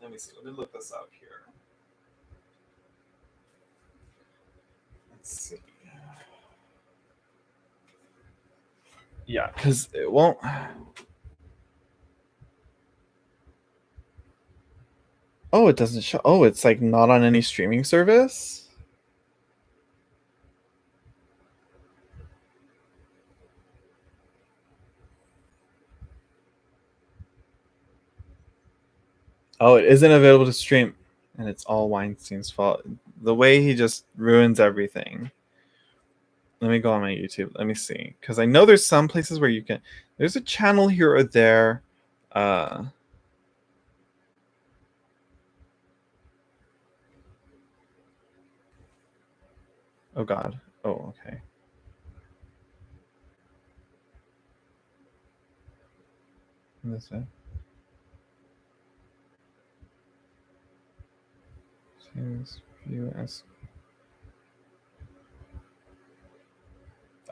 [SPEAKER 1] Let me see. Let me look this up here. Let's see. Yeah, because it won't. Oh, it doesn't show. Oh, it's like not on any streaming service. Oh, it isn't available to stream, and it's all Weinstein's fault. The way he just ruins everything. Let me go on my YouTube. Let me see, because I know there's some places where you can. There's a channel here or there. Uh, oh God. Oh, okay. This way. US.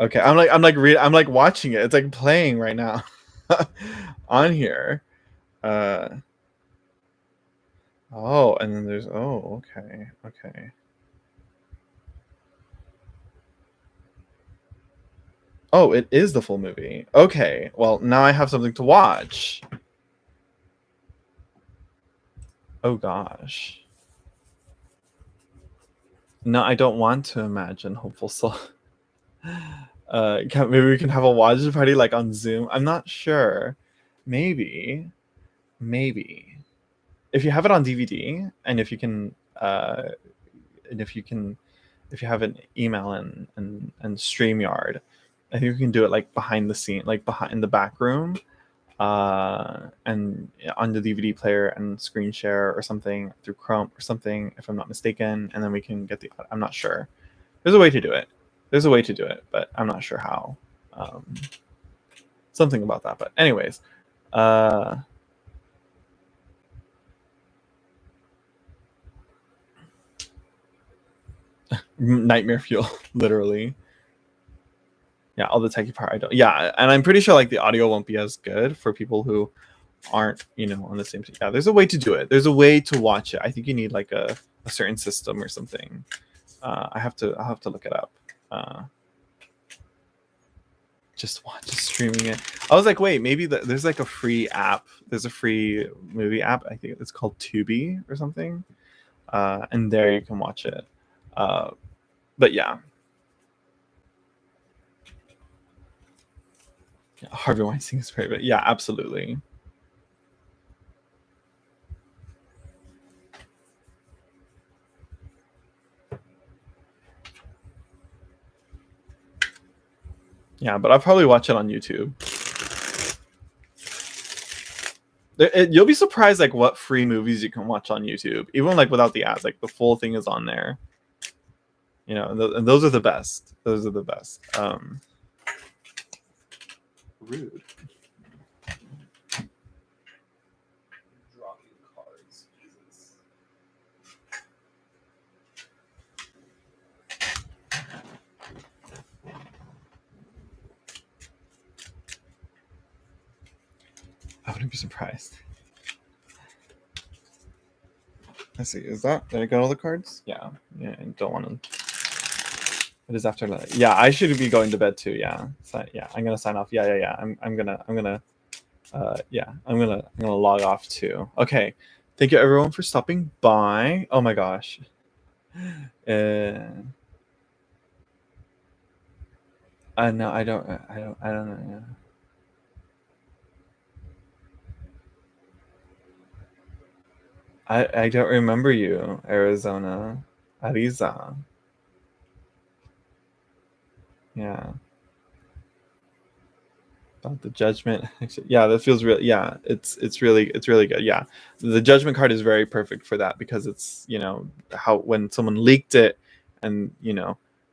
[SPEAKER 1] Okay, I'm like watching it. It's like playing right now on here. Uh, oh, and then there's okay. Oh, it is the full movie. Okay, well now I have something to watch. Oh gosh. No, I don't want to imagine Hopeful Soul. Maybe we can have a watch party like on Zoom. I'm not sure. Maybe. If you have it on DVD and if you can and if you have an email and StreamYard, I think we can do it like behind the scene, like behind in the back room, and on the DVD player and screen share or something through Chrome or something, if I'm not mistaken, and then we can get the. I'm not sure. There's a way to do it. But I'm not sure how. Something about that, but anyways, uh, nightmare fuel, literally. Yeah, all the techie part I don't. Yeah, and I'm pretty sure like the audio won't be as good for people who aren't on the same. Yeah, there's a way to do it. There's a way to watch it. I think you need like a certain system or something. I'll have to look it up. Just streaming it. I was like, wait, maybe there's like a free app. There's a free movie app. I think it's called Tubi or something. And there you can watch it. But yeah. Harvey Weinstein is great, but yeah, absolutely. Yeah, but I'll probably watch it on YouTube. You'll be surprised like what free movies you can watch on YouTube, even like without the ads. Like the full thing is on there. And those are the best. Those are the best. Rude. Dropping cards. Jesus. wouldn't be surprised. Let's see. Is that? Did I get all the cards? Yeah. Yeah. I don't want to. It is after. Yeah, I should be going to bed too. Yeah. So, yeah. I'm gonna sign off. Yeah. I'm gonna. Yeah. I'm gonna log off too. Okay. Thank you everyone for stopping by. Oh my gosh. No, I don't know. Yeah. I don't remember you, Arizona. Ariza. Yeah. About the judgment. Yeah, that feels real. Yeah, it's really good. Yeah. The judgment card is very perfect for that because it's, how when someone leaked it and,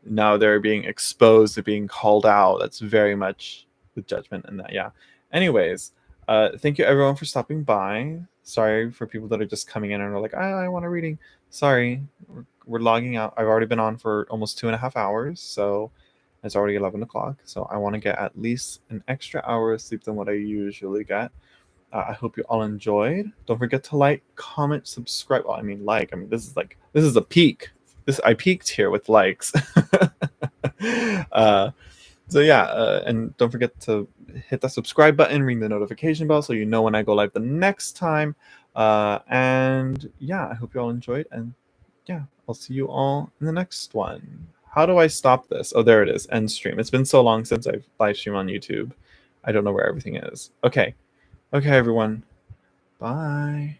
[SPEAKER 1] now they're being exposed, they're being called out. That's very much the judgment and that. Yeah. Anyways, thank you everyone for stopping by. Sorry for people that are just coming in and are like, I want a reading. Sorry, we're logging out. I've already been on for almost 2.5 hours, so it's already 11 o'clock. So I want to get at least an extra hour of sleep than what I usually get. I hope you all enjoyed. Don't forget to like, comment, subscribe. Well, I mean, this is a peak. I peaked here with likes. So yeah, and don't forget to hit that subscribe button, ring the notification bell so you know when I go live the next time. And yeah, I hope you all enjoyed, and yeah, I'll see you all in the next one. How do I stop this? Oh, there it is. End stream. It's been so long since I've live streamed on YouTube. I don't know where everything is. Okay, everyone. Bye.